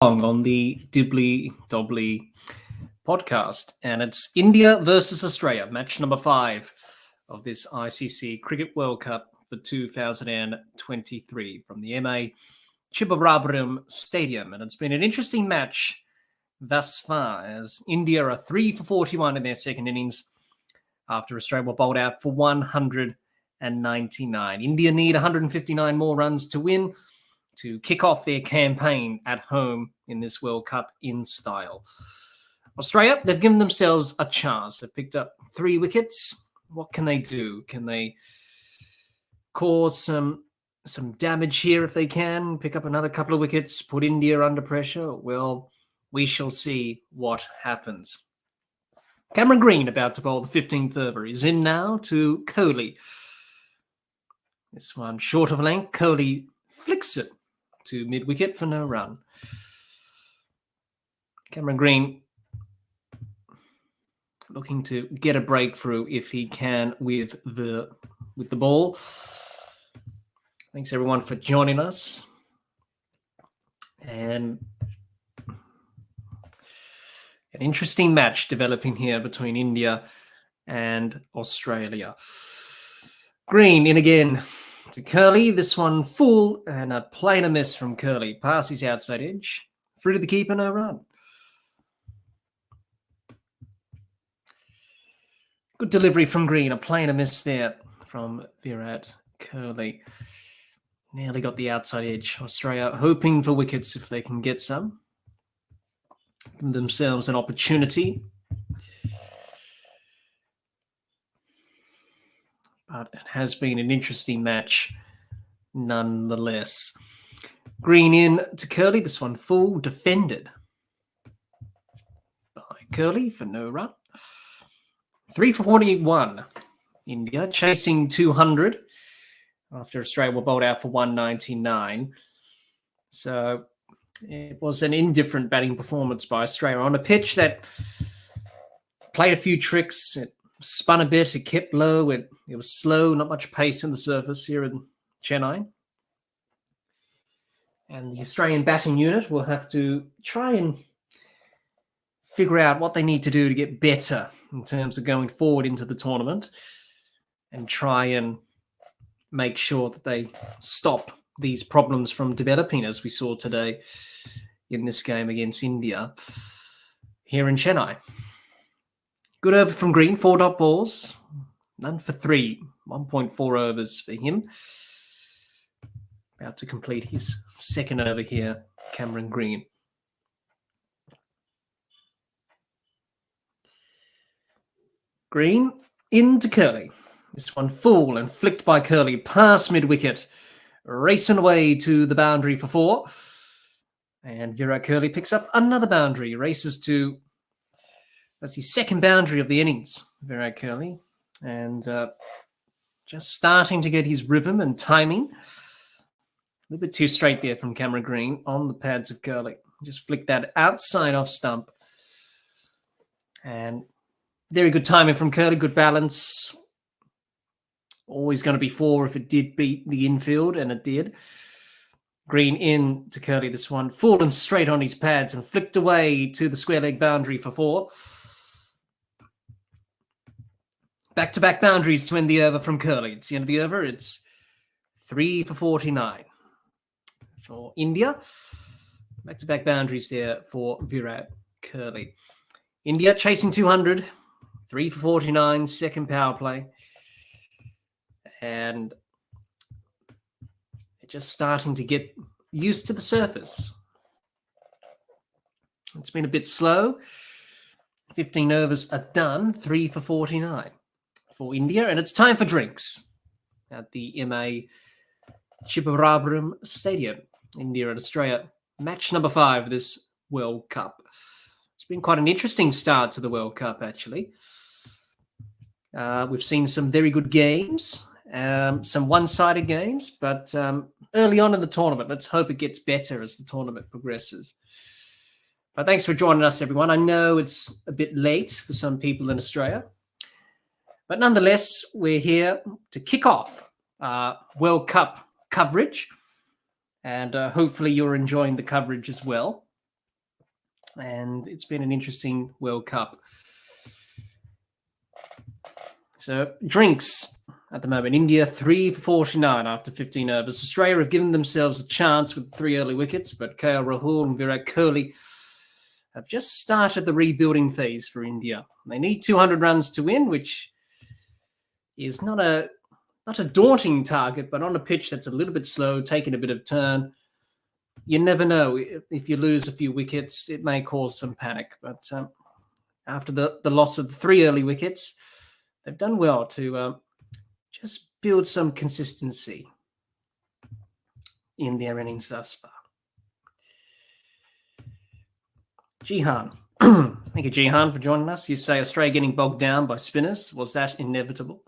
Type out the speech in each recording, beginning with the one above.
On the Dibbly-Dobbly podcast, and it's India versus Australia, match number 5 of this ICC Cricket World Cup for 2023 from the MA Chidambaram Stadium. And it's been an interesting match thus far, as India are 3 for 41 in their second innings after Australia were bowled out for 199. India need 159 more runs to win to kick off their campaign at home in this World Cup in style. Australia, they've given themselves a chance. They've picked up 3 wickets. What can they do? Can they cause some damage here if they can? Pick up another couple of wickets, put India under pressure? Well, we shall see what happens. Cameron Green about to bowl the 15th over. He's in now to Kohli. This one short of length. Kohli flicks it to mid-wicket for no run. Cameron Green looking to get a breakthrough if he can with the ball. Thanks everyone for joining us. And an interesting match developing here between India and Australia. Green in again to Kohli. This one full and a plainer miss from Kohli. Past his outside edge. Through to the keeper, no run. Good delivery from Green. A plainer miss there from Virat Kohli. Nearly got the outside edge. Australia hoping for wickets if they can get some. Give themselves an opportunity. But it has been an interesting match nonetheless. Green in to Kohli. This one full, defended by Kohli for no run. 3 for 41. India chasing 200 after Australia were bowled out for 199. So it was an indifferent batting performance by Australia on a pitch that played a few tricks. It spun a bit, it kept low, it was slow, not much pace in the surface here in Chennai. And the Australian batting unit will have to try and figure out what they need to do to get better in terms of going forward into the tournament and try and make sure that they stop these problems from developing, as we saw today in this game against India here in Chennai. Good over from Green, 4 dot balls, none for 3, 1.4 overs for him. About to complete his second over here, Cameron Green. Green into Kohli. This one full and flicked by Kohli past mid-wicket, racing away to the boundary for 4. And Virat Kohli picks up another boundary, races to... That's his second boundary of the innings, Virat Kohli. And just starting to get his rhythm and timing. A little bit too straight there from Cameron Green on the pads of Kohli. Just flicked that outside off stump. And very good timing from Kohli, good balance. Always going to be 4 if it did beat the infield, and it did. Green in to Kohli, this one full and straight on his pads and flicked away to the square leg boundary for 4. Back-to-back boundaries to end the over from Kohli. It's the end of the over. It's 3 for 49 for India. Back-to-back boundaries there for Virat Kohli. India chasing 200. 3 for 49, second power play. And they're just starting to get used to the surface. It's been a bit slow. 15 overs are done. 3 for 49 for India. And it's time for drinks at the MA Chidambaram Stadium. India and Australia. Match number 5 of this World Cup. It's been quite an interesting start to the World Cup, actually. We've seen some very good games. Some one-sided games, but early on in the tournament. Let's hope it gets better as the tournament progresses. But thanks for joining us, everyone. I know it's a bit late for some people in Australia, but nonetheless, we're here to kick off World Cup coverage, and hopefully you're enjoying the coverage as well. And it's been an interesting World Cup. So drinks at the moment. India 3 for 49 after 15 overs. Australia have given themselves a chance with 3 early wickets, but KL Rahul and Virat Kohli have just started the rebuilding phase for India. They need 200 runs to win, which is not a daunting target, but on a pitch that's a little bit slow, taking a bit of turn. You never know. If you lose a few wickets, it may cause some panic. But after the loss of 3 early wickets, they've done well to just build some consistency in their innings thus far. Jihan. Thank you, Jihan, for joining us. You say Australia getting bogged down by spinners. Was that inevitable?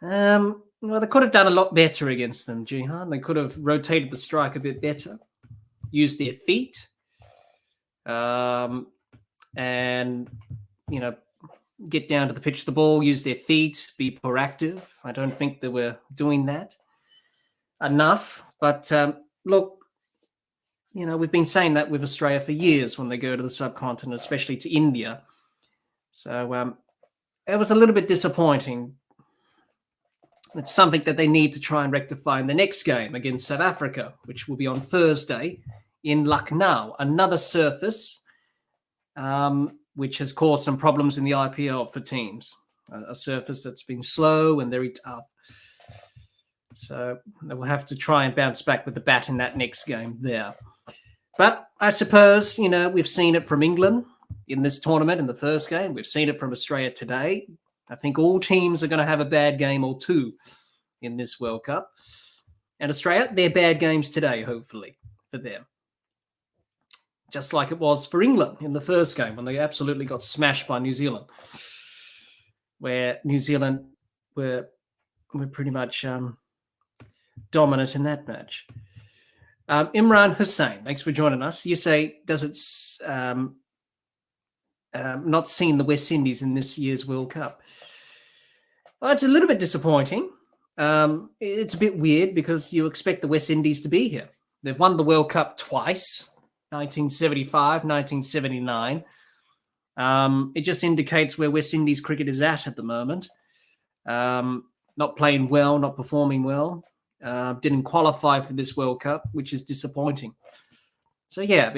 Well, they could have done a lot better against them, Jihan. They could have rotated the strike a bit better, used their feet, and, get down to the pitch of the ball, use their feet, be proactive. I don't think they were doing that enough. But look, we've been saying that with Australia for years when they go to the subcontinent, especially to India. So it was a little bit disappointing. It's something that they need to try and rectify in the next game against South Africa, which will be on Thursday in Lucknow. Another surface which has caused some problems in the IPL for teams. A surface that's been slow and very tough. So they will have to try and bounce back with the bat in that next game there. But I suppose, we've seen it from England in this tournament in the first game. We've seen it from Australia today. I think all teams are going to have a bad game or two in this World Cup. And Australia, they're bad games today, hopefully, for them. Just like it was for England in the first game when they absolutely got smashed by New Zealand, where New Zealand were pretty much dominant in that match. Imran Hussain, thanks for joining us. You say, does it not seen the West Indies in this year's World Cup? Well, it's a little bit disappointing. It's a bit weird because you expect the West Indies to be here. They've won the World Cup twice, 1975, 1979. It just indicates where West Indies cricket is at the moment. Not playing well, not performing well. Didn't qualify for this World Cup, which is disappointing. So, yeah,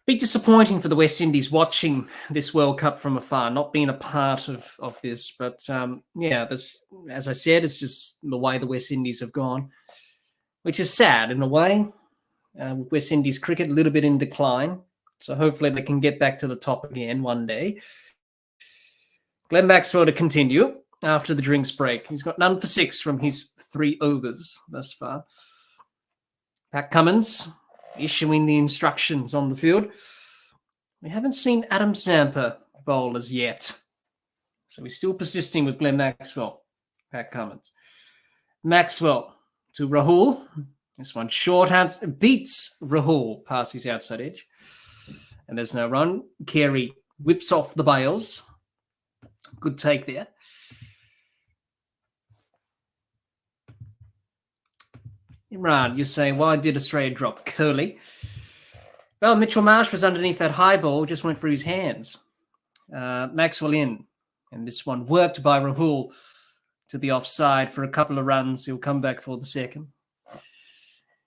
be disappointing for the West Indies watching this World Cup from afar, not being a part of this. But, as I said, it's just the way the West Indies have gone, which is sad in a way. West Indies cricket a little bit in decline. So hopefully they can get back to the top again one day. Glenn Maxwell to continue after the drinks break. He's got none for 6 from his 3 overs thus far. Pat Cummins issuing the instructions on the field. We haven't seen Adam Zampa bowl as yet. So we're still persisting with Glenn Maxwell. Pat Cummins. Maxwell to Rahul. This one short hands beats Rahul past his outside edge. And there's no run. Carey whips off the bails. Good take there. Imran, you say, why did Australia drop Kohli? Well, Mitchell Marsh was underneath that high ball, just went for his hands. Maxwell in. And this one worked by Rahul to the offside for a couple of runs. He'll come back for the second.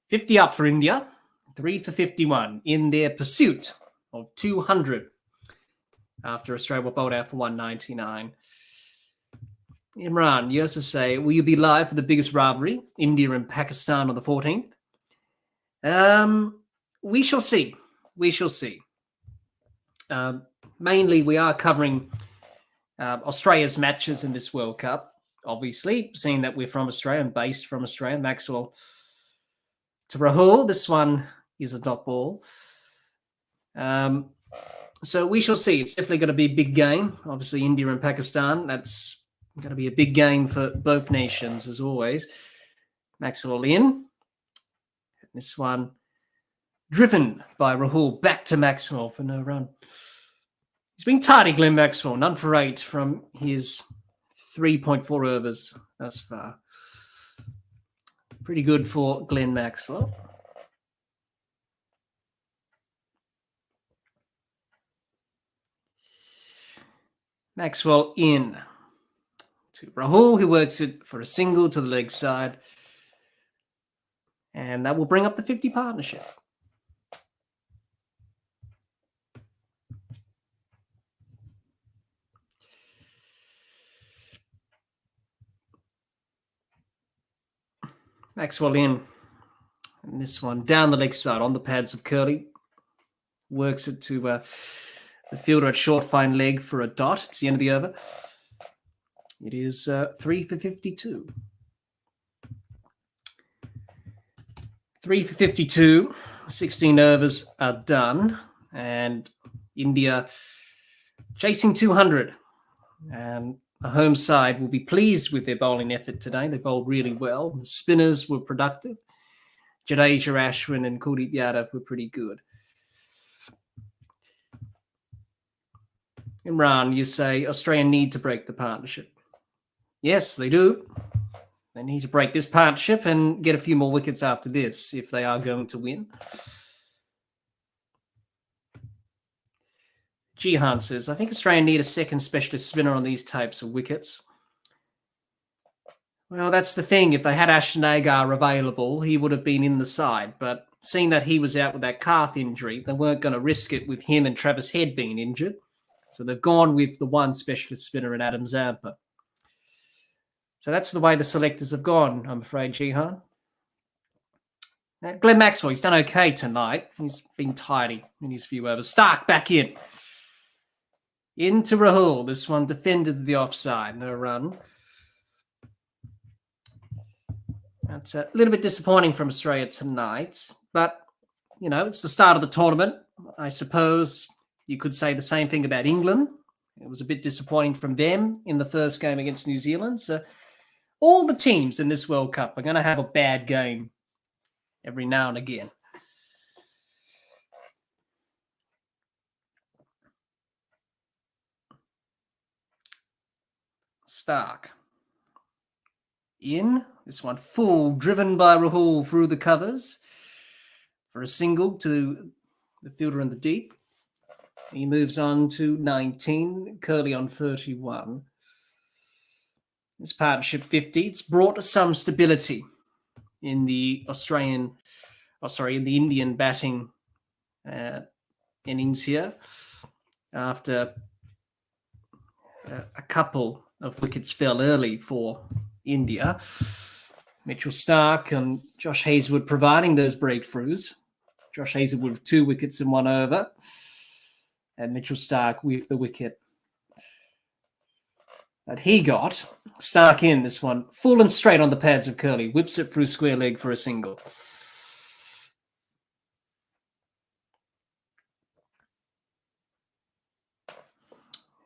50 up for India. 3 for 51 in their pursuit of 200 after Australia were bowled out for 199. Imran, you also say, will you be live for the biggest rivalry, India and Pakistan on the 14th? We shall see. We shall see. Mainly, we are covering Australia's matches in this World Cup, obviously, seeing that we're from Australia and based from Australia. Maxwell to Rahul. This one is a dot ball. So we shall see. It's definitely going to be a big game. Obviously, India and Pakistan. That's going to be a big game for both nations, as always. Maxwell in. This one driven by Rahul. Back to Maxwell for no run. He's been tidy, Glenn Maxwell. None for 8 from his 3.4 overs thus far. Pretty good for Glenn Maxwell. Maxwell in to Rahul, who works it for a single to the leg side. And that will bring up the 50 partnership. Maxwell in. And this one down the leg side on the pads of Curly. Works it to the fielder at short fine leg for a dot. It's the end of the over. It is 3 for 52. 3 for 52. 16 overs are done. And India chasing 200. And the home side will be pleased with their bowling effort today. They bowled really well. The spinners were productive. Jadeja, Ashwin and Kuldeep Yadav were pretty good. Imran, you say Australia need to break the partnership. Yes, they do. They need to break this partnership and get a few more wickets after this if they are going to win. Jihan says, I think Australia need a second specialist spinner on these types of wickets. Well, that's the thing. If they had Ashton Agar available, he would have been in the side. But seeing that he was out with that calf injury, they weren't going to risk it with him and Travis Head being injured. So they've gone with the one specialist spinner in Adam Zampa. So that's the way the selectors have gone, I'm afraid, Jihan. Now, Glenn Maxwell, he's done okay tonight. He's been tidy in his few overs. Stark back in. Into Rahul. This one defended the offside. No run. That's a little bit disappointing from Australia tonight. But, you know, it's the start of the tournament. I suppose you could say the same thing about England. It was a bit disappointing from them in the first game against New Zealand. So all the teams in this World Cup are going to have a bad game every now and again. Stark. In. This one full, driven by Rahul through the covers for a single to the fielder in the deep. He moves on to 19, Curly on 31. This partnership 50. It's brought some stability in the in the Indian batting innings here after a couple of wickets fell early for India. Mitchell Stark and Josh Hazlewood providing those breakthroughs. Josh Hazlewood with 2 wickets in 1 over. And Mitchell Stark with the wicket that he got. Stark in this one. Full and straight on the pads of Curly. Whips it through square leg for a single.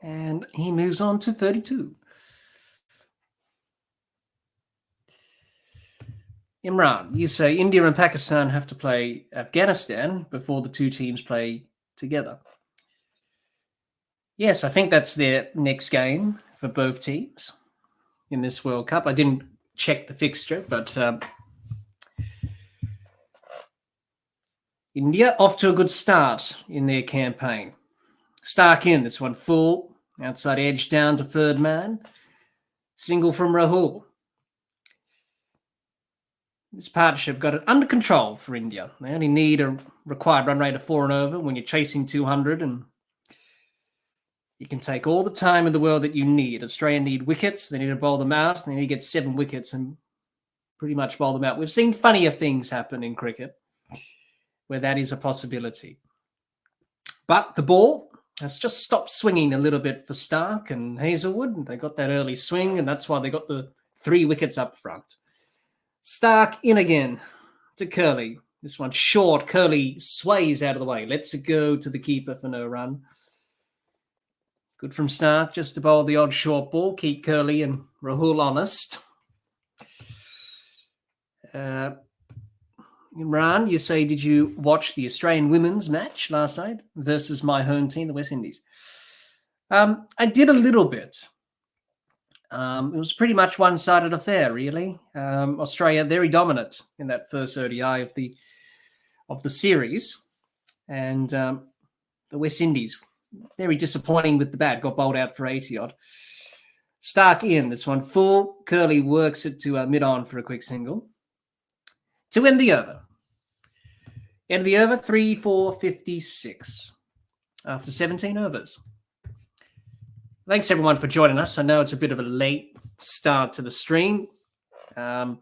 And he moves on to 32. Imran, you say India and Pakistan have to play Afghanistan before the two teams play together. Yes, I think that's their next game for both teams in this World Cup. I didn't check the fixture, but India off to a good start in their campaign. Stark in, this one full, outside edge down to third man. Single from Rahul. This partnership got it under control for India. They only need a required run rate of 4 and over when you're chasing 200, and you can take all the time in the world that you need. Australia need wickets. They need to bowl them out. They need to get 7 wickets and pretty much bowl them out. We've seen funnier things happen in cricket where that is a possibility. But the ball has just stopped swinging a little bit for Stark and Hazlewood. They got that early swing, and that's why they got the 3 wickets up front. Stark in again to Curly. This one short. Curly sways out of the way. Lets it go to the keeper for no run. Good from Stark just to bowl the odd short ball. Keep Curly and Rahul honest. Imran, you say, did you watch the Australian women's match last night versus my home team, the West Indies? I did a little bit. It was pretty much one-sided affair, really. Australia very dominant in that first ODI of the series, and the West Indies very disappointing with the bat. Got bowled out for 80 odd. Stark in this one full. Curley works it to mid-on for a quick single to end the over. End of the over 3-4-56 after 17 overs. Thanks, everyone, for joining us. I know it's a bit of a late start to the stream. And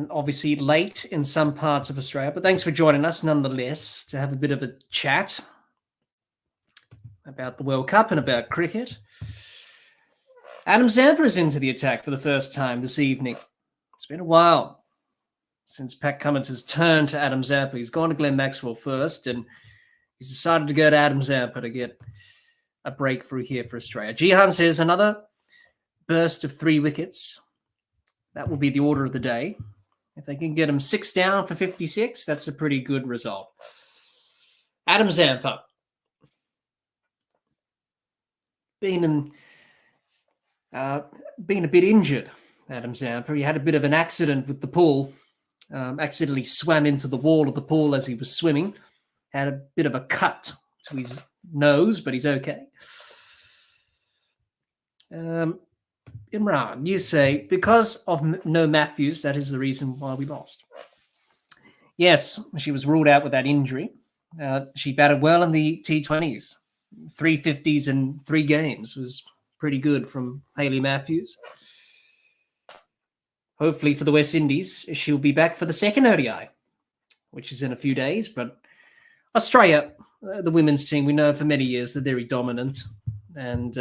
obviously late in some parts of Australia. But thanks for joining us nonetheless to have a bit of a chat about the World Cup and about cricket. Adam Zampa is into the attack for the first time this evening. It's been a while since Pat Cummins has turned to Adam Zampa. He's gone to Glenn Maxwell first, and he's decided to go to Adam Zampa to get a breakthrough here for Australia. Jihan says another burst of 3 wickets. That will be the order of the day. If they can get him 6 down for 56, that's a pretty good result. Adam Zampa. Been a bit injured, Adam Zampa. He had a bit of an accident with the pool. Accidentally swam into the wall of the pool as he was swimming. Had a bit of a cut to his nose, but he's okay. Imran, you say, because of no Matthews, that is the reason why we lost. Yes, she was ruled out with that injury. She batted well in the T20s. 350s in 3 games was pretty good from Hayley Matthews. Hopefully for the West Indies, she'll be back for the second ODI, which is in a few days. But Australia, the women's team, we know for many years they're very dominant. And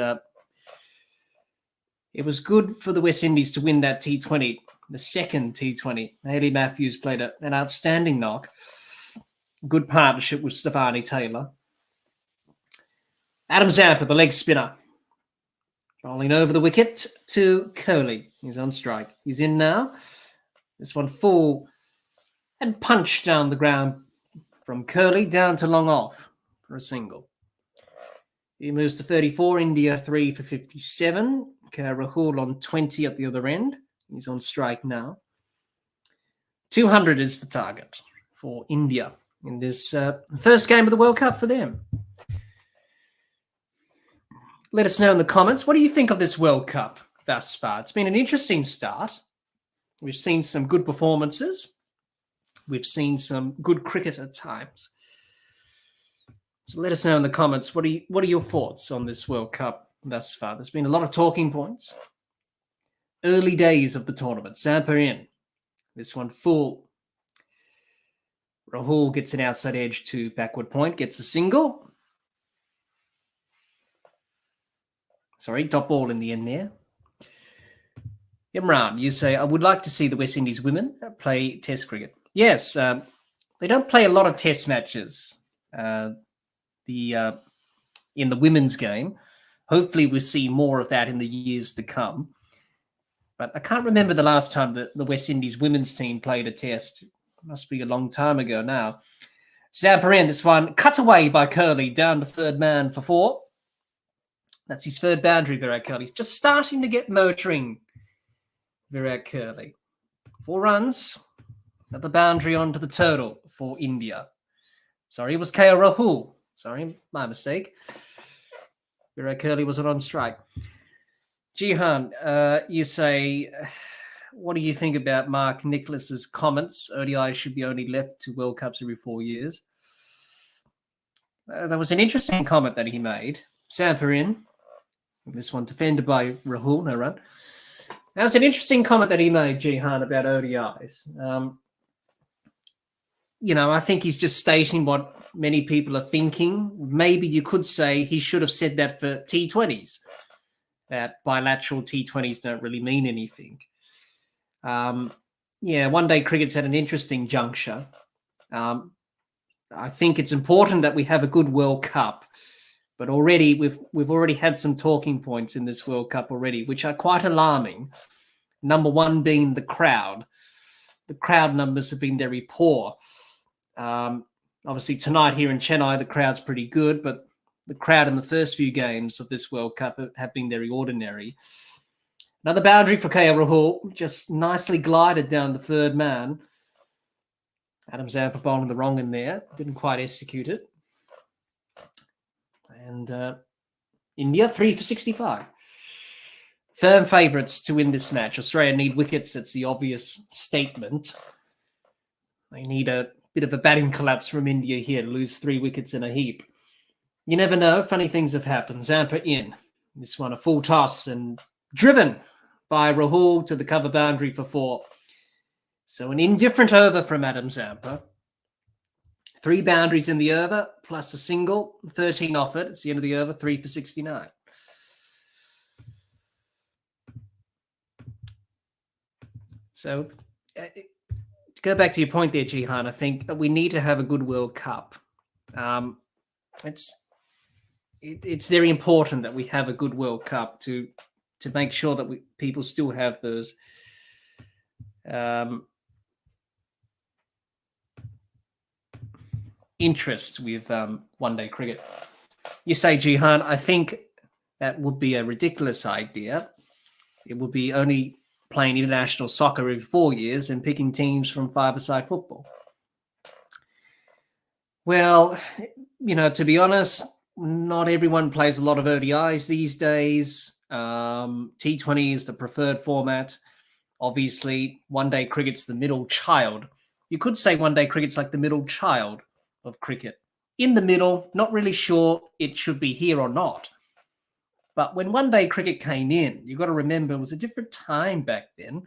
it was good for the West Indies to win that T20, the second T20. Hayley Matthews played an outstanding knock. Good partnership with Stefani Taylor. Adam Zampa, the leg spinner. Rolling over the wicket to Kohli. He's on strike. He's in now. This one full and punched down the ground from Kohli down to long off for a single. He moves to 34. India 3 for 57. Rahul on 20 at the other end. He's on strike now. 200 is the target for India in this first game of the World Cup for them. Let us know in the comments, what do you think of this World Cup thus far? It's been an interesting start. We've seen some good performances. We've seen some good cricket at times. So let us know in the comments, what are your thoughts on this World Cup thus far? There's been a lot of talking points. Early days of the tournament. Zampa in. This one full. Rahul gets an outside edge to backward point, gets a single. Sorry, top ball in the end there. Imran, you say, I would like to see the West Indies women play Test cricket. Yes, they don't play a lot of Test matches in the women's game. Hopefully we'll see more of that in the years to come. But I can't remember the last time that the West Indies women's team played a Test. It must be a long time ago now. Zampa in, this one cut away by Kohli, down to third man for 4. That's his third boundary, Virat Kohli. He's just starting to get motoring, Virat Kohli. 4 runs. Another boundary onto the total for India. Sorry, it was KL Rahul. Sorry, my mistake. Virat Kohli was on strike. Jihan, you say, what do you think about Mark Nicholas's comments? ODI should be only left to World Cups every 4 years. That was an interesting comment that he made. Zampa in. This one defended by Rahul, no run. That was an interesting comment that he made, Jihan, about ODIs. I think he's just stating what many people are thinking. Maybe you could say he should have said that for T20s, that bilateral T20s don't really mean anything. One-day cricket's at an interesting juncture. I think it's important that we have a good World Cup. But already we've already had some talking points in this World Cup already, which are quite alarming. Number one being the crowd. The crowd numbers have been very poor. Obviously tonight here in Chennai, the crowd's pretty good, but the crowd in the first few games of this World Cup have been very ordinary. Another boundary for KL Rahul, just nicely glided down the third man. Adam Zampa bowling the wrong in there, didn't quite execute it. And India 3 for 65. Firm favourites to win this match. Australia need wickets. It's the obvious statement. They need a bit of a batting collapse from India here to lose 3 wickets in a heap. You never know. Funny things have happened. Zampa in. This one a full toss and driven by Rahul to the cover boundary for 4. So an indifferent over from Adam Zampa. 3 boundaries in the over, plus a single, 13 off it. It's the end of the over, 3 for 69. So to go back to your point there, Jihan, I think we need to have a good World Cup. It's very important that we have a good World Cup to make sure that people still have those interest with one-day cricket. You say, Jihan, I think that would be a ridiculous idea. It would be only playing international soccer every 4 years and picking teams from 5-a-side football. Well, to be honest, not everyone plays a lot of ODIs these days. T20 is the preferred format. Obviously, one-day cricket's the middle child. You could say one-day cricket's like the middle child of cricket. In the middle, not really sure it should be here or not. But when one-day cricket came in, you've got to remember it was a different time back then.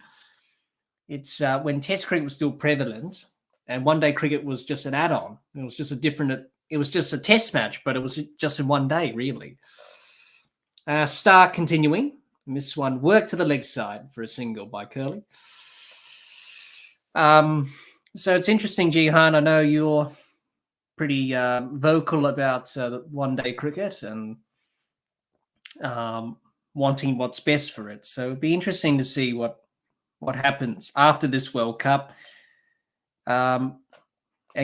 It's when Test cricket was still prevalent, and one-day cricket was just an add-on. It was just a Test match, but it was just in one day, really. Stark continuing. And this one worked to the leg side for a single by Curly. So it's interesting, Jihan. I know you're pretty vocal about one-day cricket and wanting what's best for it. So it'd be interesting to see what happens after this World Cup and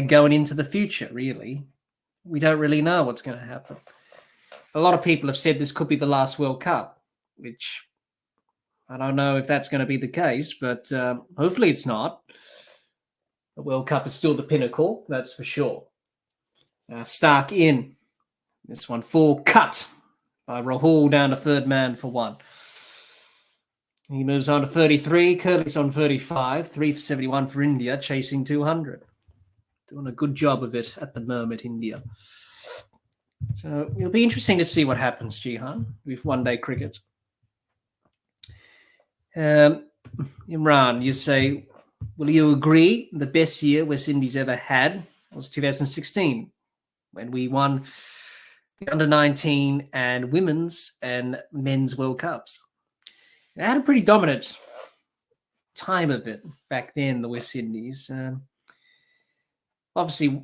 going into the future, really. We don't really know what's going to happen. A lot of people have said this could be the last World Cup, which I don't know if that's going to be the case, but hopefully it's not. The World Cup is still the pinnacle, that's for sure. Stark in. This one full cut by Rahul down to third man for 1. He moves on to 33. Curly's on 35. 3 for 71 for India, chasing 200. Doing a good job of it at the moment, India. So it'll be interesting to see what happens, Jihan, with one-day cricket. Imran, you say, will you agree the best year West Indies ever had was 2016 when we won the under-19 and women's and men's World Cups? They had a pretty dominant time of it back then, the West Indies. Obviously,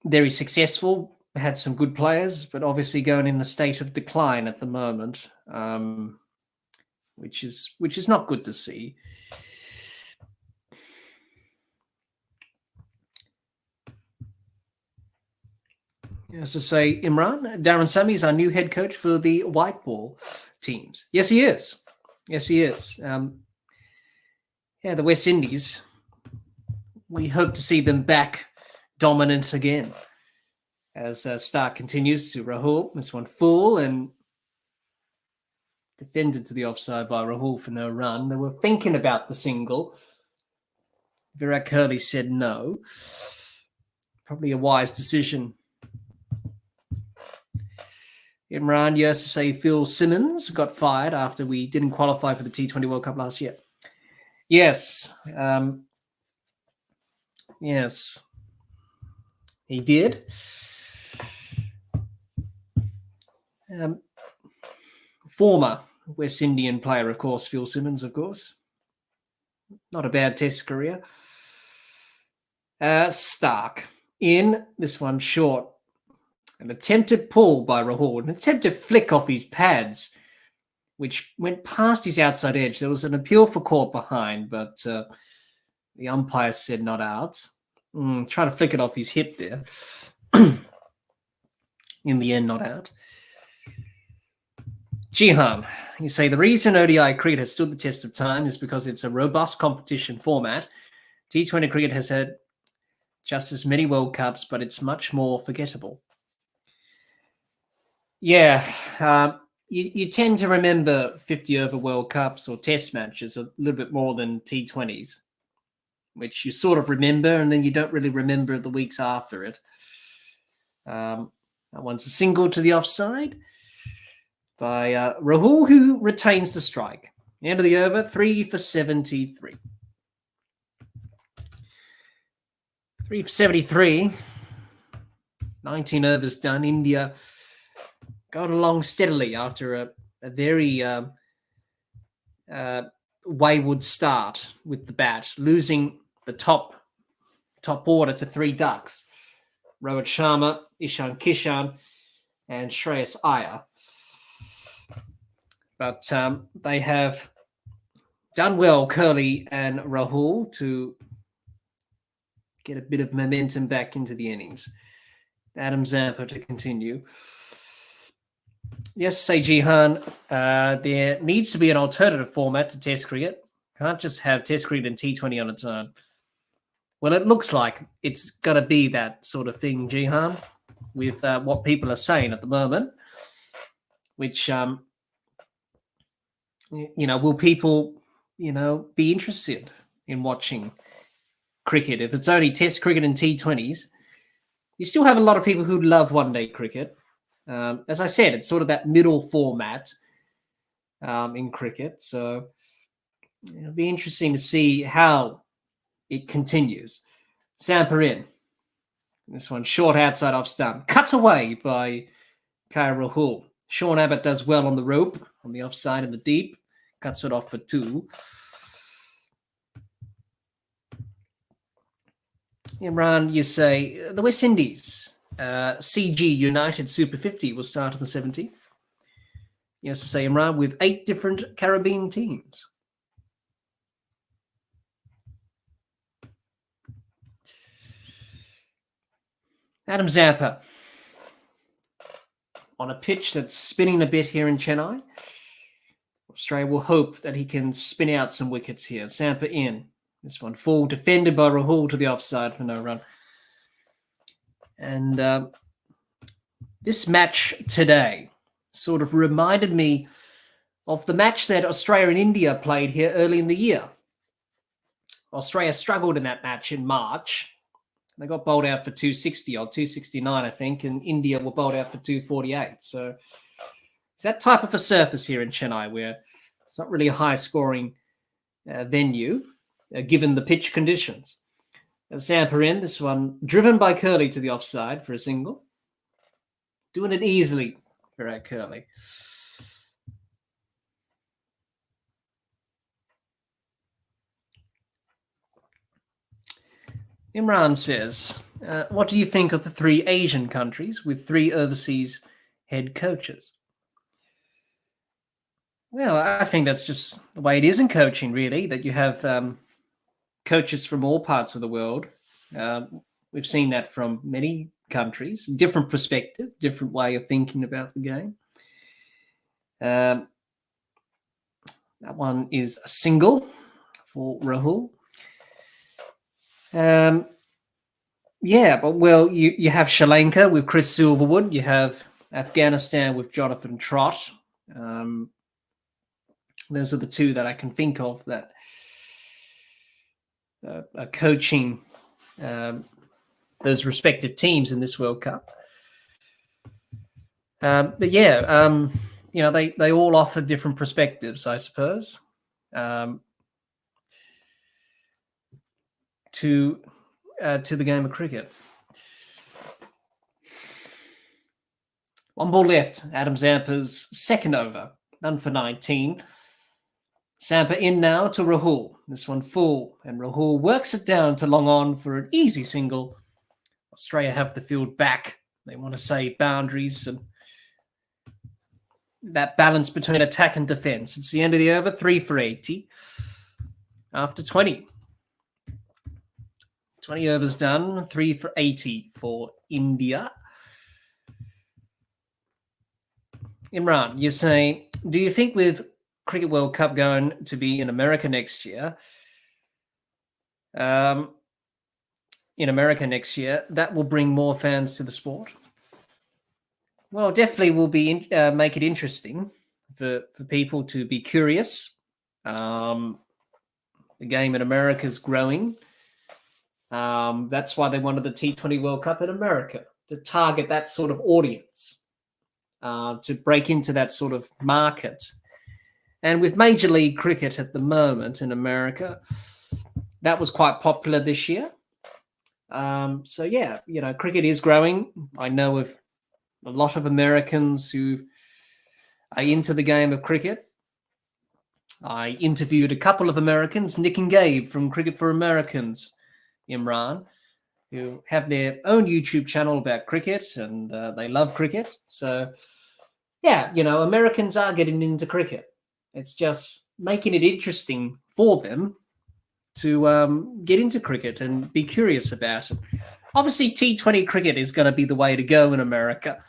very successful, had some good players, but obviously going in a state of decline at the moment, which is not good to see. As I say, Imran, Darren Sammy is our new head coach for the white ball teams. Yes, he is. Yes, he is. The West Indies, we hope to see them back dominant again as Stark continues to Rahul. This one full and defended to the offside by Rahul for no run. They were thinking about the single. Virat Kohli said no. Probably a wise decision. Imran, yes, to say Phil Simmons got fired after we didn't qualify for the T20 World Cup last year. Yes. Yes. He did. Former West Indian player, of course, Phil Simmons, of course. Not a bad Test career. Stark in. This one short. An attempted pull by Rahul. An attempted flick off his pads, which went past his outside edge. There was an appeal for caught behind, but the umpire said not out. Trying to flick it off his hip there. in the end not out. Jihan, you say the reason ODI cricket has stood the test of time is because it's a robust competition format. T20 cricket has had just as many World Cups, but it's much more forgettable. Yeah, you tend to remember 50-over World Cups or Test matches a little bit more than T20s, which you sort of remember, and then you don't really remember the weeks after it. That one's a single to the offside by Rahul, who retains the strike. End of the over, 3 for 73. 3 for 73. 19 overs done. India got along steadily after a very wayward start with the bat, losing the top order to 3 ducks. Rohit Sharma, Ishan Kishan, and Shreyas Iyer. But they have done well, Curly and Rahul, to get a bit of momentum back into the innings. Adam Zampa to continue. Yes, say Jihan, there needs to be an alternative format to Test cricket. Can't just have Test cricket and T20 on its own. Well, it looks like it's going to be that sort of thing, Jihan, with what people are saying at the moment, which, will people, be interested in watching cricket? If it's only Test cricket and T20s, you still have a lot of people who love one-day cricket. As I said, it's sort of that middle format in cricket. So it'll be interesting to see how it continues. Zampa in. This one short outside off stump. Cut away by Rahul. Sean Abbott does well on the rope, on the offside in the deep. Cuts it off for 2. Imran, you say, the West Indies, CG United Super 50 will start on the 17th. Yes, to say, Imran, with 8 different Caribbean teams. Adam Zampa, on a pitch that's spinning a bit here in Chennai. Australia will hope that he can spin out some wickets here. Zampa in. This one full, defended by Rahul to the offside for no run. And this match today sort of reminded me of the match that Australia and India played here early in the year. Australia struggled in that match in March. They got bowled out for 260 or 269, I think, and India were bowled out for 248. So it's that type of a surface here in Chennai where it's not really a high-scoring venue, given the pitch conditions. Zampa in, this one driven by Curly to the offside for a single. Doing it easily for Curly. Imran says, what do you think of the 3 Asian countries with 3 overseas head coaches? Well, I think that's just the way it is in coaching, really, that you have coaches from all parts of the world. We've seen that from many countries, different perspective, different way of thinking about the game. That one is a single for Rahul. You have Sri Lanka with Chris Silverwood. You have Afghanistan with Jonathan Trott. Those are the 2 that I can think of that are coaching those respective teams in this World Cup. They all offer different perspectives, I suppose, to the game of cricket. 1 ball left. Adam Zampa's second over, none for 19. Zampa in now to Rahul. This one full, and Rahul works it down to long on for an easy single. Australia have the field back. They want to save boundaries and that balance between attack and defence. It's the end of the over, 3 for 80. After 20. 20 overs done, 3 for 80 for India. Imran, you're saying, do you think with Cricket World Cup going to be in America next year, that will bring more fans to the sport? Well, definitely will be make it interesting for people to be curious. The game in America is growing. That's why they wanted the T20 World Cup in America, to target that sort of audience, to break into that sort of market. And with Major League Cricket at the moment in America, that was quite popular this year. So, yeah, cricket is growing. I know of a lot of Americans who are into the game of cricket. I interviewed a couple of Americans, Nick and Gabe from Cricket for Americans, Imran, who have their own YouTube channel about cricket, and they love cricket. So, yeah, Americans are getting into cricket. It's just making it interesting for them to get into cricket and be curious about it. Obviously, T20 cricket is going to be the way to go in America.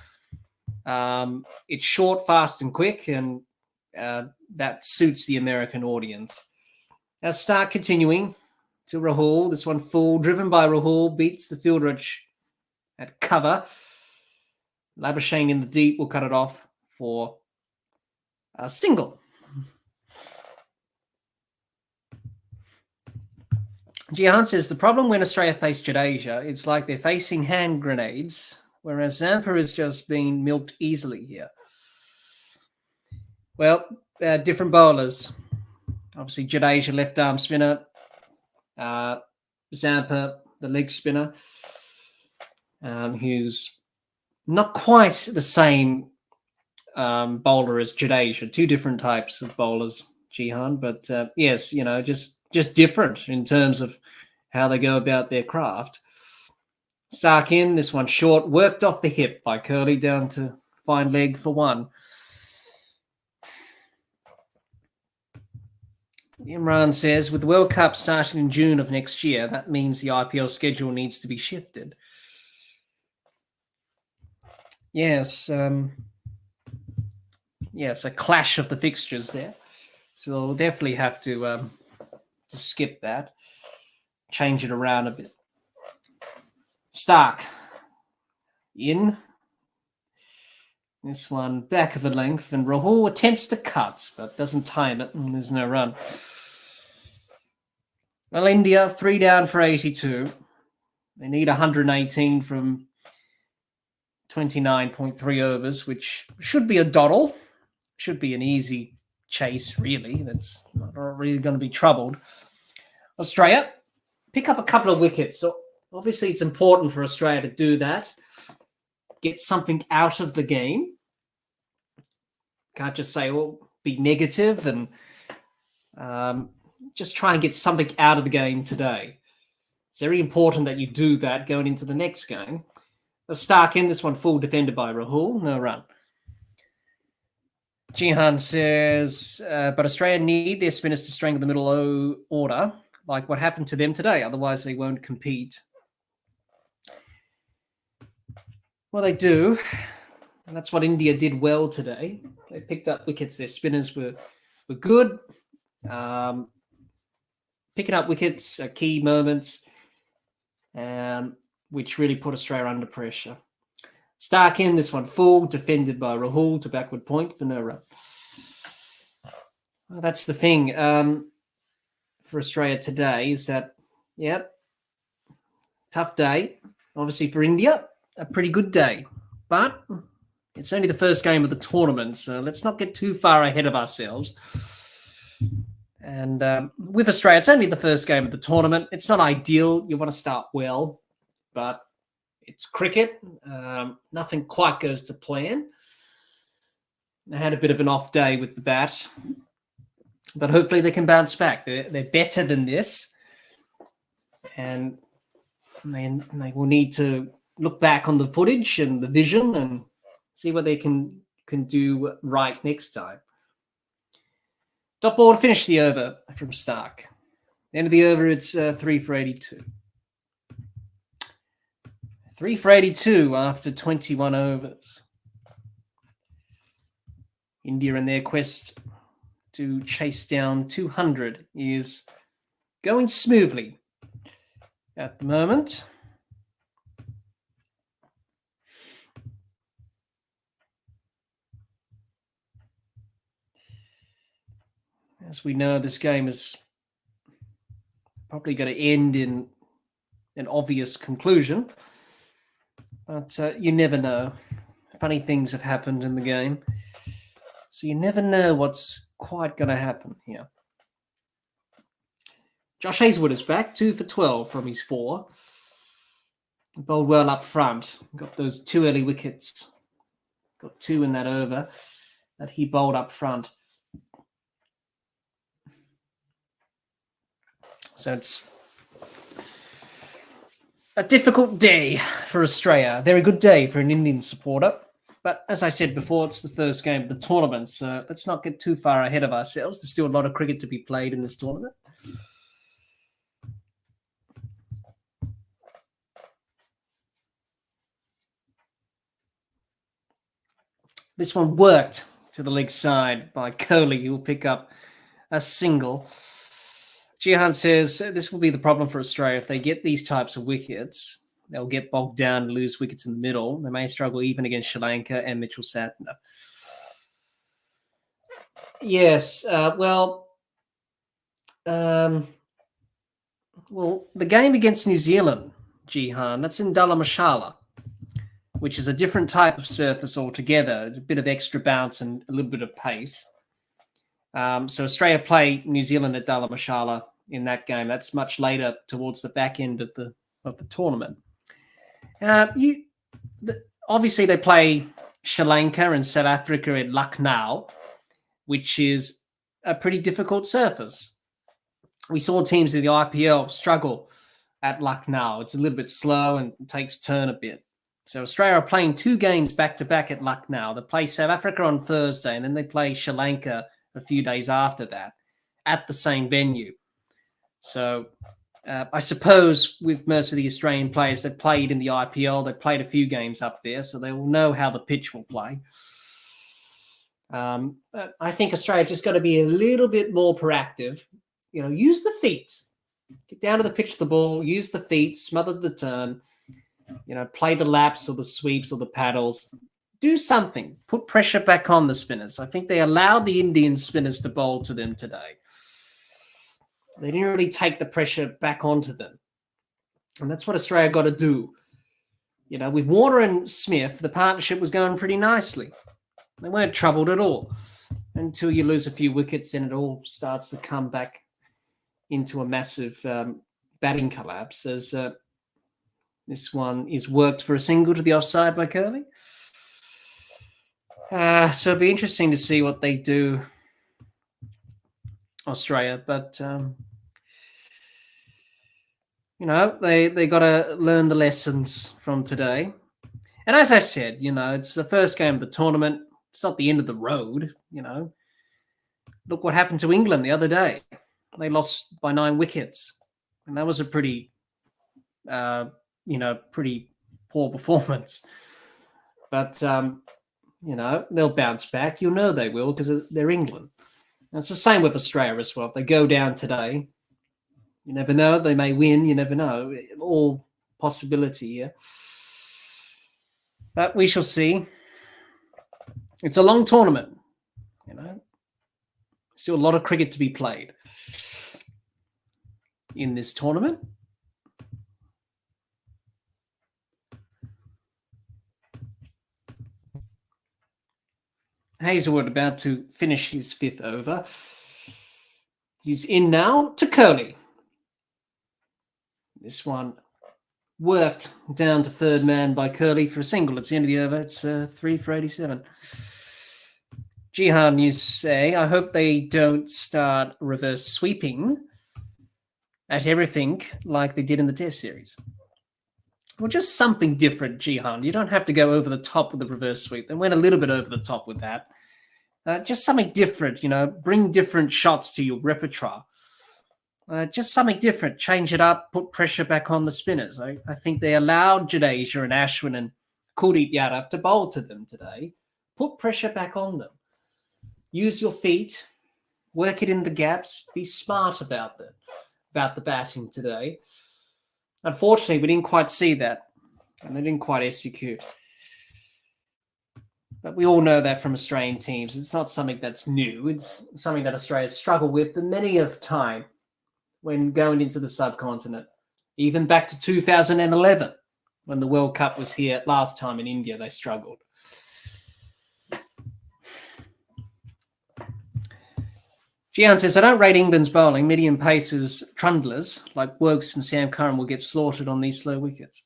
It's short, fast, and quick, and that suits the American audience. Now, start continuing to Rahul. This one full, driven by Rahul, beats the fielder at cover. Labuschagne in the deep will cut it off for a single. Jihan says, the problem when Australia face Jadeja, it's like they're facing hand grenades, whereas Zampa is just being milked easily here. Well, different bowlers. Obviously, Jadeja, left-arm spinner. Zampa, the leg spinner, who's not quite the same bowler as Jadeja. Two different types of bowlers, Jihan. But, yes, just different in terms of how they go about their craft. Sark in, this one short, worked off the hip by Curly down to fine leg for one. Imran says, with the World Cup starting in June of next year, that means the IPL schedule needs to be shifted. Yes, yes, a clash of the fixtures there. So they'll definitely have to skip that, change it around a bit. Stark in. This one back of a length, and Rahul attempts to cut, but doesn't time it, and there's no run. Well, India, 3 down for 82. They need 118 from 29.3 overs, which should be a doddle. Should be an easy chase, really. That's not really going to be troubled. Australia, pick up a couple of wickets. So obviously it's important for Australia to do that. Get something out of the game. Can't just say, be negative and just try and get something out of the game today. It's very important that you do that going into the next game. A Stark in, this one full, defended by Rahul, no run. Jihan says, but Australia need their spinners to strengthen the middle order, like what happened to them today. Otherwise, they won't compete. Well, they do. And that's what India did well today. They picked up wickets. Their spinners were good. Picking up wickets are key moments, which really put Australia under pressure. Stark in, this one full, defended by Rahul to backward point for no run. Well, that's the thing for Australia today is that, tough day. Obviously for India, a pretty good day. But it's only the first game of the tournament, so let's not get too far ahead of ourselves. And with Australia, it's only the first game of the tournament. It's not ideal. You want to start well, but it's cricket. Nothing quite goes to plan. They had a bit of an off day with the bat, but hopefully they can bounce back. They're better than this, and they will need to look back on the footage and the vision and see what they can do right next time. Top ball to finish the over from Stark. End of the over, it's 3 for 82. 3 for 82 after 21 overs. India in their quest to chase down 200 is going smoothly at the moment. As we know, this game is probably going to end in an obvious conclusion, but you never know. Funny things have happened in the game, so you never know what's quite going to happen here. Josh Hazlewood is back, 2 for 12 from his 4. Bowled well up front. Got those 2 early wickets. Got 2 in that over that he bowled up front. So it's a difficult day for Australia. Very good day for an Indian supporter. But as I said before, it's the first game of the tournament, so let's not get too far ahead of ourselves. There's still a lot of cricket to be played in this tournament. This one worked to the leg side by Kohli, who will pick up a single. Jihan says this will be the problem for Australia. If they get these types of wickets, they'll get bogged down and lose wickets in the middle. They may struggle even against Sri Lanka and Mitchell Santner. Yes, well, the game against New Zealand, Jihan, that's in Dharamshala, which is a different type of surface altogether, a bit of extra bounce and a little bit of pace. So Australia play New Zealand at Dharamshala in that game. That's much later towards the back end of the tournament. Obviously, they play Sri Lanka and South Africa at Lucknow, which is a pretty difficult surface. We saw teams in the IPL struggle at Lucknow. It's a little bit slow and takes turn a bit. So Australia are playing 2 games back-to-back at Lucknow. They play South Africa on Thursday, and then they play Sri Lanka a few days after that at the same venue. So I suppose with most of the Australian players that played in the IPL, they played a few games up there, so they will know how the pitch will play. I think Australia just got to be a little bit more proactive. Use the feet. Get down to the pitch of the ball, use the feet, smother the turn, play the laps or the sweeps or the paddles. Do something. Put pressure back on the spinners. I think they allowed the Indian spinners to bowl to them today. They didn't really take the pressure back onto them. And that's what Australia got to do. With Warner and Smith, the partnership was going pretty nicely. They weren't troubled at all. Until you lose a few wickets, then it all starts to come back into a massive batting collapse as this one is worked for a single to the offside by Kohli. So it'll be interesting to see what they do, Australia. But, they got to learn the lessons from today. And as I said, it's the first game of the tournament. It's not the end of the road, Look what happened to England the other day. They lost by 9 wickets. And that was a pretty, pretty poor performance. But, they'll bounce back. They will because they're England. And it's the same with Australia as well. If they go down today, you never know. They may win. You never know. All possibility here. But we shall see. It's a long tournament, Still a lot of cricket to be played in this tournament. Hazlewood about to finish his 5th over. He's in now to Kohli. This one worked down to 3rd man by Kohli for a single. It's the end of the over. It's 3 for 87. Jihan, you say, I hope they don't start reverse sweeping at everything like they did in the Test series. Well, just something different, Jihan. You don't have to go over the top with the reverse sweep. They went a little bit over the top with that. Just something different, bring different shots to your repertoire. Just something different. Change it up, put pressure back on the spinners. I think they allowed Jadeja and Ashwin and Kuldeep Yadav to bowl to them today. Put pressure back on them. use your feet, work it in the gaps, be smart about the batting today. Unfortunately, we didn't quite see that, and they didn't quite execute. But we all know that from Australian teams. It's not something that's new. It's something that Australia's struggled with for many of time when going into the subcontinent. Even back to 2011, when the World Cup was here last time in India, they struggled. Gian says, I don't rate England's bowling. Medium pacers, trundlers, like Woakes and Sam Curran will get slaughtered on these slow wickets.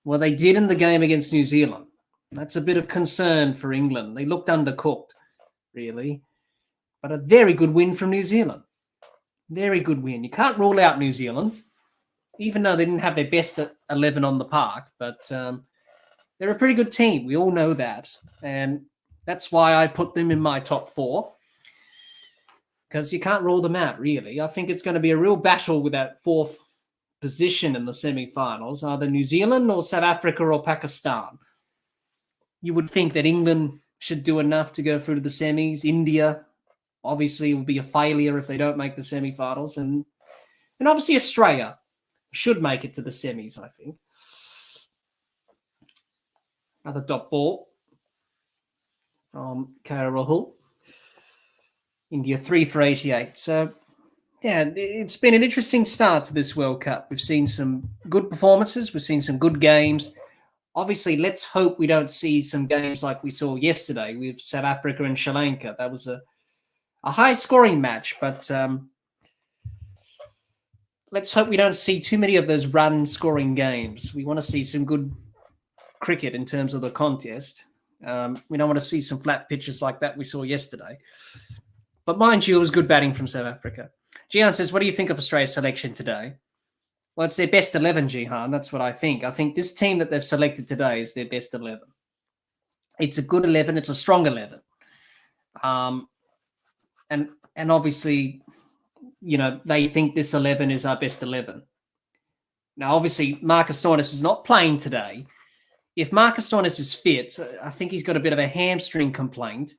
Well, they did in the game against New Zealand. That's a bit of concern for England. They looked undercooked, really. But a very good win from New Zealand. Very good win. You can't rule out New Zealand, even though they didn't have their best 11 on the park. But they're a pretty good team. We all know that. And that's why I put them in my top 4. Because you can't rule them out, really. I think it's going to be a real battle with that 4th position in the semi-finals, either New Zealand or South Africa or Pakistan. You would think that England should do enough to go through to the semis. India, obviously, will be a failure if they don't make the semi-finals. And obviously, Australia should make it to the semis, I think. Another dot ball from KR Rahul. India 3 for 88. So, yeah, it's been an interesting start to this World Cup. We've seen some good performances. We've seen some good games. Obviously, let's hope we don't see some games like we saw yesterday with South Africa and Sri Lanka. That was a high-scoring match, but let's hope we don't see too many of those run-scoring games. We want to see some good cricket in terms of the contest. We don't want to see some flat pitches like that we saw yesterday. But mind you, it was good batting from South Africa. Jihan says, what do you think of Australia's selection today? Well, it's their best 11, Jihan. That's what I think. I think this team that they've selected today is their best 11. It's a good 11. It's a strong 11. And obviously, you know, they think this 11 is our best 11. Now, obviously, Marcus Stoinis is not playing today. If Marcus Stoinis is fit, I think he's got a bit of a hamstring complaint.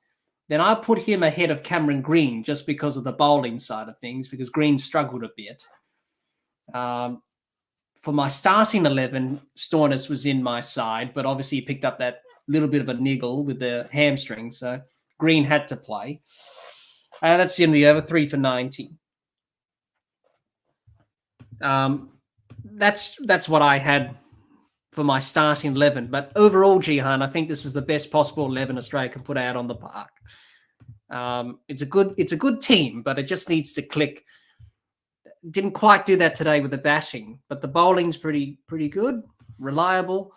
Then I put him ahead of Cameron Green just because of the bowling side of things, because Green struggled a bit. For my starting 11, Stoinis was in my side, but obviously he picked up that little bit of a niggle with the hamstring, so Green had to play. That's the end of the over, 3 for 90. That's what I had for my starting 11. But overall, Jihan, I think this is the best possible 11 Australia can put out on the park. It's a good team, but it just needs to click. Didn't quite do that today with the batting, but the bowling's pretty good, reliable.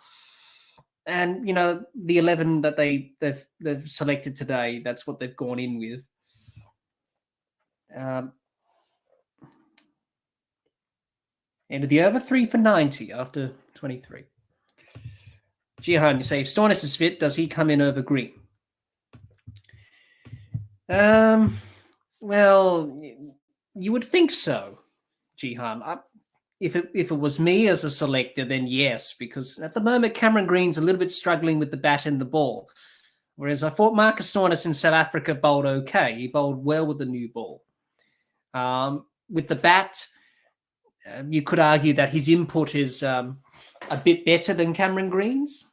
And, you know, the 11 that they've selected today, that's what they've gone in with. End of the over, 3 for 90 after 23. Jihan, you say, if Stoinis is fit, does he come in over Green? Well, you would think so, Jihan. If it was me as a selector, then yes, because at the moment Cameron Green's a little bit struggling with the bat and the ball. Whereas I thought Marcus Stoinis in South Africa bowled okay. He bowled well with the new ball. With the bat, you could argue that his input is a bit better than Cameron Green's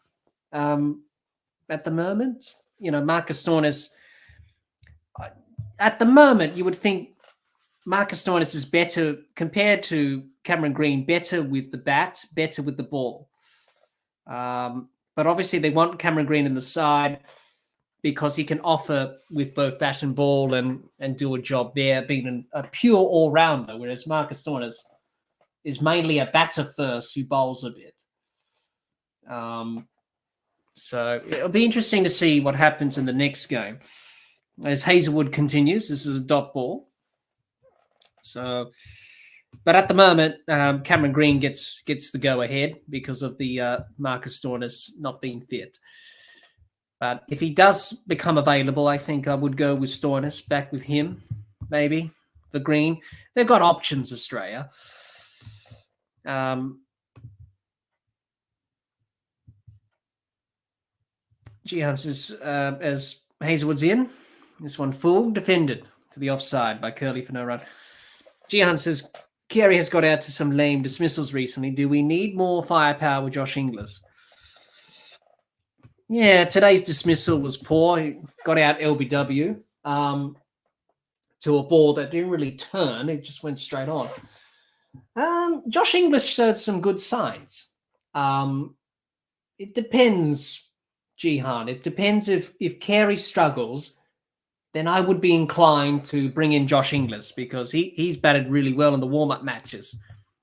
at the moment. You know, Marcus Stoinis, at the moment, you would think Marcus Stoinis is better compared to Cameron Green, better with the bat, better with the ball. But obviously they want Cameron Green in the side because he can offer with both bat and ball and do a job there, being a pure all-rounder, whereas Marcus Stoinis is mainly a batter first who bowls a bit. So it'll be interesting to see what happens in the next game. As Hazelwood continues, this is a dot ball. So, but at the moment, Cameron Green gets the go-ahead because of the Marcus Stoinis not being fit. But if he does become available, I think I would go with Stoinis, back with him, maybe, for Green. They've got options, Australia. Jihan says, as Hazelwood's in, This one full defended to the offside by Curly for no run. Jihan says, Carey has got out to some lame dismissals recently. Do we need more firepower with Josh Inglis? Yeah, today's dismissal was poor. He got out LBW to a ball that didn't really turn. It just went straight on. Josh Inglis showed some good signs. It depends, Jihan. It depends if Carey struggles, then I would be inclined to bring in Josh Inglis because he's batted really well in the warm-up matches,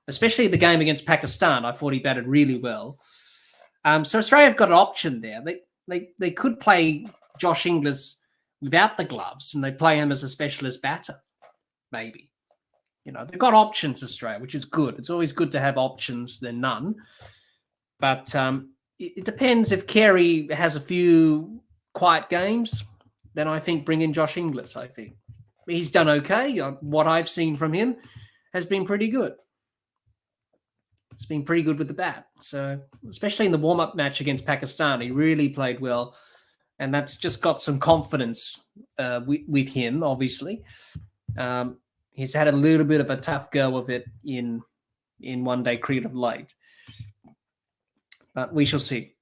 especially the game against Pakistan. I thought he batted really well. So Australia have got an option there. They could play Josh Inglis without the gloves and they play him as a specialist batter, maybe. They've got options, Australia, which is good. It's always good to have options than none. But it depends if Carey has a few quiet games, then I think bring in Josh Inglis, I think. He's done okay. What I've seen from him has been pretty good. It's been pretty good with the bat. So, especially in the warm-up match against Pakistan, he really played well. And that's just got some confidence with him, obviously. He's had a little bit of a tough go of it in one-day cricket of late. But we shall see.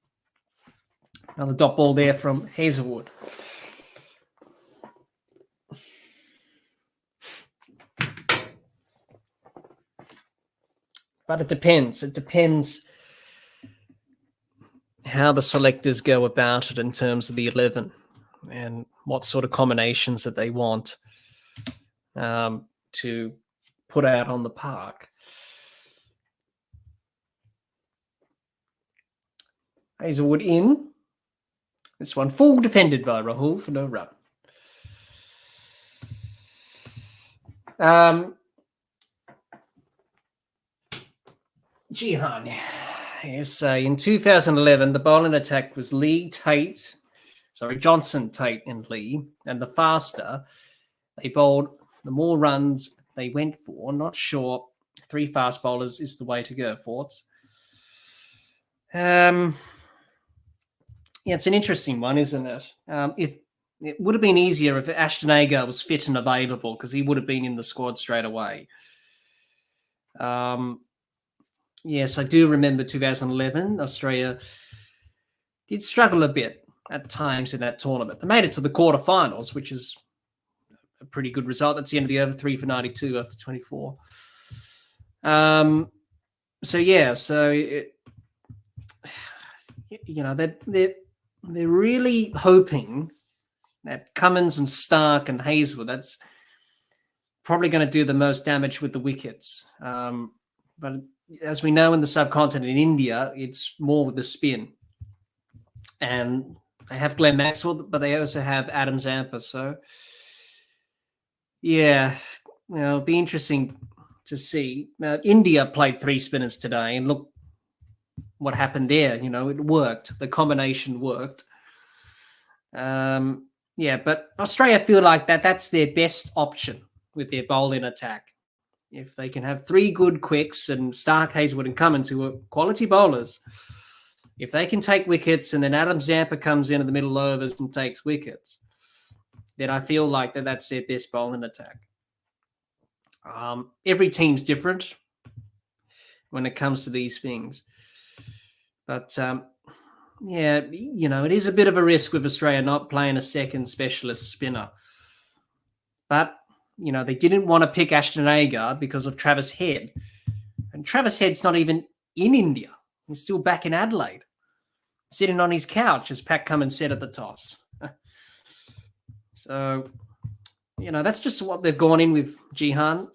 Another dot ball there from Hazelwood. But it depends. It depends how the selectors go about it in terms of the 11 and what sort of combinations that they want to put out on the park. Hazelwood in. This one full defended by Rahul for no run. Jihan. Yes, in 2011, the bowling attack was Johnson, Tate, and Lee. And the faster they bowled, the more runs they went for. Not sure 3 fast bowlers is the way to go, Forts. Yeah, it's an interesting one, isn't it? If it would have been easier if Ashton Agar was fit and available because he would have been in the squad straight away. Yes, I do remember 2011. Australia did struggle a bit at times in that tournament. They made it to the quarterfinals, which is a pretty good result. That's the end of the over, 3 for 92 after 24. They're really hoping that Cummins and Stark and Hazelwood, that's probably going to do the most damage with the wickets. But as we know in the subcontinent in India, it's more with the spin. And they have Glenn Maxwell, but they also have Adam Zampa. So, yeah, it'll be interesting to see. India played 3 spinners today, and look what happened there. It worked. The combination worked. But Australia feel like that's their best option with their bowling attack. If they can have 3 good quicks and Stark, Hazelwood and Cummins, who are quality bowlers, if they can take wickets and then Adam Zampa comes in the middle overs and takes wickets, then I feel like that's their best bowling attack. Every team's different when it comes to these things. But, it is a bit of a risk with Australia not playing a second specialist spinner. But they didn't want to pick Ashton Agar because of Travis Head. And Travis Head's not even in India. He's still back in Adelaide, sitting on his couch, as Pat Cummins said at the toss. So, that's just what they've gone in with, Jihan.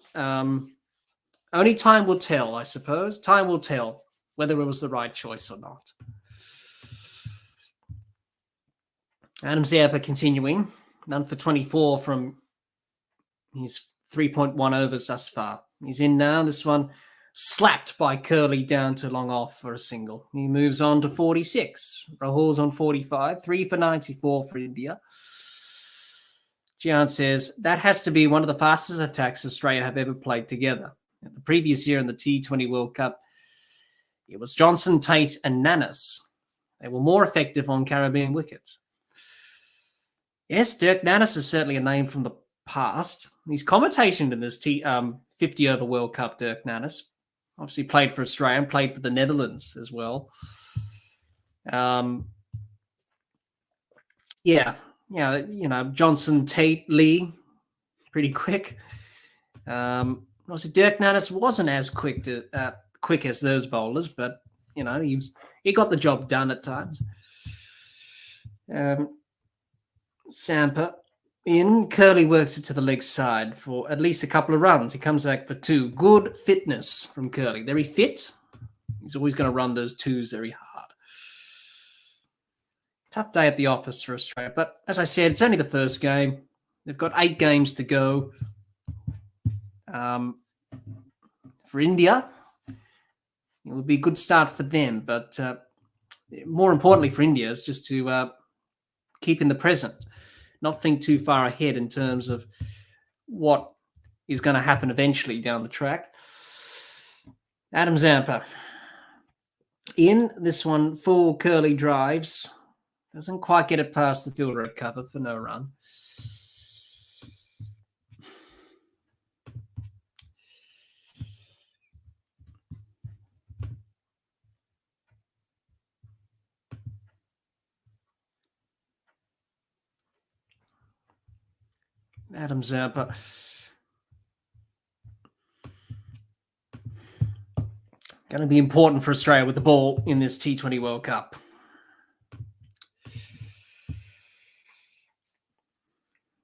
Only time will tell, I suppose. Time will tell whether it was the right choice or not. Adam Zampa continuing. None for 24 from his 3.1 overs thus far. He's in now. This one slapped by Curly down to long off for a single. He moves on to 46. Rahul's on 45. 3 for 94 for India. Gian says, that has to be one of the fastest attacks Australia have ever played together. In the previous year in the T20 World Cup, it was Johnson, Tate and Nannis. They were more effective on Caribbean wickets. Yes, Dirk Nannes is certainly a name from the past. He's commentating in this 50-over World Cup, Dirk Nannes. Obviously played for Australia and played for the Netherlands as well. Yeah, Johnson, Tate, Lee, pretty quick. Obviously, Dirk Nannes wasn't as quick as those bowlers, but he got the job done at times. Samper in. Curley works it to the leg side for at least a couple of runs. He comes back for 2. Good fitness from Curley. Very fit. He's always going to run those 2s very hard. Tough day at the office for Australia. But as I said, it's only the first game. They've got 8 games to go. For India, it would be a good start for them. But more importantly for India is just to keep in the present. Not think too far ahead in terms of what is going to happen eventually down the track. Adam Zampa. In this one, full Curly drives. Doesn't quite get it past the fielder at cover for no run. Adam Zampa. Going to be important for Australia with the ball in this T20 World Cup.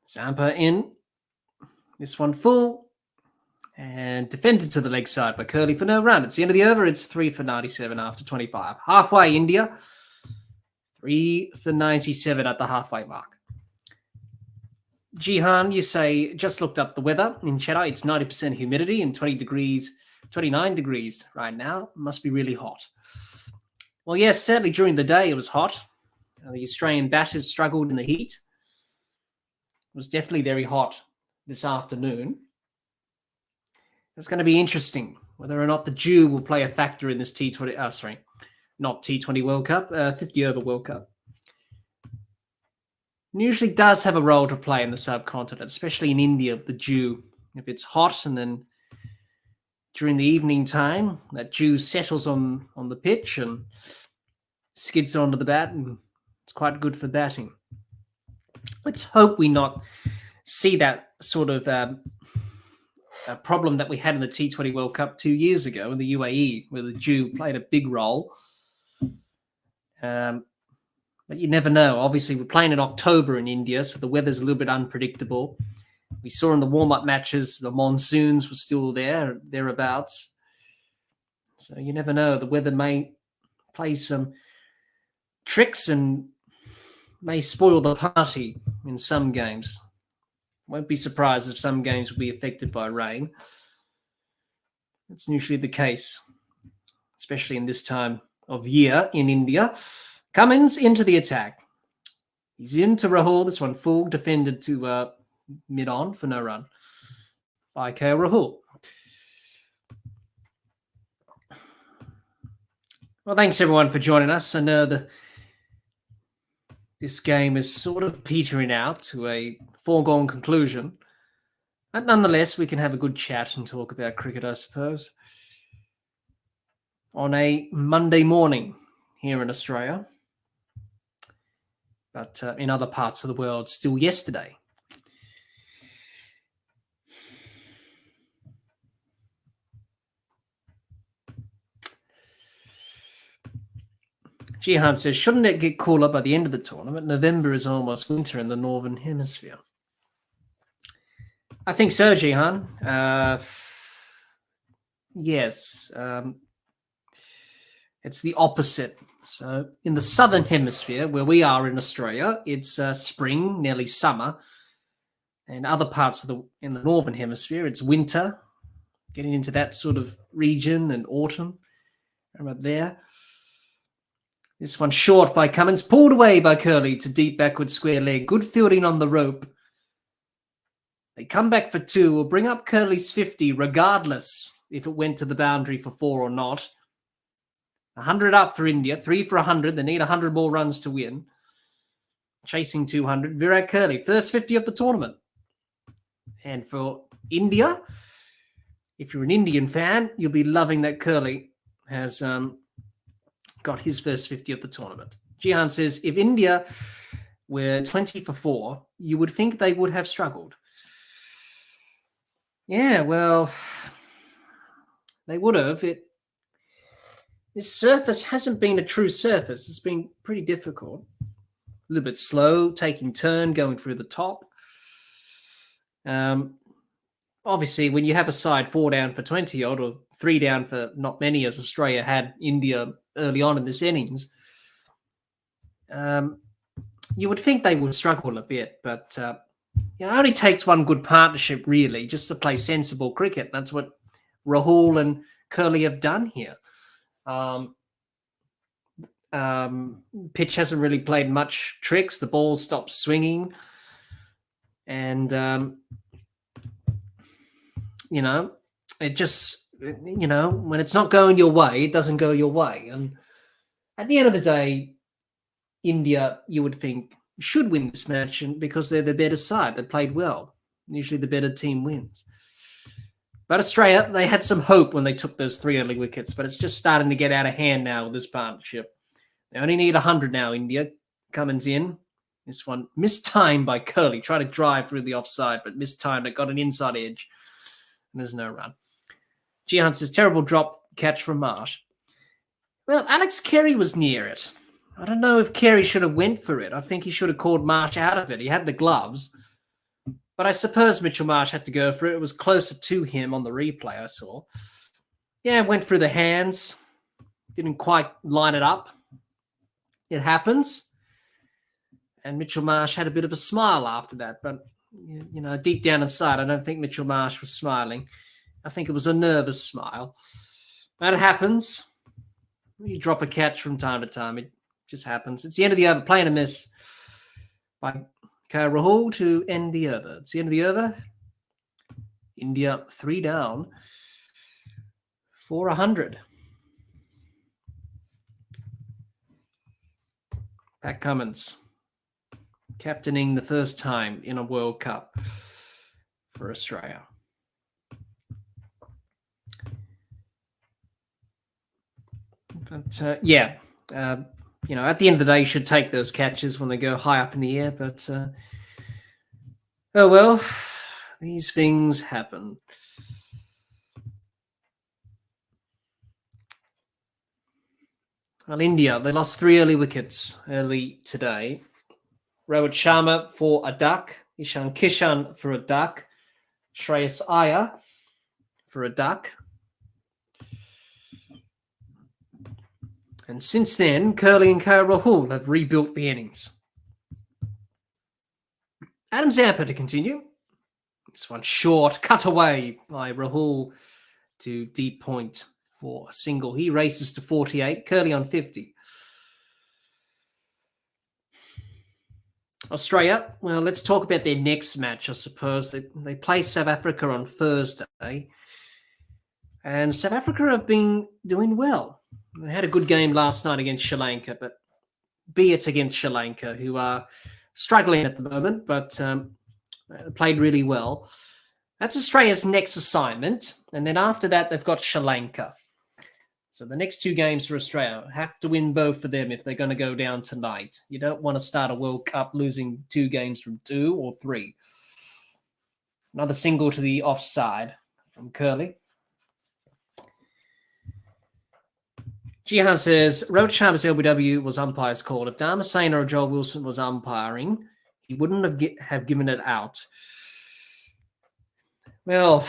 Zampa in. This one full. And defended to the leg side by Curley for no run. It's the end of the over. It's 3 for 97 after 25. Halfway, India. 3 for 97 at the halfway mark. Jihan, you say, just looked up the weather in Cheddar. It's 90% humidity and 29 degrees right now. Must be really hot. Well, yes, certainly during the day it was hot. The Australian batters struggled in the heat. It was definitely very hot this afternoon. It's going to be interesting whether or not the dew will play a factor in this not T20 World Cup, 50-over World Cup. It usually does have a role to play in the subcontinent, especially in India, the dew. If it's hot and then during the evening time, that dew settles on the pitch and skids onto the bat, and it's quite good for batting. Let's hope we not see that sort of a problem that we had in the T20 World Cup 2 years ago in the UAE, where the dew played a big role. But you never know. Obviously, we're playing in October in India, so the weather's a little bit unpredictable. We saw in the warm-up matches, the monsoons were still thereabouts. So you never know. The weather may play some tricks and may spoil the party in some games. Won't be surprised if some games will be affected by rain. That's usually the case, especially in this time of year in India. Cummins into the attack. He's into Rahul. This one full, defended to mid-on for no run by KL Rahul. Well, thanks everyone for joining us. I know this game is sort of petering out to a foregone conclusion. But nonetheless, we can have a good chat and talk about cricket, I suppose, on a Monday morning here in Australia. But in other parts of the world, still yesterday. Jihan says, shouldn't it get cooler by the end of the tournament? November is almost winter in the Northern Hemisphere. I think so, Jihan. Yes. It's the opposite. So in the Southern Hemisphere, where we are in Australia, it's spring, nearly summer. And other parts in the Northern Hemisphere, it's winter, getting into that sort of region, and autumn. Right there. This one short by Cummins, pulled away by Curley to deep backward square leg. Good fielding on the rope. They come back for 2. Will bring up Curley's 50, regardless if it went to the boundary for 4 or not. 100 up for India, 3 for 100. They need 100 more runs to win. chasing 200. Virat Kohli, first 50 of the tournament. And for India, if you're an Indian fan, you'll be loving that Kohli has got his first 50 of the tournament. Jihan says, if India were 20 for 4, you would think they would have struggled. Yeah, well, they would have. This surface hasn't been a true surface. It's been pretty difficult. A little bit slow, taking turn, going through the top. Obviously, when you have a side 4 down for 20 odd or 3 down for not many, as Australia had India early on in this innings, you would think they would struggle a bit. But it only takes one good partnership, really, just to play sensible cricket. That's what Rahul and Kohli have done here. Pitch hasn't really played much tricks. The ball stopped swinging. And, it just, when it's not going your way, it doesn't go your way. And at the end of the day, India, you would think, should win this match because they're the better side. They played well. Usually the better team wins. But Australia, they had some hope when they took those 3 early wickets, but it's just starting to get out of hand now with this partnership. They only need 100 now, India. Cummins in. This one mistimed by Kohli. Tried to drive through the offside, but mistimed it. Got an inside edge. And there's no run. Jihan says, terrible drop catch from Marsh. Well, Alex Carey was near it. I don't know if Carey should have went for it. I think he should have called Marsh out of it. He had the gloves. But I suppose Mitchell Marsh had to go for it. It was closer to him on the replay I saw. Yeah, went through the hands. Didn't quite line it up. It happens. And Mitchell Marsh had a bit of a smile after that. But, deep down inside, I don't think Mitchell Marsh was smiling. I think it was a nervous smile. But it happens. You drop a catch from time to time. It just happens. It's the end of the over. Playing a miss by Rahul to end the over. It's the end of the over. India 3 down for 100. Pat Cummins, captaining the first time in a World Cup for Australia. But, at the end of the day, you should take those catches when they go high up in the air. But, oh well, these things happen. Well, India, they lost 3 early wickets early today. Rohit Sharma for a duck. Ishan Kishan for a duck. Shreyas Iyer for a duck. And since then, Kohli and Rahul have rebuilt the innings. Adam Zampa to continue. This one short, cut away by Rahul to deep point for a single. He races to 48, Kohli on 50. Australia, well, let's talk about their next match, I suppose. They play South Africa on Thursday. And South Africa have been doing well. They had a good game last night against Sri Lanka, but be it against Sri Lanka, who are struggling at the moment, but played really well. That's Australia's next assignment. And then after that, they've got Sri Lanka. So the next 2 games for Australia have to win both for them if they're going to go down tonight. You don't want to start a World Cup losing 2 games from 2 or 3. Another single to the offside from Kohli. Jihan says, Rohit Sharma's LBW was umpire's call. If Dharmasena or Joel Wilson was umpiring, he wouldn't have given it out. Well,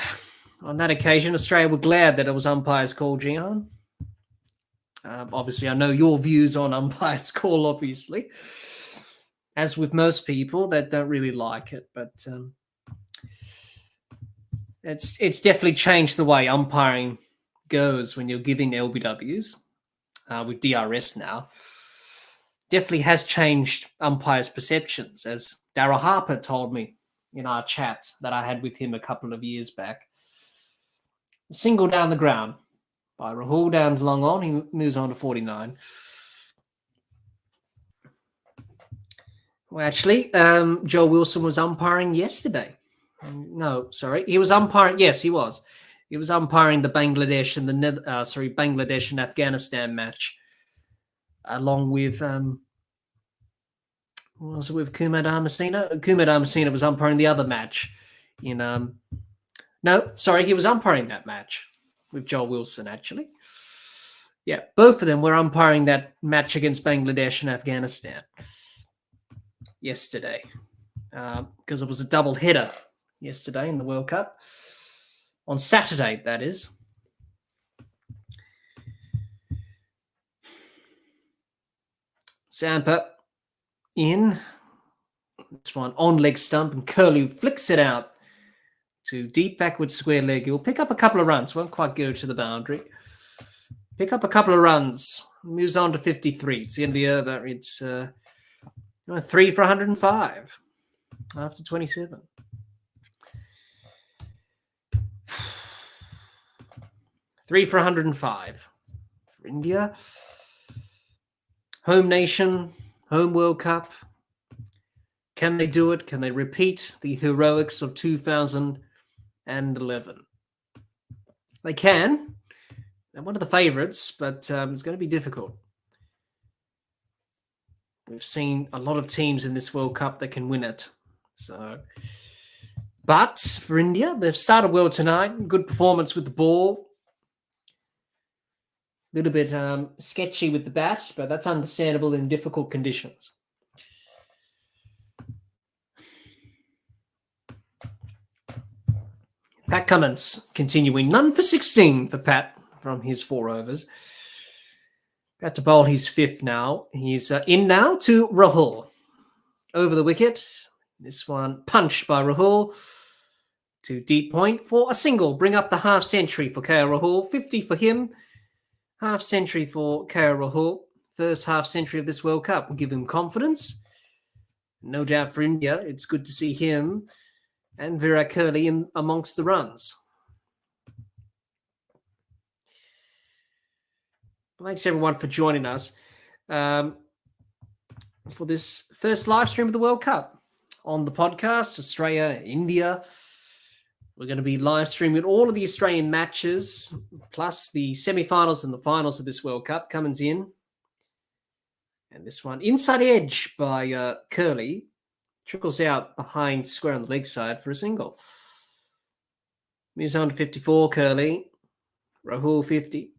on that occasion, Australia were glad that it was umpire's call, Jihan. Obviously, I know your views on umpire's call, obviously. As with most people that don't really like it, but it's definitely changed the way umpiring goes when you're giving LBWs. With DRS now, definitely has changed umpires' perceptions, as Darryl Harper told me in our chat that I had with him a couple of years back. A single down the ground by Rahul down to long on. He moves on to 49. Well, actually, Joe Wilson was umpiring yesterday. No, sorry, he was umpiring. Yes, he was. He was umpiring the Bangladesh and Bangladesh and Afghanistan match, along with was it with Kumar Dharmasena? Kumar Dharmasena was umpiring the other match. He was umpiring that match with Joel Wilson, actually. Yeah, both of them were umpiring that match against Bangladesh and Afghanistan yesterday, because it was a double header yesterday in the World Cup. On Saturday, that is. Zampa in. This one on leg stump, and Curlew flicks it out to deep backward square leg. He'll pick up a couple of runs. Won't quite go to the boundary. Pick up a couple of runs. Moves on to 53. It's the end of the over. It's 3 for 105 after 27. Three for 105 for India. Home nation, home World Cup. Can they do it? Can they repeat the heroics of 2011? They can. They're one of the favourites, but it's going to be difficult. We've seen a lot of teams in this World Cup that can win it. But for India, they've started well tonight. Good performance with the ball. A little bit sketchy with the bat, but that's understandable in difficult conditions. Pat Cummins continuing. None for 16 for Pat from his 4 overs. About to bowl his 5th now. He's in now to Rahul. Over the wicket. This one punched by Rahul to deep point for a single. Bring up the half century for KL Rahul. 50 for him. Half century for KL Rahul. First half century of this World Cup will give him confidence. No doubt for India, it's good to see him and Virat Kohli in amongst the runs. Thanks everyone for joining us for this first live stream of the World Cup on the podcast. Australia, India. We're going to be live streaming all of the Australian matches, plus the semi-finals and the finals of this World Cup. Cummins in. And this one, inside edge by Kohli. Trickles out behind square on the leg side for a single. Moves on to 54, Kohli. Rahul 50.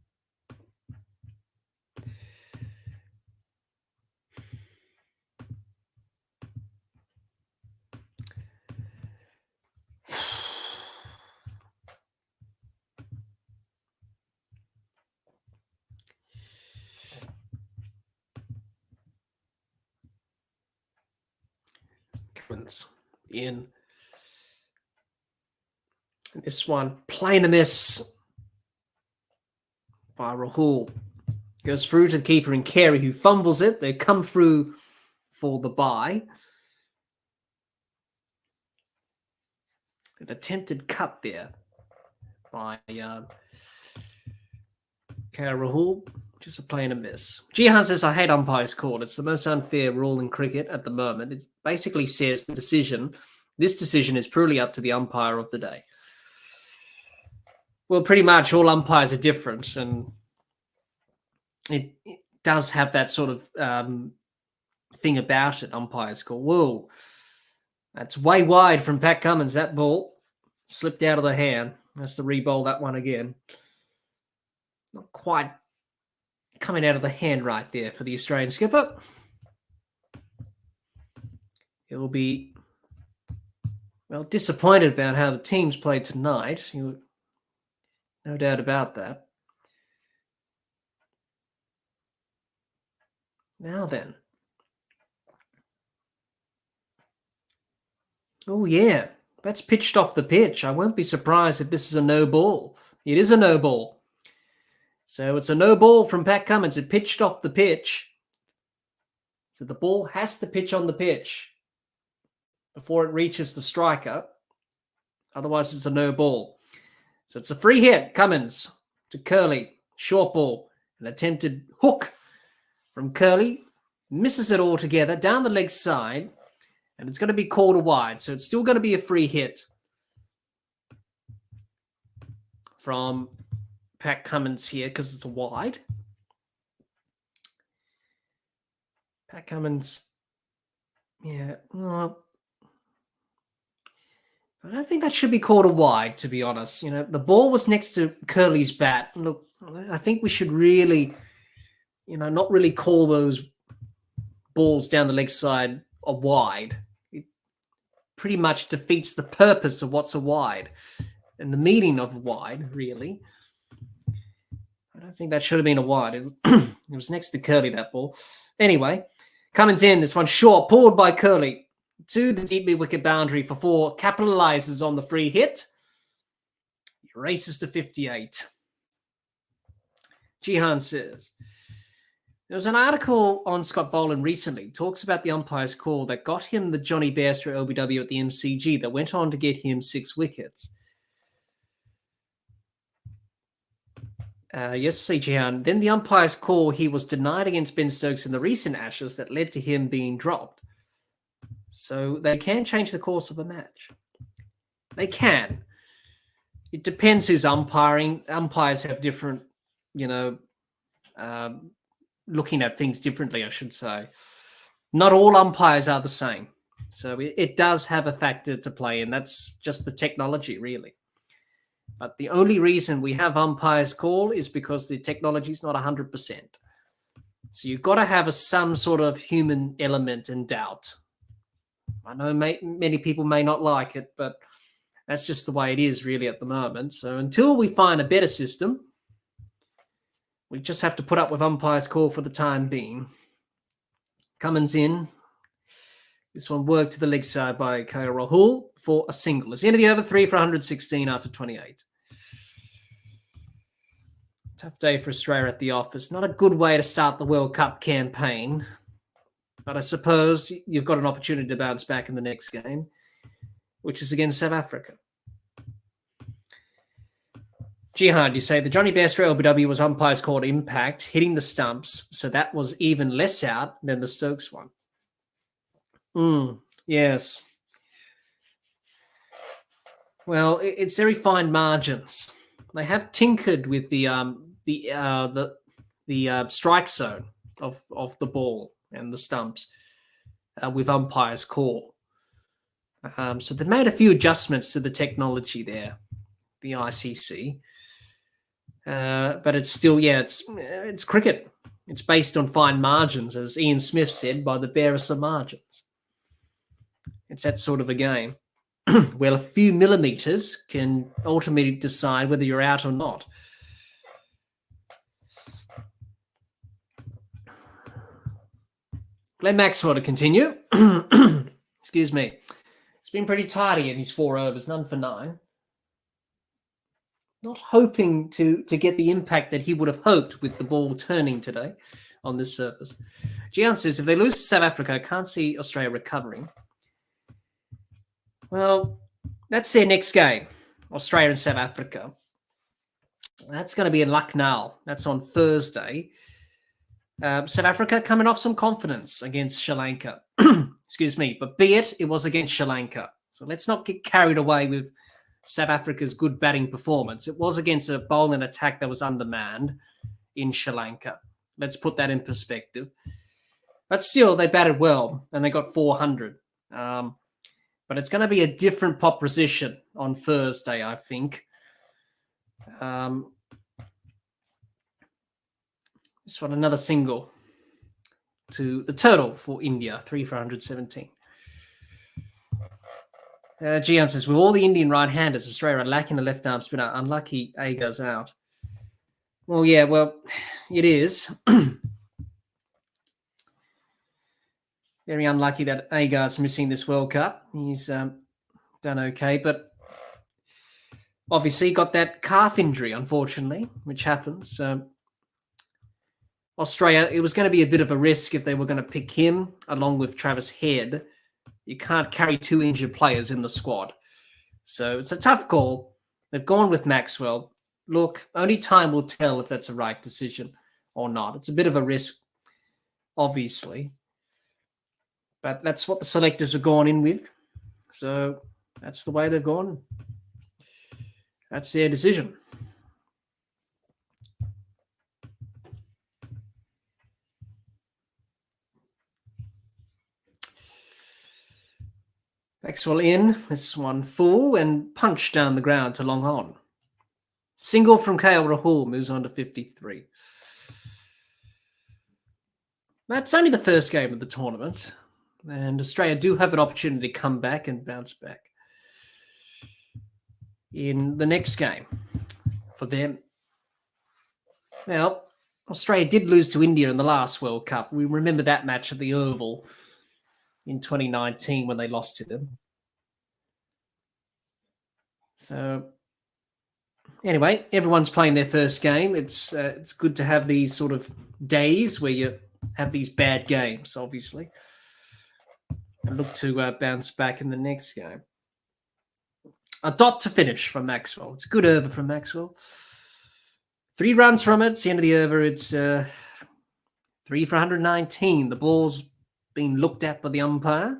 In this one, plain a miss by Rahul. Goes through to the keeper in Carey, who fumbles it. They come through for the bye. An attempted cut there by K.R. Rahul. Just a plain a miss. Jihan says, I hate umpire's call. It's the most unfair rule in cricket at the moment. It basically says this decision is purely up to the umpire of the day. Well, pretty much all umpires are different, and it does have that sort of thing about it, umpire's call. Whoa, that's way wide from Pat Cummins. That ball slipped out of the hand. Has to re-bowl that one again. Not quite coming out of the hand right there for the Australian skipper. He'll be, well, disappointed about how the teams played tonight. No doubt about that. Now then. Oh, yeah. That's pitched off the pitch. I won't be surprised if this is a no ball. It is a no ball. So it's a no ball from Pat Cummins. It pitched off the pitch. So the ball has to pitch on the pitch before it reaches the striker. Otherwise, it's a no ball. So it's a free hit. Cummins to Kohli. Short ball. An attempted hook from Kohli. Misses it altogether down the leg side. And it's going to be called a wide. So it's still going to be a free hit from Pat Cummins here because it's a wide. Pat Cummins, yeah, well, I don't think that should be called a wide, to be honest. You know, the ball was next to Curly's bat. Look, I think we should really, you know, not really call those balls down the leg side a wide. It pretty much defeats the purpose of what's a wide and the meaning of wide, really. I don't think that should have been a wide. It was next to Curly, that ball. Anyway, Cummins in, this one short, pulled by Curly to the deep mid-wicket boundary for 4, capitalizes on the free hit. He races to 58. Jihan says, there was an article on Scott Boland recently, talks about the umpire's call that got him the Johnny Bairstow LBW at the MCG that went on to get him 6 wickets. Yes, see, Jihan. Then the umpire's call he was denied against Ben Stokes in the recent Ashes that led to him being dropped. So they can change the course of a match. They can. It depends who's umpiring. Umpires have different, you know, looking at things differently, I should say. Not all umpires are the same. So it does have a factor to play, and that's just the technology, really. But the only reason we have umpires call is because the technology is not 100%. So you've got to have some sort of human element and doubt. I know many people may not like it, but that's just the way it is really at the moment. So until we find a better system, we just have to put up with umpire's call for the time being. Cummins in. This one worked to the leg side by KL Rahul for a single. It's the end of the over, 3 for 116 after 28. Tough day for Australia at the office. Not a good way to start the World Cup campaign. But I suppose you've got an opportunity to bounce back in the next game, which is against South Africa. Jihad, you say the Johnny Bairstow LBW was umpire's called impact, hitting the stumps, so that was even less out than the Stokes one. Yes. Well, it's very fine margins. They have tinkered with the strike zone of the ball and the stumps with umpire's call. So they made a few adjustments to the technology there, the ICC. But it's still, it's cricket. It's based on fine margins, as Ian Smith said, by the barest of margins. It's that sort of a game. Well, a few millimeters can ultimately decide whether you're out or not. Glenn Maxwell to continue. Excuse me. It's been pretty tidy in his 4 overs, none for 9. Not hoping to get the impact that he would have hoped with the ball turning today on this surface. Gian says, if they lose to South Africa, I can't see Australia recovering. Well, that's their next game, Australia and South Africa. That's going to be in Lucknow. That's on Thursday. South Africa coming off some confidence against Sri Lanka. Excuse me. But be it was against Sri Lanka. So let's not get carried away with South Africa's good batting performance. It was against a bowling attack that was undermanned in Sri Lanka. Let's put that in perspective. But still, they batted well, and they got 400. But it's going to be a different proposition on Thursday, I think. This one, another single to the total for India, 3 for 117. Gian says, with all the Indian right-handers, Australia are lacking a left-arm spinner. Unlucky Agar's out. Well, yeah, it is. Very unlucky that Agar's missing this World Cup. He's done okay, but obviously got that calf injury, unfortunately, which happens. Australia, it was going to be a bit of a risk if they were going to pick him along with Travis Head. You can't carry 2 injured players in the squad. So it's a tough call. They've gone with Maxwell. Look, only time will tell if that's a right decision or not. It's a bit of a risk, obviously. But that's what the selectors have gone in with. So that's the way they've gone. That's their decision. Maxwell in, this one full and punched down the ground to long on. Single from KL Rahul moves on to 53. That's only the first game of the tournament, and Australia do have an opportunity to come back and bounce back in the next game for them. Now, Australia did lose to India in the last World Cup. We remember that match at the Oval in 2019 when they lost to them. So anyway, everyone's playing their first game. It's good to have these sort of days where you have these bad games, obviously, and look to bounce back in the next game. A dot to finish from Maxwell. It's a good over from Maxwell. 3 runs from it. It's the end of the over. It's 3 for 119. The ball's been looked at by the umpire.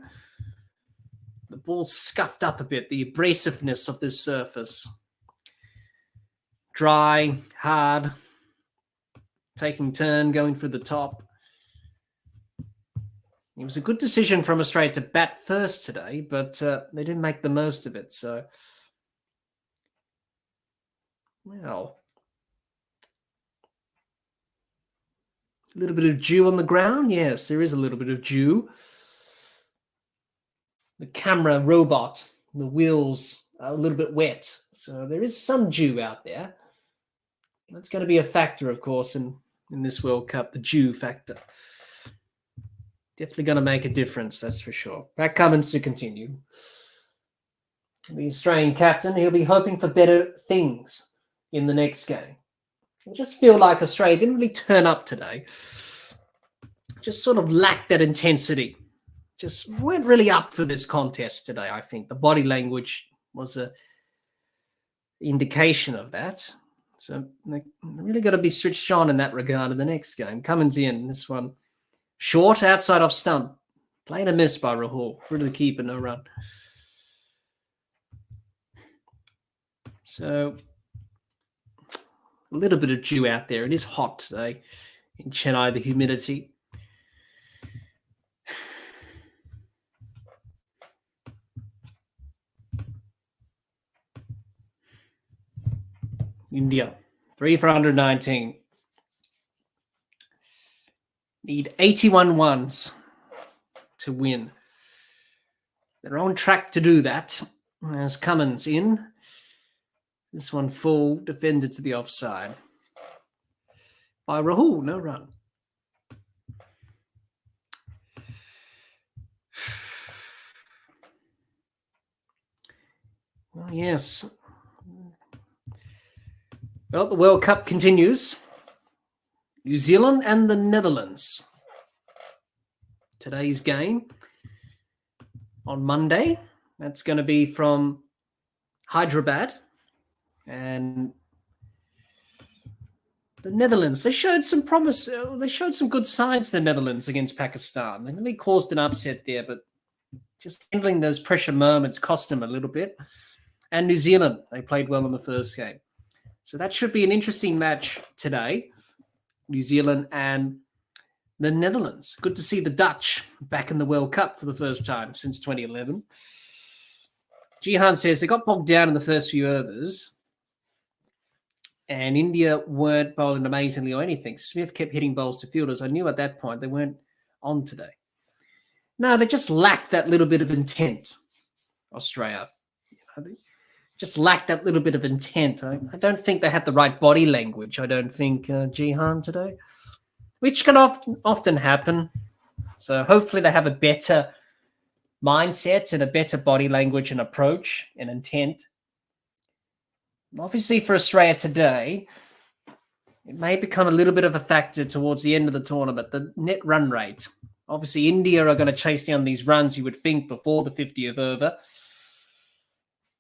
The ball's scuffed up a bit. The abrasiveness of this surface. Dry, hard, taking turn, going through the top. It was a good decision from Australia to bat first today, but they didn't make the most of it. So, well, a little bit of dew on the ground. Yes, there is a little bit of dew. The camera robot, the wheels are a little bit wet. So there is some dew out there. That's going to be a factor, of course, in this World Cup, the dew factor. Definitely going to make a difference, that's for sure. Pat Cummins to continue. The Australian captain, he'll be hoping for better things in the next game. I just feel like Australia didn't really turn up today. Just sort of lacked that intensity. Just weren't really up for this contest today, I think. The body language was an indication of that. So they're really got to be switched on in that regard in the next game. Cummins in, this one. Short, outside off stump. Playing a miss by Rahul. Through to the keeper, no run. So a little bit of dew out there. It is hot today in Chennai, the humidity. India, 3 for 119. Need 81 ones to win. They're on track to do that. As Cummins in. This one full, defended to the offside. By Rahul, no run. Well, yes. Well, the World Cup continues. New Zealand and the Netherlands. Today's game on Monday. That's going to be from Hyderabad. And the Netherlands, they showed some promise. They showed some good signs, the Netherlands, against Pakistan. They really caused an upset there, but just handling those pressure moments cost them a little bit. And New Zealand, they played well in the first game. So that should be an interesting match today. New Zealand and the Netherlands. Good to see the Dutch back in the World Cup for the first time since 2011. Jihan says they got bogged down in the first few overs and India weren't bowling amazingly or anything. Smith kept hitting balls to fielders. I knew at that point they weren't on today. No, they just lacked that little bit of intent, Australia. They just lacked that little bit of intent. I don't think they had the right body language, I don't think, Jihan today, which can often happen. So hopefully they have a better mindset and a better body language and approach and intent. Obviously for Australia today, it may become a little bit of a factor towards the end of the tournament, the net run rate. Obviously India are going to chase down these runs, you would think, before the 50th over.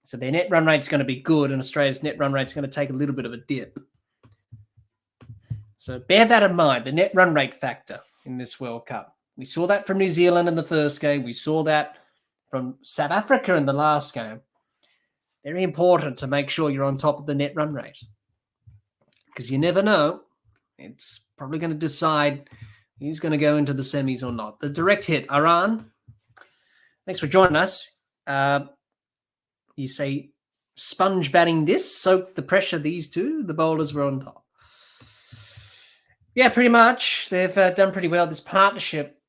So their net run rate is going to be good, and Australia's net run rate is going to take a little bit of a dip. So bear that in mind, the net run rate factor in this World Cup. We saw that from New Zealand in the first game. We saw that from South Africa in the last game. Very important to make sure you're on top of the net run rate, because you never know. It's probably going to decide who's going to go into the semis or not. The direct hit, Iran. Thanks for joining us. You say sponge batting this, soak the pressure, these two. The bowlers were on top. Yeah, pretty much. They've done pretty well. This partnership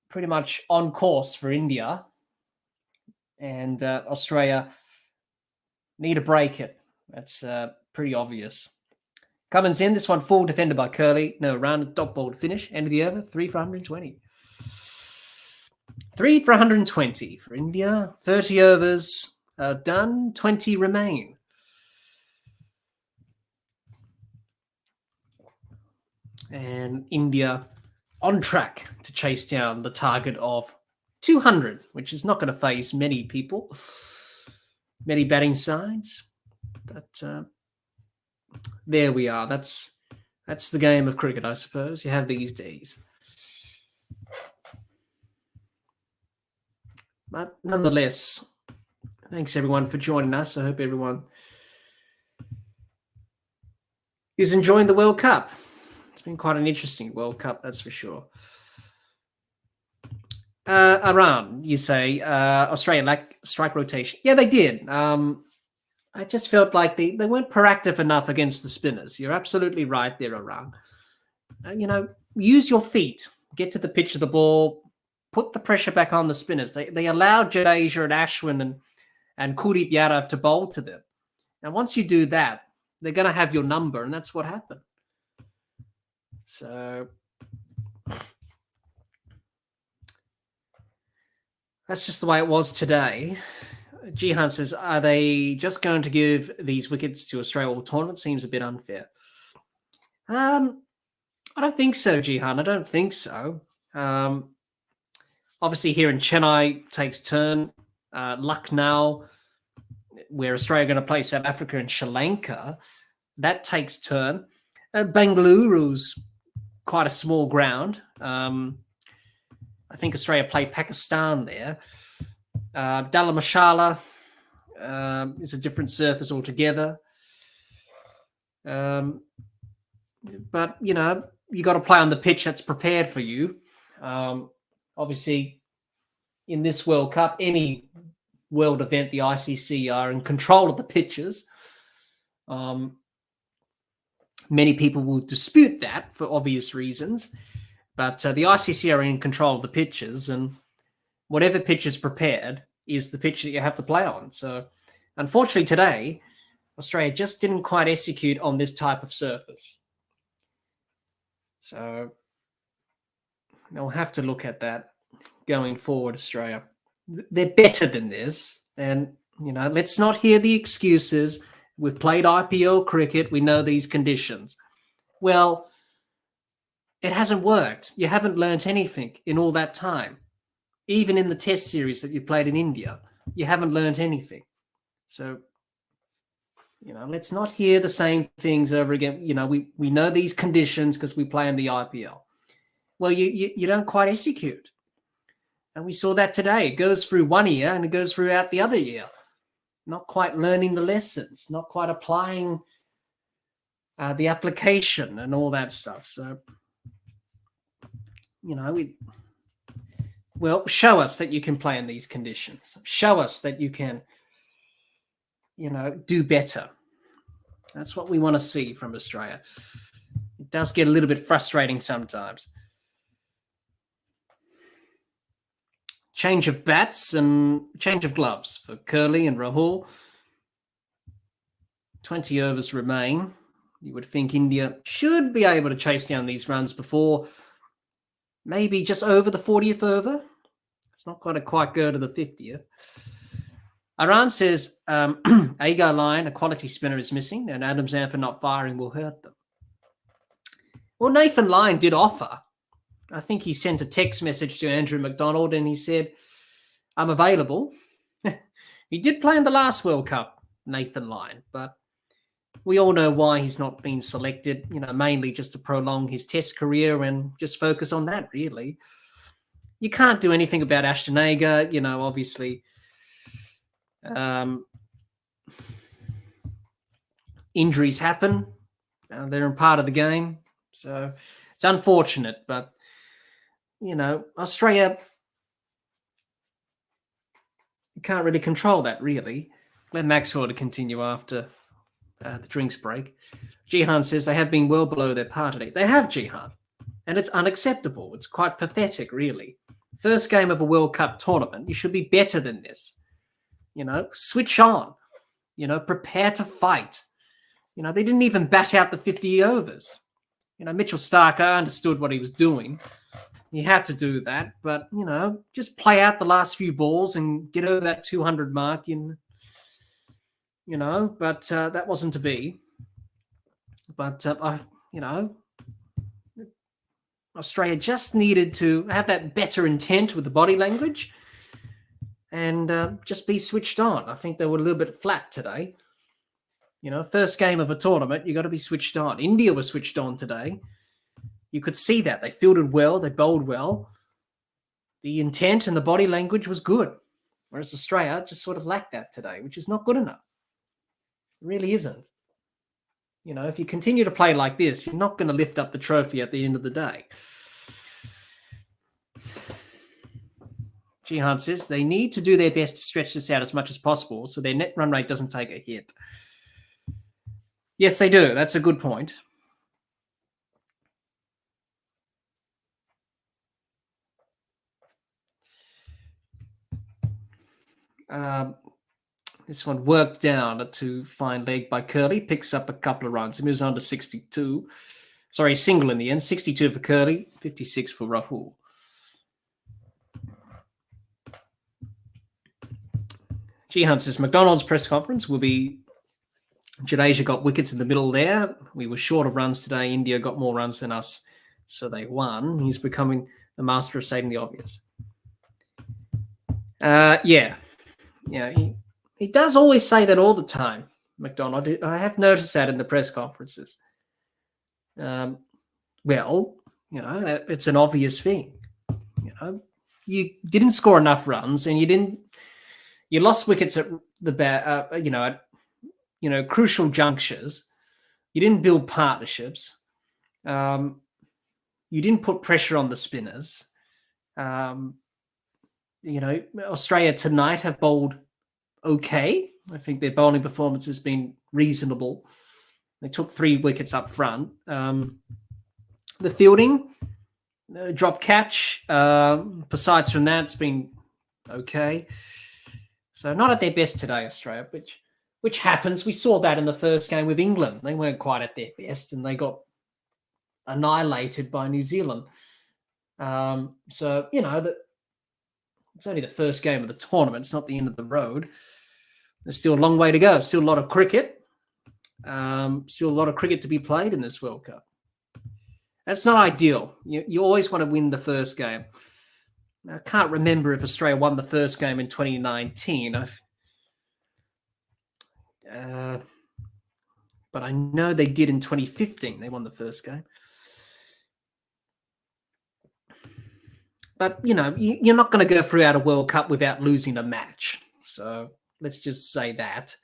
pretty much on course for India. And Australia need to break it. That's pretty obvious. Cummins in. This one full, defended by Curley. No, round dot ball to finish. End of the over. 3 for 120. 3 for 120 for India. 30 overs done. 20 remain. And India on track to chase down the target of 200, which is not going to faze many people, many batting sides. But there we are. That's the game of cricket, I suppose. You have these days. But nonetheless, thanks everyone for joining us. I hope everyone is enjoying the World Cup. It's been quite an interesting World Cup, that's for sure. Iran, you say Australia lack strike rotation. Yeah, they did. I just felt like they weren't proactive enough against the spinners. You're absolutely right there, Iran. Use your feet. Get to the pitch of the ball. Put the pressure back on the spinners. They allowed Jadeja and Ashwin and Kuldeep Yadav to bowl to them. And once you do that, they're going to have your number, and that's what happened. So that's just the way it was today. Jihan says, are they just going to give these wickets to Australia all tournament? Seems a bit unfair. I don't think so, Jihan. I don't think so. Obviously, here in Chennai takes turn. Lucknow, where Australia are going to play South Africa and Sri Lanka, that takes turn. Bengaluru's quite a small ground. I think Australia play Pakistan there. Dharamshala is a different surface altogether. But, you got to play on the pitch that's prepared for you. Obviously, in this World Cup, any world event, the ICC are in control of the pitches. Many people will dispute that for obvious reasons, but the ICC are in control of the pitches, and whatever pitch is prepared is the pitch that you have to play on. So, unfortunately, today, Australia just didn't quite execute on this type of surface. So, they'll have to look at that going forward, Australia. They're better than this, and, let's not hear the excuses. We've played IPL cricket. We know these conditions. Well, it hasn't worked. You haven't learnt anything in all that time. Even in the test series that you played in India, you haven't learnt anything. So, let's not hear the same things over again. We know these conditions because we play in the IPL. Well, you don't quite execute. And we saw that today. It goes through one year and it goes throughout the other year. Not quite learning the lessons, not quite applying the application and all that stuff. So, show us that you can play in these conditions. Show us that you can, do better. That's what we want to see from Australia. It does get a little bit frustrating sometimes. Change of bats and change of gloves for Curley and Rahul. 20 overs remain. You would think India should be able to chase down these runs before maybe just over the 40th over. It's not going to quite go to the 50th. Iran says Agar line, a quality spinner is missing, and Adam Zampa not firing will hurt them. Well, Nathan Lyon did offer. I think he sent a text message to Andrew McDonald and he said, I'm available. He did play in the last World Cup, Nathan Lyon, but we all know why he's not been selected, mainly just to prolong his test career and just focus on that, really. You can't do anything about Ashton Agar, obviously. Injuries happen. They're a part of the game. So it's unfortunate, but, Australia, you can't really control that, really. Let Maxwell to continue after the drinks break. Jihan says they have been well below their par today. They have, Jihan, and it's unacceptable. It's quite pathetic, really. First game of a World Cup tournament, you should be better than this. Switch on. Prepare to fight. They didn't even bat out the 50 overs. Mitchell Stark, I understood what he was doing. He had to do that, but, just play out the last few balls and get over that 200 mark, but that wasn't to be. But, Australia just needed to have that better intent with the body language and just be switched on. I think they were a little bit flat today. First game of a tournament, you got to be switched on. India was switched on today. You could see that. They fielded well. They bowled well. The intent and the body language was good. Whereas Australia just sort of lacked that today, which is not good enough. It really isn't. If you continue to play like this, you're not going to lift up the trophy at the end of the day. Jihan says they need to do their best to stretch this out as much as possible so their net run rate doesn't take a hit. Yes, they do. That's a good point. This one worked down to fine leg by Curly, picks up a couple of runs. He moves on to 62. Sorry, single in the end. 62 for Curly, 56 for Rahul. Jihan says McDonald's press conference will be Jadeja got wickets in the middle there. We were short of runs today. India got more runs than us, so they won. He's becoming the master of stating the obvious. He does always say that all the time, McDonald. I have noticed that in the press conferences. It's an obvious thing. You didn't score enough runs, and you lost wickets at the crucial junctures. You didn't build partnerships. You didn't put pressure on the spinners. Australia tonight have bowled okay. I think their bowling performance has been reasonable. They took 3 wickets up front. The fielding, drop catch, besides from that, it's been okay. So not at their best today, Australia, which happens. We saw that in the first game with England. They weren't quite at their best and they got annihilated by New Zealand. It's only the first game of the tournament. It's not the end of the road. There's still a long way to go. Still a lot of cricket. Still a lot of cricket to be played in this World Cup. That's not ideal. You always want to win the first game. I can't remember if Australia won the first game in 2019. But I know they did in 2015. They won the first game. But, you're not going to go throughout a World Cup without losing a match. So let's just say that.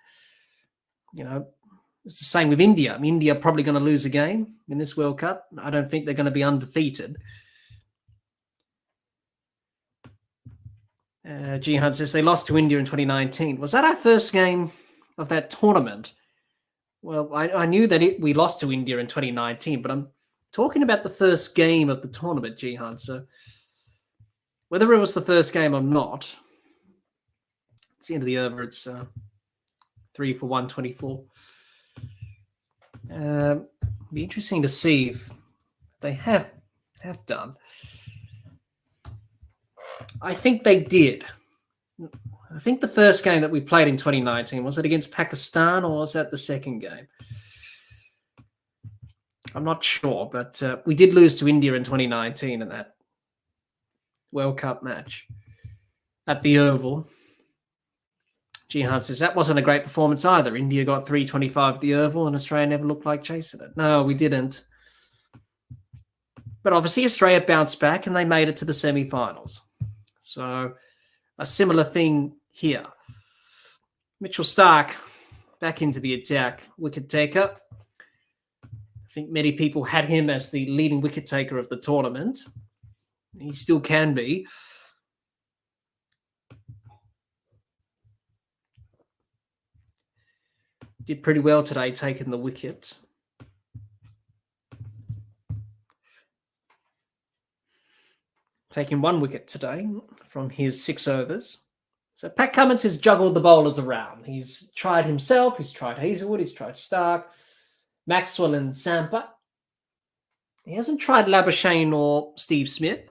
It's the same with India. India are probably going to lose a game in this World Cup. I don't think they're going to be undefeated. Jihan says they lost to India in 2019. Was that our first game of that tournament? Well, I knew that we lost to India in 2019, but I'm talking about the first game of the tournament, Jihan. So whether it was the first game or not, it's the end of the over. It's 3 for 124. Be interesting to see if they have done. I think they did. I think the first game that we played in 2019, was it against Pakistan or was that the second game? I'm not sure, but we did lose to India in 2019 in that World Cup match at the Oval. Jihan says that wasn't a great performance either. India got 325 at the Oval and Australia never looked like chasing it. No, we didn't. But obviously Australia bounced back and they made it to the semi-finals. So a similar thing here. Mitchell Starc back into the attack, wicket taker. I think many people had him as the leading wicket taker of the tournament. He still can be. Did pretty well today, taking the wicket. Taking 1 wicket today from his 6 overs. So Pat Cummins has juggled the bowlers around. He's tried himself, he's tried Hazelwood, he's tried Starc, Maxwell and Sampa. He hasn't tried Labuschagne or Steve Smith,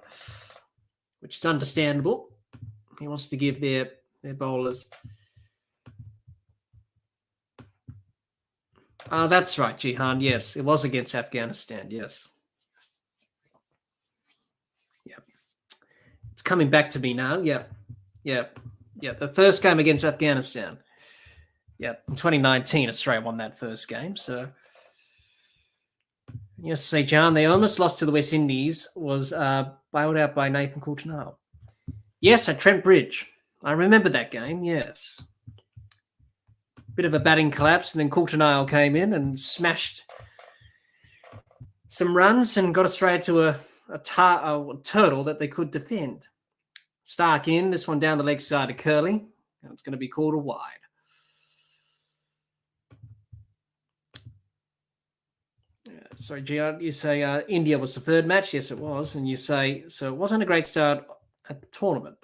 which is understandable. He wants to give their bowlers. That's right, Jihan. Yes, it was against Afghanistan. Yes. Yep. It's coming back to me now. Yep. The first game against Afghanistan. Yep. In 2019, Australia won that first game. So, yes, say, John, they almost lost to the West Indies, was bailed out by Nathan Coulter-Nile. Yes, at Trent Bridge. I remember that game, yes. Bit of a batting collapse, and then Coulter-Nile came in and smashed some runs and got Australia to a turtle that they could defend. Starc in, this one down the leg side of Curly, and it's going to be called a wide. Sorry, Gian, you say India was the third match. Yes, it was. And you say, so it wasn't a great start at the tournament.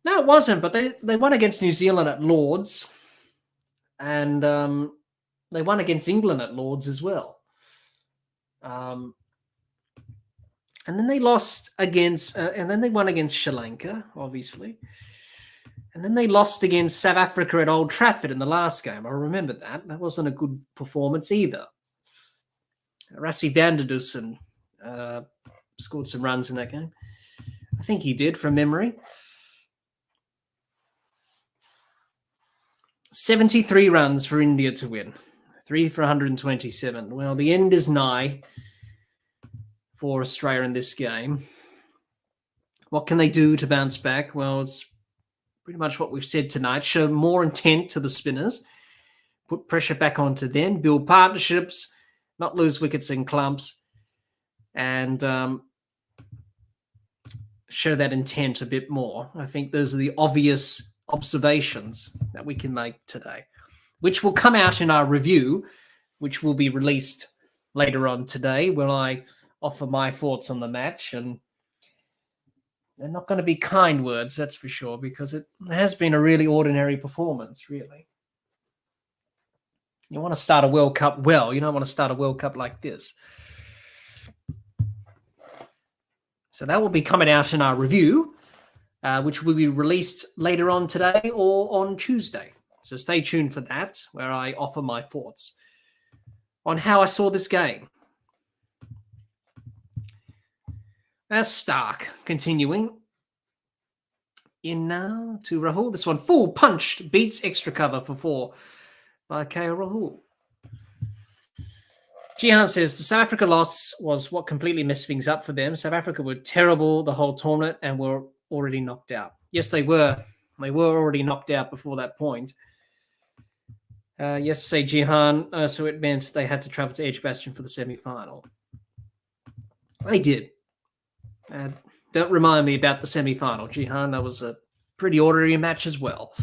No, it wasn't, but they won against New Zealand at Lord's. And they won against England at Lord's as well. And then they lost against, and then they won against Sri Lanka, obviously. And then they lost against South Africa at Old Trafford in the last game. I remember that. That wasn't a good performance either. Rassie van der Dussen scored some runs in that game. I think he did from memory. 73 runs for India to win. 3 for 127. Well, the end is nigh for Australia in this game. What can they do to bounce back? Well, it's pretty much what we've said tonight. Show more intent to the spinners. Put pressure back onto them. Build partnerships. Not lose wickets in clumps. And show that intent a bit more. I think those are the obvious observations that we can make today, which will come out in our review, which will be released later on today when I offer my thoughts on the match. And they're not going to be kind words, that's for sure, because it has been a really ordinary performance, really. You want to start a World Cup well. You don't want to start a World Cup like this. So that will be coming out in our review, which will be released later on today or on Tuesday. So stay tuned for that, where I offer my thoughts on how I saw this game. As Starc continuing. In now to Rahul. This one full punched, beats extra cover for 4 by KL Rahul. Jihan says the South Africa loss was what completely messed things up for them. South Africa were terrible the whole tournament and were already knocked out. Yes, they were. They were already knocked out before that point. Yes, say Jihan. So it meant they had to travel to Edgbaston for the semi-final. They did. Don't remind me about the semi-final, Jihan. That was a pretty ordinary match as well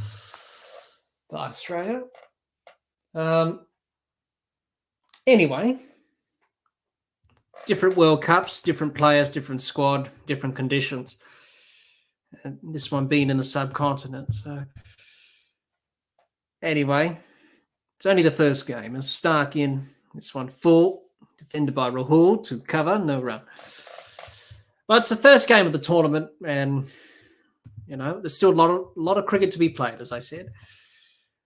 by Australia. Anyway, different World Cups, different players, different squad, different conditions. And this one being in the subcontinent. So anyway, it's only the first game. And Starc in this one full, defended by Rahul to cover, no run. Well, it's the first game of the tournament, and you know there's still a lot of cricket to be played, as I said,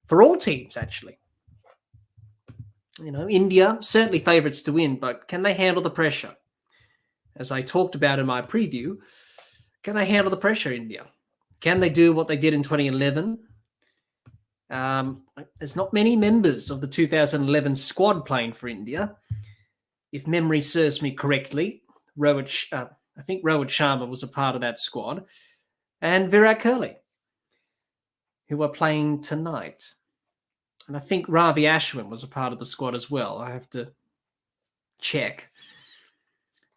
for all teams actually. You know, India certainly favourites to win, but can they handle the pressure? As I talked about in my preview, can they handle the pressure, India? Can they do what they did in 2011? There's not many members of the 2011 squad playing for India. If memory serves me correctly, I think Rohit Sharma was a part of that squad. and Virat Kohli, who are playing tonight. And I think Ravi Ashwin was a part of the squad as well. I have to check.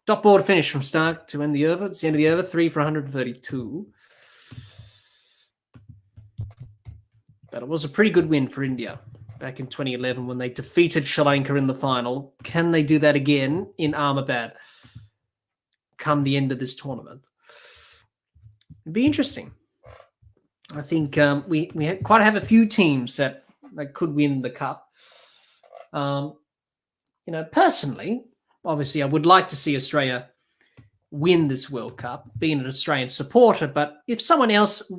Dot ball to finish from start to end the over. It's the end of the over, 3 for 132. But it was a pretty good win for India back in 2011 when they defeated Sri Lanka in the final. Can they do that again in Ahmedabad come the end of this tournament? It'd be interesting. I think we quite have a few teams that could win the cup. Personally, obviously, I would like to see Australia win this World Cup, being an Australian supporter. But if someone else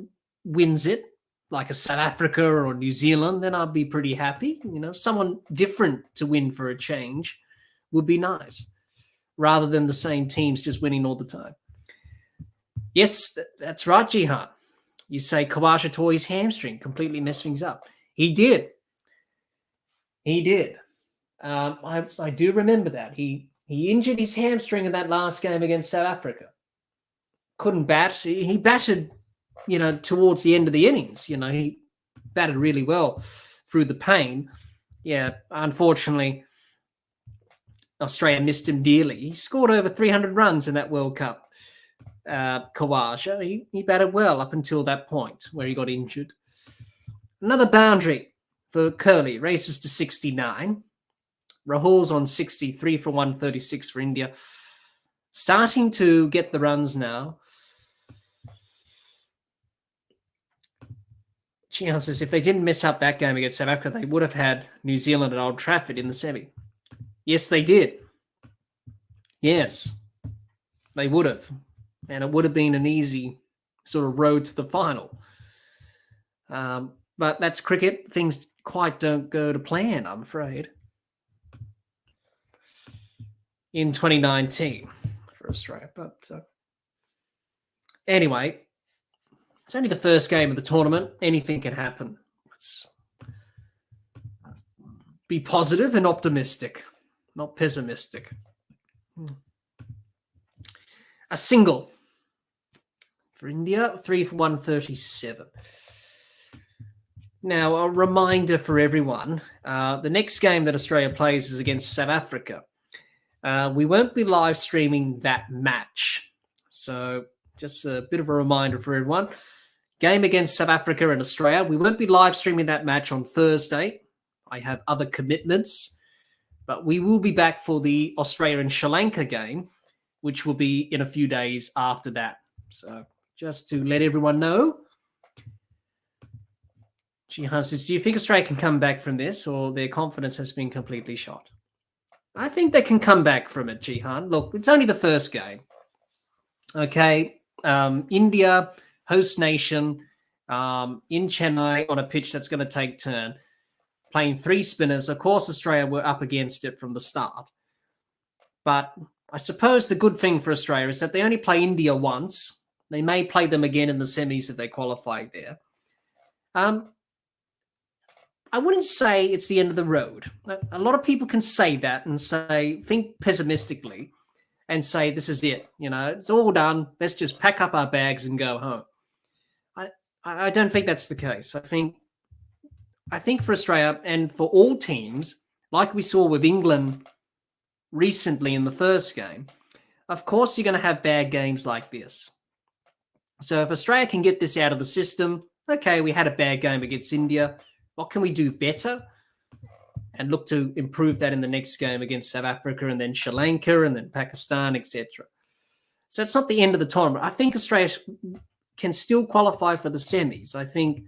wins it, like a South Africa or New Zealand, then I'd be pretty happy. Someone different to win for a change would be nice, rather than the same teams just winning all the time. Yes, that's right, Jihan. You say Khawaja tore his hamstring, completely messed things up. He did. I do remember that. He injured his hamstring in that last game against South Africa. Couldn't bat. He batted, towards the end of the innings. He batted really well through the pain. Yeah, unfortunately, Australia missed him dearly. He scored over 300 runs in that World Cup. Khawaja, he batted well up until that point where he got injured. Another boundary for Kohli, races to 69. Rahul's on 63 for 136 for India. Starting to get the runs now. Chihan says if they didn't mess up that game against South Africa, they would have had New Zealand at Old Trafford in the semi. Yes, they did. Yes, they would have. And it would have been an easy sort of road to the final. But that's cricket. Things quite don't go to plan, I'm afraid. In 2019 for Australia. But anyway, it's only the first game of the tournament. Anything can happen. Let's be positive and optimistic, not pessimistic. A single for India, 3 for 137. Now, a reminder for everyone, the next game that Australia plays is against South Africa. We won't be live streaming that match. So just a bit of a reminder for everyone. Game against South Africa and Australia. We won't be live streaming that match on Thursday. I have other commitments. But we will be back for the Australia and Sri Lanka game, which will be in a few days after that. So just to let everyone know. Jihan says, do you think Australia can come back from this, or their confidence has been completely shot? I think they can come back from it, Jihan. Look, it's only the first game. Okay. India, host nation, in Chennai on a pitch that's going to take turn, playing 3 spinners. Of course, Australia were up against it from the start. But I suppose the good thing for Australia is that they only play India once. They may play them again in the semis if they qualify there. I wouldn't say it's the end of the road. A lot of people can say that and think pessimistically and say, this is it. It's all done. Let's just pack up our bags and go home. I don't think that's the case. I think for Australia and for all teams, like we saw with England recently in the first game, of course you're going to have bad games like this. So if Australia can get this out of the system, okay, we had a bad game against India. What can we do better? And look to improve that in the next game against South Africa and then Sri Lanka and then Pakistan, etc. So it's not the end of the tournament. I think Australia can still qualify for the semis. I think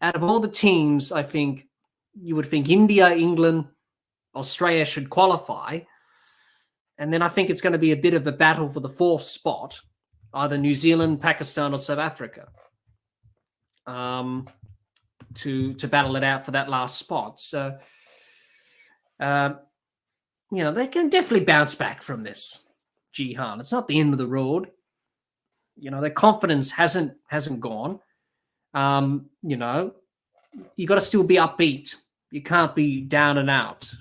out of all the teams, I think you would think India, England, Australia should qualify. And then I think it's going to be a bit of a battle for the 4th spot, either New Zealand, Pakistan, or South Africa. To battle it out for that last spot. So, they can definitely bounce back from this, Jihan. It's not the end of the road. Their confidence hasn't gone. You got to still be upbeat. You can't be down and out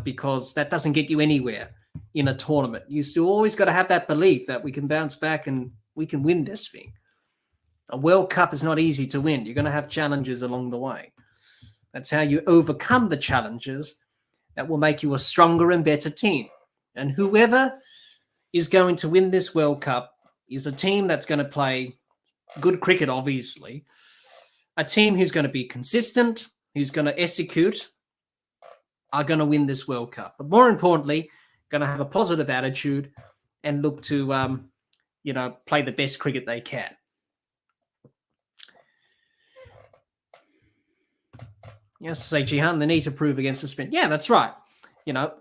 because that doesn't get you anywhere in a tournament. You still always got to have that belief that we can bounce back and we can win this thing. A World Cup is not easy to win. You're going to have challenges along the way. That's how you overcome the challenges that will make you a stronger and better team. And whoever is going to win this World Cup is a team that's going to play good cricket, obviously. A team who's going to be consistent, who's going to execute, are going to win this World Cup. But more importantly, going to have a positive attitude and look to, play the best cricket they can. Yes, say Jihan, they need to prove against the spin. Yeah, that's right.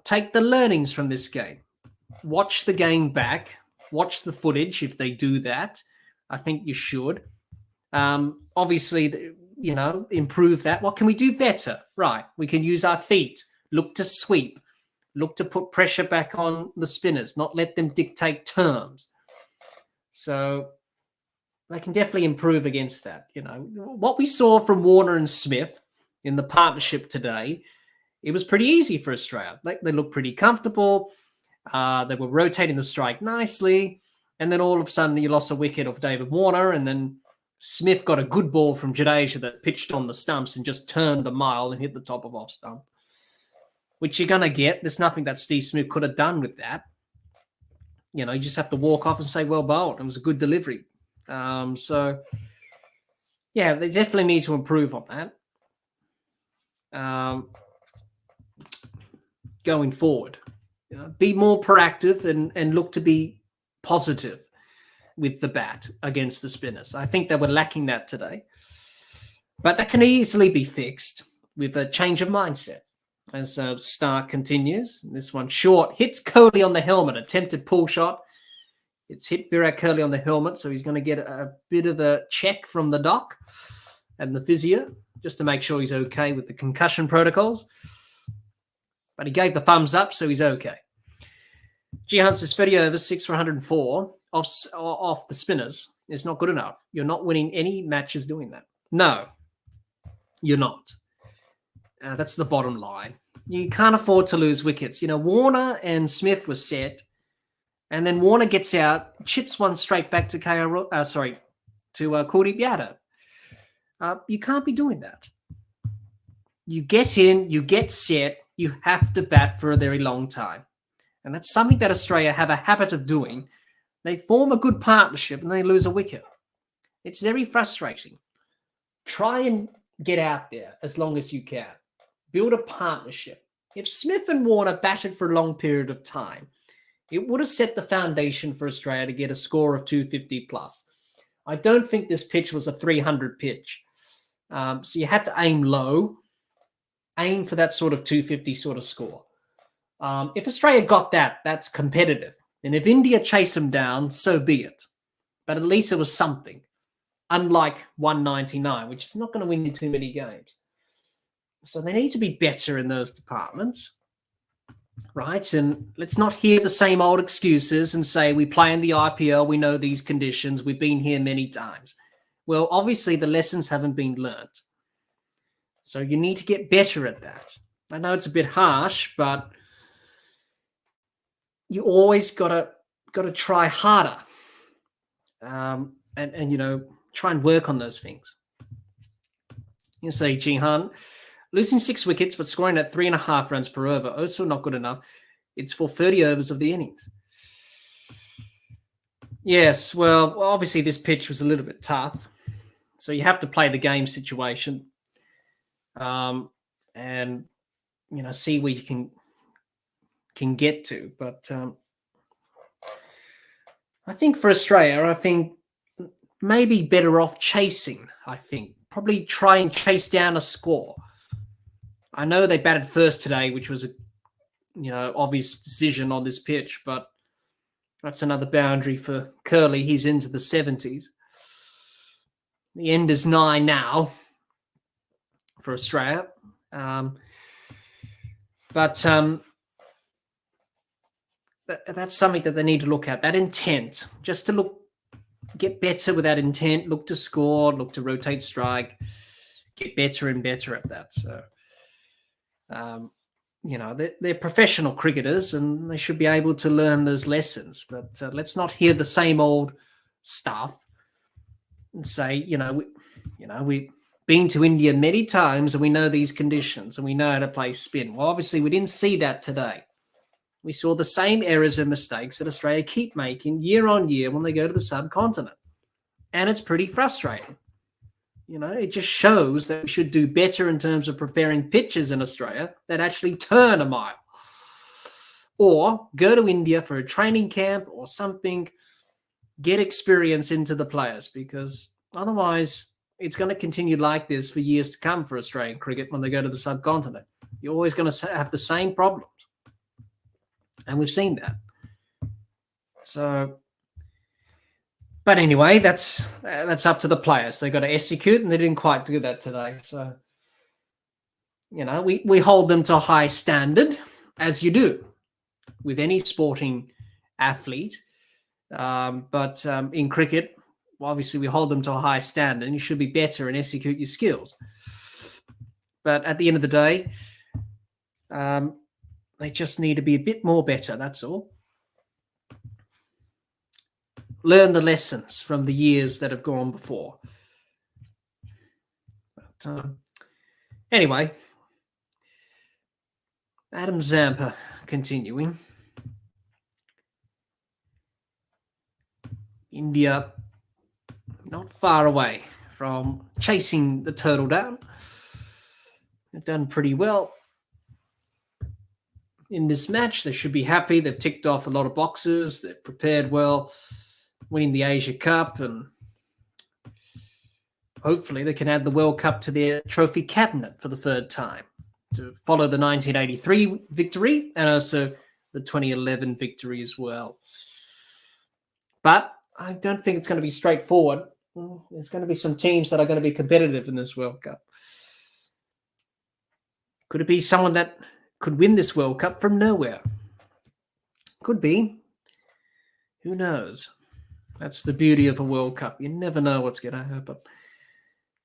Take the learnings from this game. Watch the game back. Watch the footage if they do that. I think you should. Obviously, improve that. What can we do better? Right. We can use our feet. Look to sweep. Look to put pressure back on the spinners, not let them dictate terms. So they can definitely improve against that. What we saw from Warner and Smith in the partnership today, it was pretty easy for Australia. They looked pretty comfortable. They were rotating the strike nicely. And then all of a sudden you lost a wicket of David Warner, and then Smith got a good ball from Jadeja that pitched on the stumps and just turned a mile and hit the top of off stump, which you're going to get. There's nothing that Steve Smith could have done with that. You just have to walk off and say, well bowled. It was a good delivery. So, yeah, they definitely need to improve on that. Going forward, be more proactive and look to be positive with the bat against the spinners. I think they were lacking that today, but that can easily be fixed with a change of mindset. As Stark continues, this one short, hits Kohli on the helmet, attempted pull shot. It's hit Virat Kohli on the helmet, so he's going to get a bit of a check from the doc and the physio just to make sure he's okay with the concussion protocols. But he gave the thumbs up, so he's okay. Jihan says 30 overs, 6 for 104 off the spinners is not good enough. You're not winning any matches doing that. No, you're not. That's the bottom line. You can't afford to lose wickets. Warner and Smith were set, and then Warner gets out, chips one straight back to Kuldeep Yadav. You can't be doing that. You get in, you get set, you have to bat for a very long time. And that's something that Australia have a habit of doing. They form a good partnership and they lose a wicket. It's very frustrating. Try and get out there as long as you can. Build a partnership. If Smith and Warner batted for a long period of time, it would have set the foundation for Australia to get a score of 250 plus. I don't think this pitch was a 300 pitch. So you had to aim low, aim for that sort of 250 sort of score. If Australia got that, that's competitive. And if India chase them down, so be it. But at least it was something, unlike 199, which is not going to win you too many games. So they need to be better in those departments, right? And let's not hear the same old excuses and say we play in the IPL, we know these conditions, we've been here many times. Well, obviously the lessons haven't been learnt. So you need to get better at that. I know it's a bit harsh, but you always got to try harder, and try and work on those things. You say Jihan, losing 6 wickets but scoring at 3.5 runs per over, also not good enough. It's for 30 overs of the innings. Yes, well, obviously this pitch was a little bit tough, so you have to play the game situation, and see where you can get to. But I think for Australia, I think maybe better off chasing. I think probably try and chase down a score. I know they batted first today, which was a obvious decision on this pitch, but that's another boundary for Curly. He's into the 70s. The end is 9 now for Australia. But that's something that they need to look at, that intent, just to get better with that intent, look to score, look to rotate strike, get better and better at that. So, they're professional cricketers and they should be able to learn those lessons. But let's not hear the same old stuff and say, we've been to India many times and we know these conditions and we know how to play spin. Well, obviously, we didn't see that today. We saw the same errors and mistakes that Australia keep making year on year when they go to the subcontinent. And it's pretty frustrating. It just shows that we should do better in terms of preparing pitches in Australia that actually turn a mile. Or go to India for a training camp or something, get experience into the players, because otherwise it's going to continue like this for years to come for Australian cricket when they go to the subcontinent. You're always going to have the same problems. And we've seen that. So, but anyway, that's up to the players. They've got to execute, and they didn't quite do that today. So, we hold them to a high standard, as you do with any sporting athlete. But in cricket, obviously we hold them to a high standard, and you should be better and execute your skills. But at the end of the day, they just need to be a bit more better, that's all. Learn the lessons from the years that have gone before. But anyway, Adam Zampa continuing. India not far away from chasing the turtle down. They've done pretty well in this match. They should be happy. They've ticked off a lot of boxes. They've prepared well, winning the Asia Cup, and hopefully they can add the World Cup to their trophy cabinet for the third time to follow the 1983 victory and also the 2011 victory as well. But I don't think it's going to be straightforward. There's going to be some teams that are going to be competitive in this World Cup. Could it be someone that could win this World Cup from nowhere? Could be. Who knows? That's the beauty of a World Cup. You never know what's going to happen.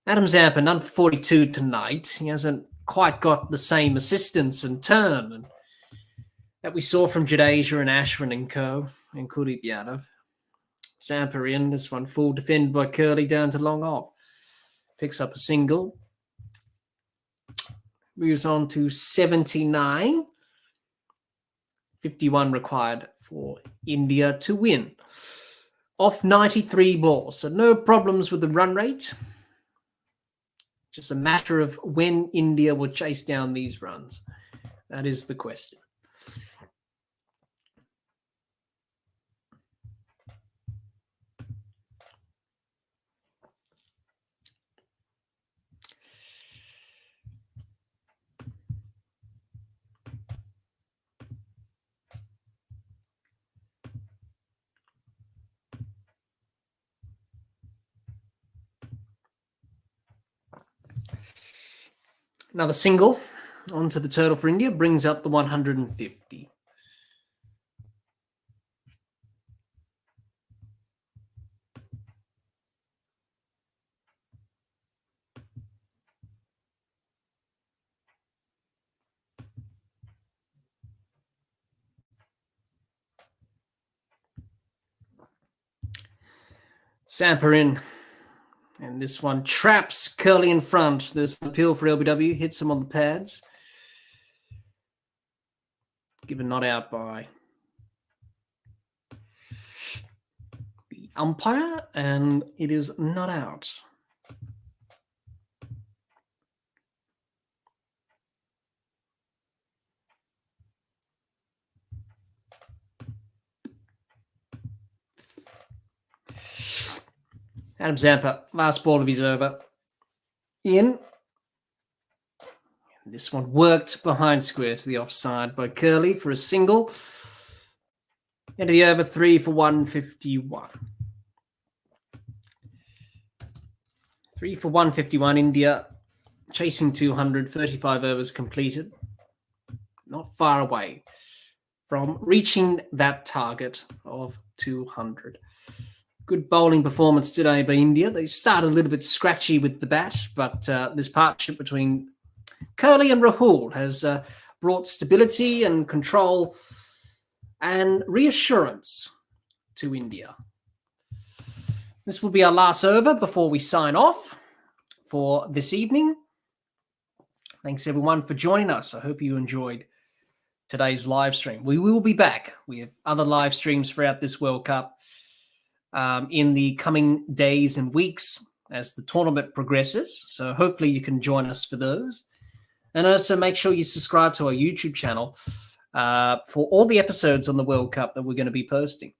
Adam Zampa, none for 42 tonight. He hasn't quite got the same assistance and turn that we saw from Jadeja and Ashwin and co. and Kuldeep Yadav. Zampa in this one, full defended by Curly down to long off. Picks up a single. Moves on to 79. 51 required for India to win. Off 93 balls, so no problems with the run rate. Just a matter of when India will chase down these runs. That is the question. Another single onto the turtle for India brings up the 150. Zampa in. And this one traps Curly in front. There's an appeal for LBW. Hits him on the pads. Given not out by the umpire. And it is not out. Adam Zampa, last ball of his over. In. And this one worked behind square to the offside by Curly for a single. Into the over, 3 for 151. 3 for 151, India chasing 200, 35 overs completed. Not far away from reaching that target of 200. Good bowling performance today by India. They started a little bit scratchy with the bat, but this partnership between Curly and Rahul has brought stability and control and reassurance to India. this will be our last over before we sign off for this evening. Thanks, everyone, for joining us. I hope you enjoyed today's live stream. We will be back. We have other live streams throughout this World Cup in the coming days and weeks as the tournament progresses. So hopefully you can join us for those. And also make sure you subscribe to our YouTube channel for all the episodes on the World Cup that we're going to be posting.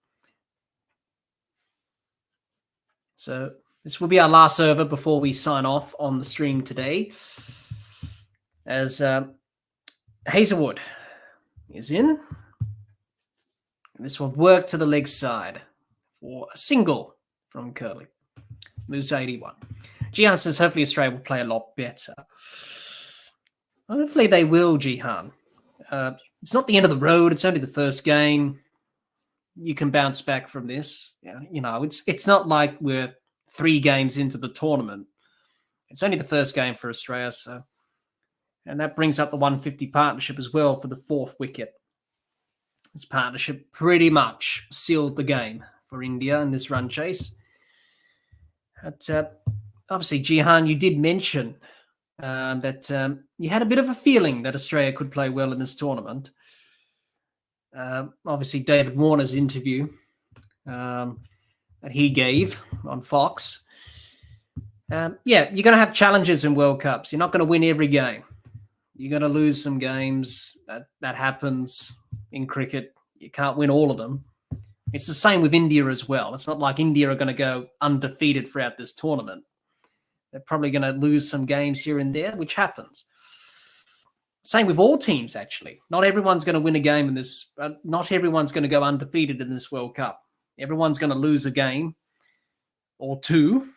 So this will be our last over before we sign off on the stream today. As Hazelwood is in. This one worked to the leg side for a single from Curly. Moves to 81. Jihan says hopefully Australia will play a lot better. Hopefully they will, Jihan. It's not the end of the road. It's only the first game. You can bounce back from this. You know, it's not like we're 3 games into the tournament. It's only the first game for Australia, so. And that brings up the 150 partnership as well for the 4th wicket. This partnership pretty much sealed the game for India in this run chase. But, obviously, Jihan, you did mention that you had a bit of a feeling that Australia could play well in this tournament. Obviously, David Warner's interview that he gave on Fox. Yeah, you're going to have challenges in World Cups. You're not going to win every game. You're going to lose some games. That happens in cricket. You can't win all of them. It's the same with India as well. It's not like India are going to go undefeated throughout this tournament. They're probably going to lose some games here and there, which happens. Same with all teams, actually. Not everyone's going to win a game in this. Not everyone's going to go undefeated in this World Cup. Everyone's going to lose a game or 2.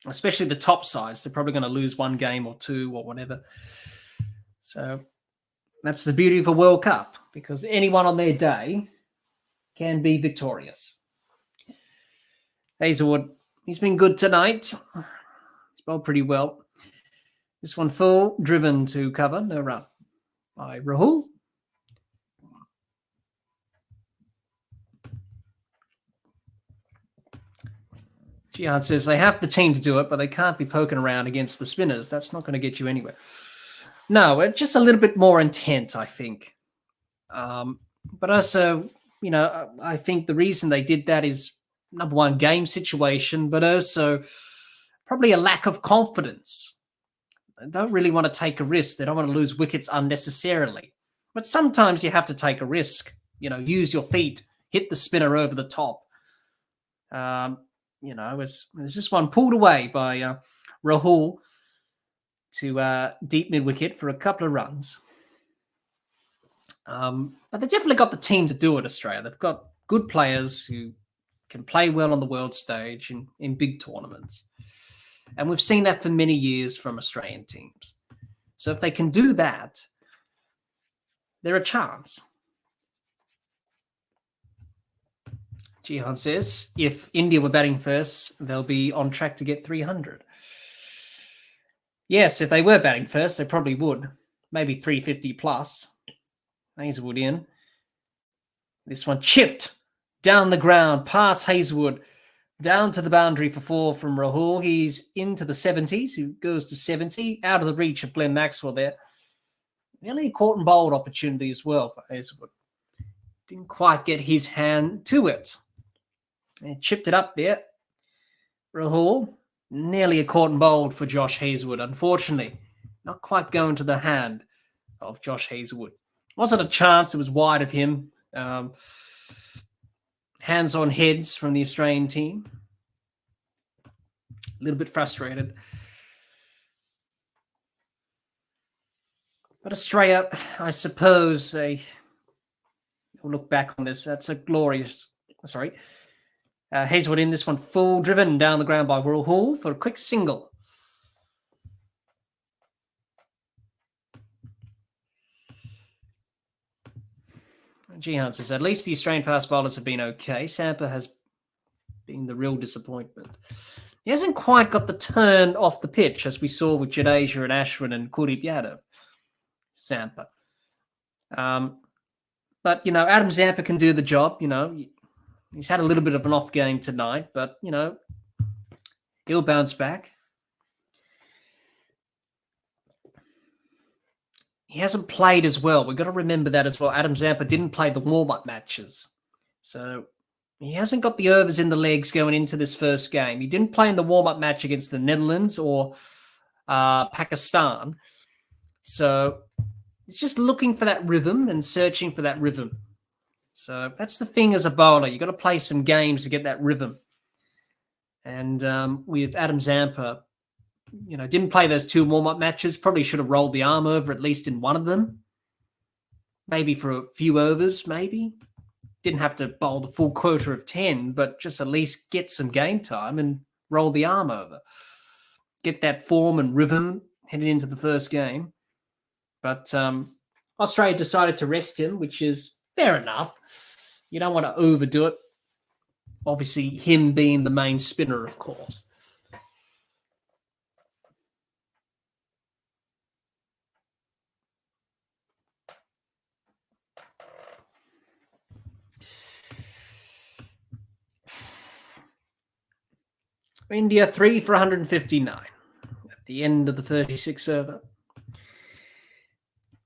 Especially the top sides, they're probably going to lose 1 game or 2 or whatever. So that's the beauty of a World Cup, because anyone on their day can be victorious. Hazelwood, he's been good tonight. He's bowled pretty well. This one full, driven to cover, no run by Rahul. Jihan says they have the team to do it, but they can't be poking around against the spinners. That's not going to get you anywhere. No, just a little bit more intent, I think. But also, you know, I think the reason they did that is, number one, game situation, but also probably a lack of confidence. They don't really want to take a risk. They don't want to lose wickets unnecessarily. But sometimes you have to take a risk. You know, use your feet, hit the spinner over the top. You know, there's this one pulled away by Rahul to deep mid-wicket for a couple of runs. But they definitely got the team to do it, Australia. They've got good players who can play well on the world stage in big tournaments. And we've seen that for many years from Australian teams. So if they can do that, they're a chance. Jihan says, if India were batting first, they'll be on track to get 300. Yes, if they were batting first, they probably would. Maybe 350 plus. Hazelwood in. This one chipped down the ground, past Hazelwood, down to the boundary for 4 from Rahul. He's into the 70s. He goes to 70, out of the reach of Glenn Maxwell there. Nearly a caught and bowled opportunity as well for Hazelwood. Didn't quite get his hand to it. And chipped it up there. Rahul, nearly a caught and bowled for Josh Hazelwood. Unfortunately, not quite going to the hand of Josh Hazelwood. Wasn't a chance. It was wide of him. Hands on heads from the Australian team. A little bit frustrated. But Australia, I suppose, we'll look back on this. That's a glorious... Sorry. Hazelwood in this one, full driven down the ground by Rahul for a quick single. Jihan says, at least the Australian fast bowlers have been okay. Sampa has been the real disappointment. He hasn't quite got the turn off the pitch, as we saw with Jadeja and Ashwin and Kuldeep Yadav. Zampa. But, you know, Adam Zampa can do the job. You know, He's had a little bit of an off game tonight, but, he'll bounce back. He hasn't played as well. We've got to remember that as well. Adam Zampa didn't play the warm-up matches. So he hasn't got the overs in the legs going into this first game. He didn't play in the warm-up match against the Netherlands or Pakistan. So he's just looking for that rhythm and searching for that rhythm. So that's the thing as a bowler. You've got to play some games to get that rhythm. And with Adam Zampa, didn't play those 2 warm-up matches. Probably should have rolled the arm over at least in one of them. Maybe for a few overs, maybe. Didn't have to bowl the full quota of 10, but just at least get some game time and roll the arm over. Get that form and rhythm heading into the first game. But Australia decided to rest him, which is fair enough. You don't want to overdo it. Obviously, him being the main spinner, of course. India 3 for 159 at the end of the 36 over.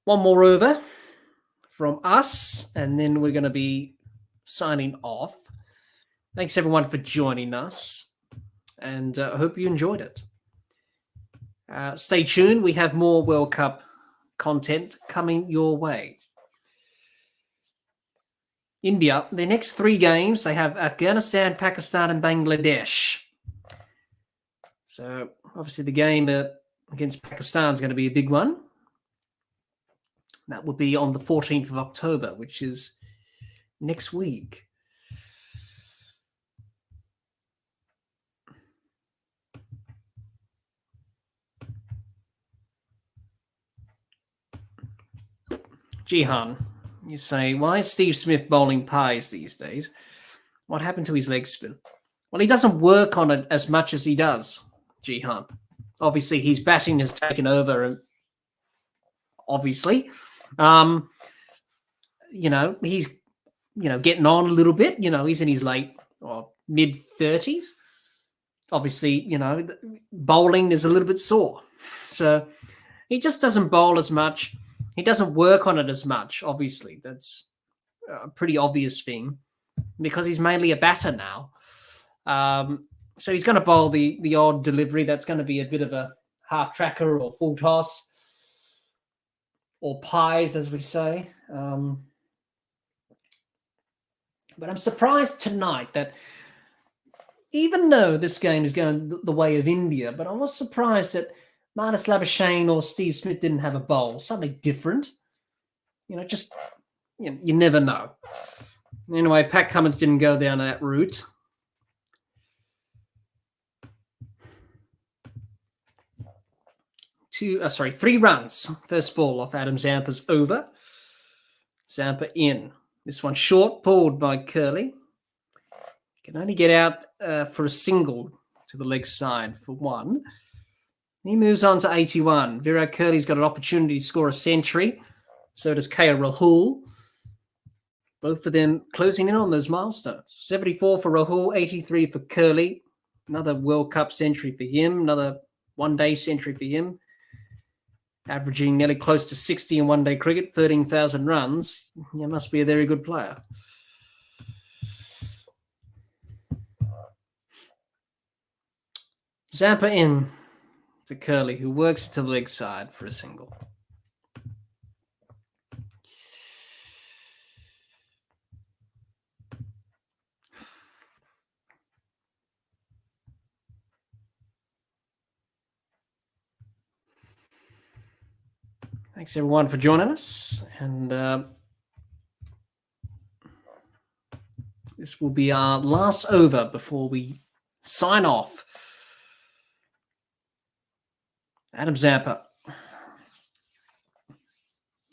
One more over from us, and then we're going to be signing off. Thanks, everyone, for joining us, and I hope you enjoyed it. Stay tuned. We have more World Cup content coming your way. India, their next 3 games, they have Afghanistan, Pakistan, and Bangladesh. So, obviously, the game against Pakistan is going to be a big one. That will be on the 14th of October, which is next week. Jihan, you say, why is Steve Smith bowling pies these days? What happened to his leg spin? Well, he doesn't work on it as much as he does, Jihan. Obviously, his batting has taken over, obviously. He's, getting on a little bit. He's in his late or mid-30s. Obviously, bowling is a little bit sore. So he just doesn't bowl as much. He doesn't work on it as much, obviously. That's a pretty obvious thing because he's mainly a batter now. So he's going to bowl the odd delivery. That's going to be a bit of a half tracker or full toss or pies, as we say. But I'm surprised tonight that even though this game is going the way of India, but I was surprised that Marnus Labuschagne or Steve Smith didn't have a bowl, something different. You never know. Anyway, Pat Cummins didn't go down that route. Three runs. First ball off Adam Zampa's over. Zampa in. This one short, pulled by Curley. Can only get out for a single to the leg side for one. He moves on to 81. Virat Kohli's got an opportunity to score a century. So does KL Rahul. Both of them closing in on those milestones. 74 for Rahul, 83 for Kohli. Another World Cup century for him. Another one-day century for him. Averaging nearly close to 60 in one-day cricket, 13,000 runs. He must be a very good player. Zampa in to Curley, who works to the leg side for a single. Thanks, everyone, for joining us. And this will be our last over before we sign off. Adam Zampa.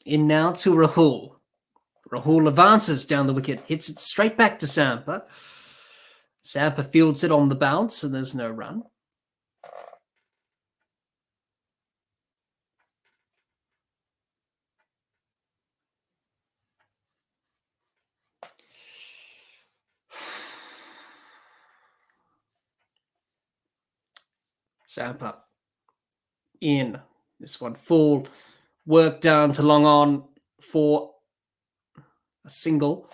In now to Rahul. Rahul advances down the wicket, hits it straight back to Zampa. Zampa fields it on the bounce, and there's no run. Zampa in. This one full. Work down to long on for a single.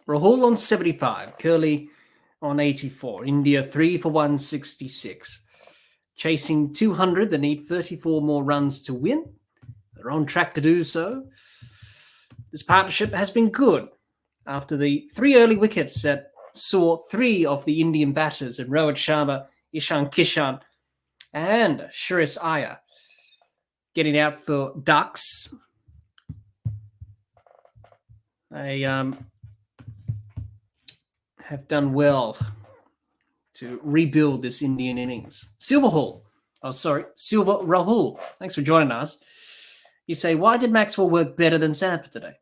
Rahul on 75. Curly on 84. India 3 for 166. Chasing 200. They need 34 more runs to win. They're on track to do so. This partnership has been good after the 3 early wickets that saw 3 of the Indian batters in Rohit Sharma, Ishan Kishan, and Shreyas Iyer getting out for ducks. They have done well to rebuild this Indian innings. Silver Rahul. Thanks for joining us. You say, why did Maxwell work better than Zampa today?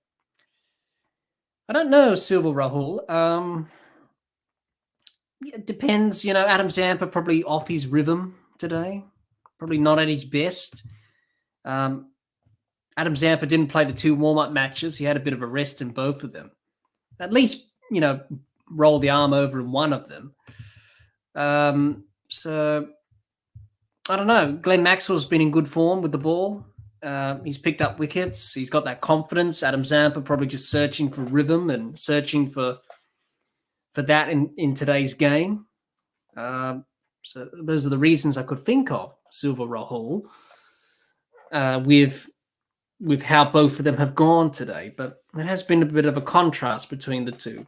I don't know, Silver Rahul. It depends. Adam Zampa probably off his rhythm today. Probably not at his best. Adam Zampa didn't play the 2 warm-up matches. He had a bit of a rest in both of them. At least, roll the arm over in one of them. So, I don't know. Glenn Maxwell's been in good form with the ball. He's picked up wickets. He's got that confidence. Adam Zampa probably just searching for rhythm and searching for that in today's game. So those are the reasons I could think of, Silver Rahul, with how both of them have gone today. But it has been a bit of a contrast between the two.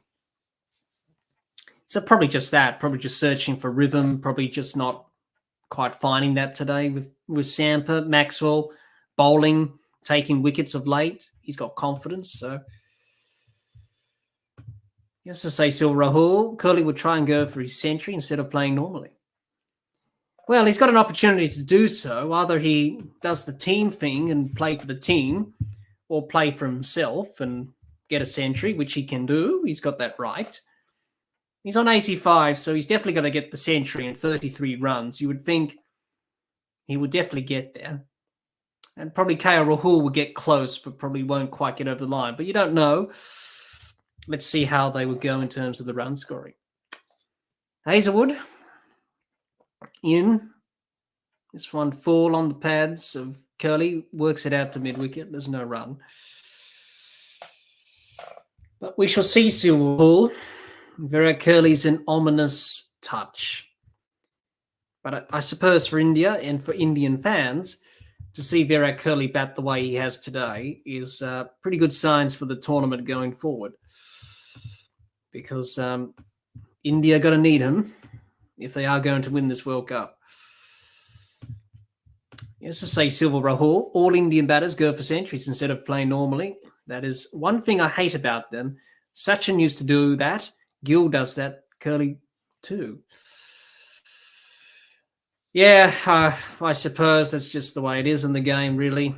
So probably just that, probably just searching for rhythm, probably just not quite finding that today with Zampa. Maxwell bowling, taking wickets of late. He's got confidence. So, yes, to say Silver Rahul, Curly would try and go for his century instead of playing normally. Well, he's got an opportunity to do so. Either he does the team thing and play for the team, or play for himself and get a century, which he can do. He's got that right. He's on 85, so he's definitely going to get the century in 33 runs. You would think he would definitely get there. And probably KL Rahul will get close, but probably won't quite get over the line. But you don't know. Let's see how they would go in terms of the run scoring. Hazelwood in. This one full on the pads of Curly. Works it out to mid-wicket. There's no run. But we shall see Silver. Virat Kohli's an ominous touch. But I suppose for India and for Indian fans, to see Virat Kohli bat the way he has today is pretty good signs for the tournament going forward. Because India are going to need him if they are going to win this World Cup. Yes, to say Silver Rahul, all Indian batters go for centuries instead of playing normally. That is one thing I hate about them. Sachin used to do that. Gill does that. Kohli too. Yeah, I suppose that's just the way it is in the game, really.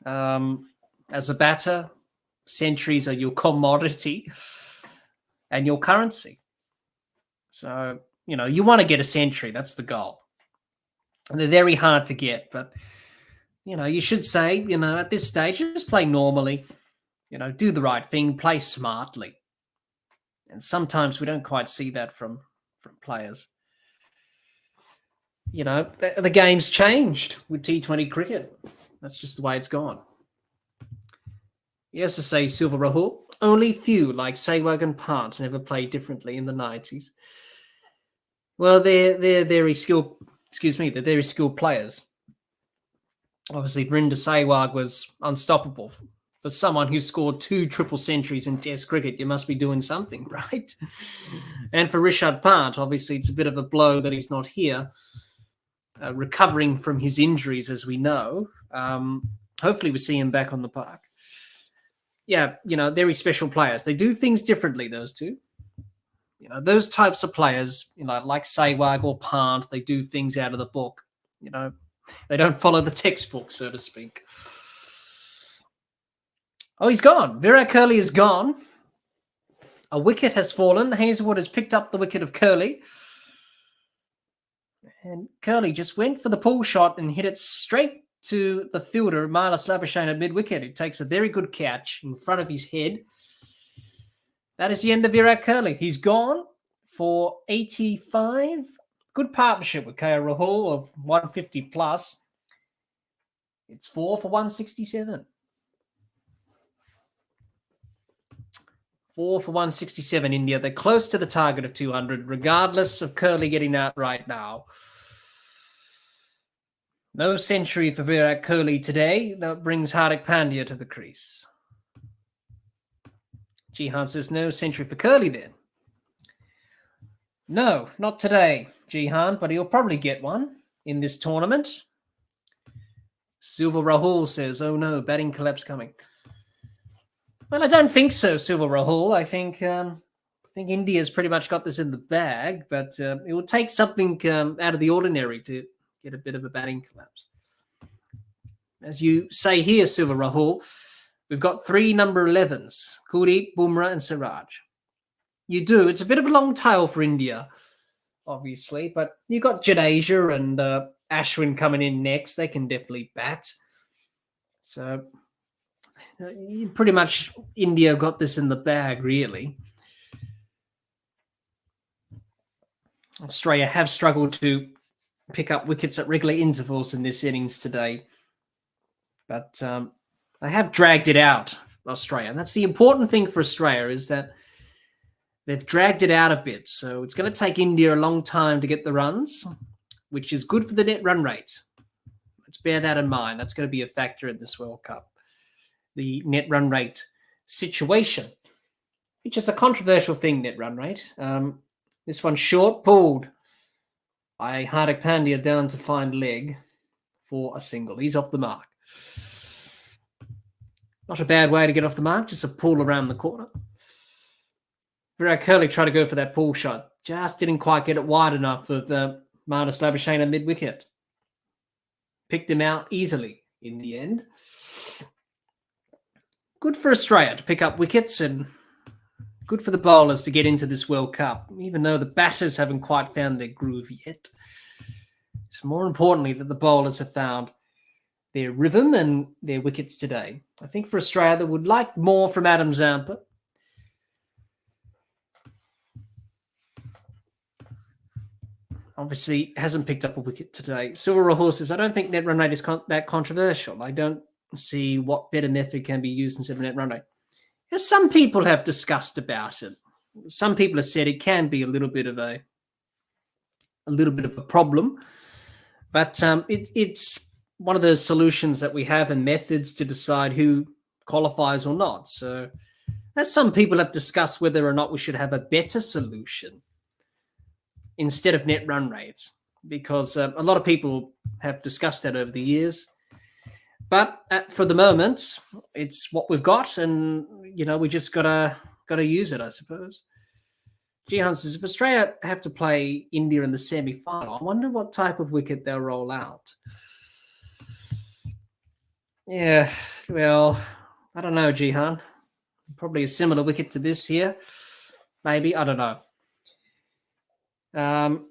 As a batter, centuries are your commodity and your currency. So, you want to get a century. That's the goal. And they're very hard to get. But, you should say, at this stage, just play normally. Do the right thing. Play smartly. And sometimes we don't quite see that from players. The game's changed with T20 cricket. That's just the way it's gone. Yes, to say Silver Rahul, only few like Sehwag and Pant never played differently in the 90s. Well, they're very skilled. They're very skilled players. Obviously, Virender Sehwag was unstoppable. For someone who scored 2 triple centuries in Test cricket, you must be doing something, right? And for Rishabh Pant, obviously, it's a bit of a blow that he's not here. Recovering from his injuries, as we know. Hopefully we see him back on the park. Yeah, very special players. They do things differently, those two. Those types of players, like Sehwag or Pant, they do things out of the book. They don't follow the textbook, so to speak. Oh, he's gone. Virat Kohli is gone. A wicket has fallen. Hazelwood has picked up the wicket of Kohli. And Kohli just went for the pull shot and hit it straight to the fielder, Marlis Labuschagne, at mid-wicket. It takes a very good catch in front of his head. That is the end of Virat Kohli. He's gone. for 85. Good partnership with KL Rahul of 150 plus. It's 4 for 167. 4 for 167, India. They're close to the target of 200, regardless of Curly getting out right now. No century for Virat Kohli today. That brings Hardik Pandya to the crease. Jihan says no century for Curly then. No, not today, Jihan, but he'll probably get one in this tournament. Silver Rahul says, oh no, batting collapse coming. Well, I don't think so, Silver Rahul. I think India's pretty much got this in the bag, but it will take something out of the ordinary to get a bit of a batting collapse. As you say here, Silver Rahul, we've got 3 number 11s, Kuldeep, Bumrah and Siraj. You do. It's a bit of a long tail for India, obviously, but you've got Jadeja and Ashwin coming in next. They can definitely bat. So pretty much India got this in the bag, really. Australia have struggled to pick up wickets at regular intervals in this innings today. But they have dragged it out, Australia. And that's the important thing for Australia, is that they've dragged it out a bit. So it's going to take India a long time to get the runs, which is good for the net run rate. Let's bear that in mind. That's going to be a factor in this World Cup. The net run rate situation, which is a controversial thing, net run rate. This one's short, pulled by Hardik Pandya down to find leg for a single. He's off the mark. Not a bad way to get off the mark, just a pull around the corner. Virat Kohli tried to go for that pull shot. Just didn't quite get it wide enough of Marnus Labuschagne mid-wicket. Picked him out easily in the end. Good for Australia to pick up wickets and good for the bowlers to get into this World Cup, even though the batters haven't quite found their groove yet. It's more importantly that the bowlers have found their rhythm and their wickets today. I think for Australia, they would like more from Adam Zampa. Obviously, hasn't picked up a wicket today. Silver Rahul says, I don't think net run rate is that controversial. I don't see what better method can be used instead of net run rate. As some people have discussed about it. Some people have said it can be a little bit of a problem, but it's one of those solutions that we have and methods to decide who qualifies or not. So, as some people have discussed whether or not we should have a better solution instead of net run rates, because a lot of people have discussed that over the years. But for the moment, it's what we've got, and we just gotta use it, I suppose. Jihan says, if Australia have to play India in the semi-final, I wonder what type of wicket they'll roll out. Yeah, well, I don't know, Jihan. Probably a similar wicket to this here. Maybe, I don't know. Well,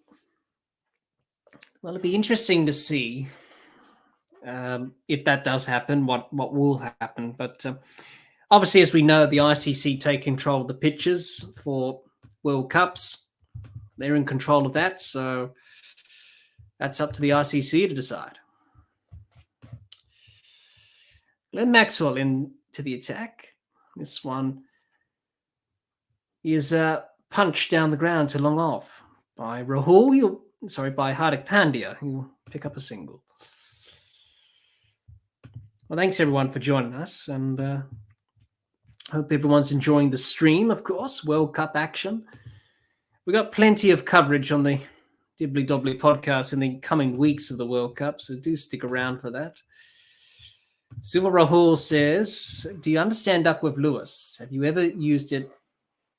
it'd be interesting to see if that does happen, what will happen. But obviously, as we know, the ICC take control of the pitches for World Cups. They're in control of that, so that's up to the ICC to decide. Glenn Maxwell into the attack. This one is punched down the ground to long off by Rahul. By Hardik Pandya. He'll pick up a single. Well, thanks everyone for joining us, and hope everyone's enjoying the stream, of course. World Cup action. We got plenty of coverage on the Dibbly-Dobbly podcast in the coming weeks of the World Cup, so do stick around for that. Silver Rahul says, do you understand Duckworth Lewis? Have you ever used it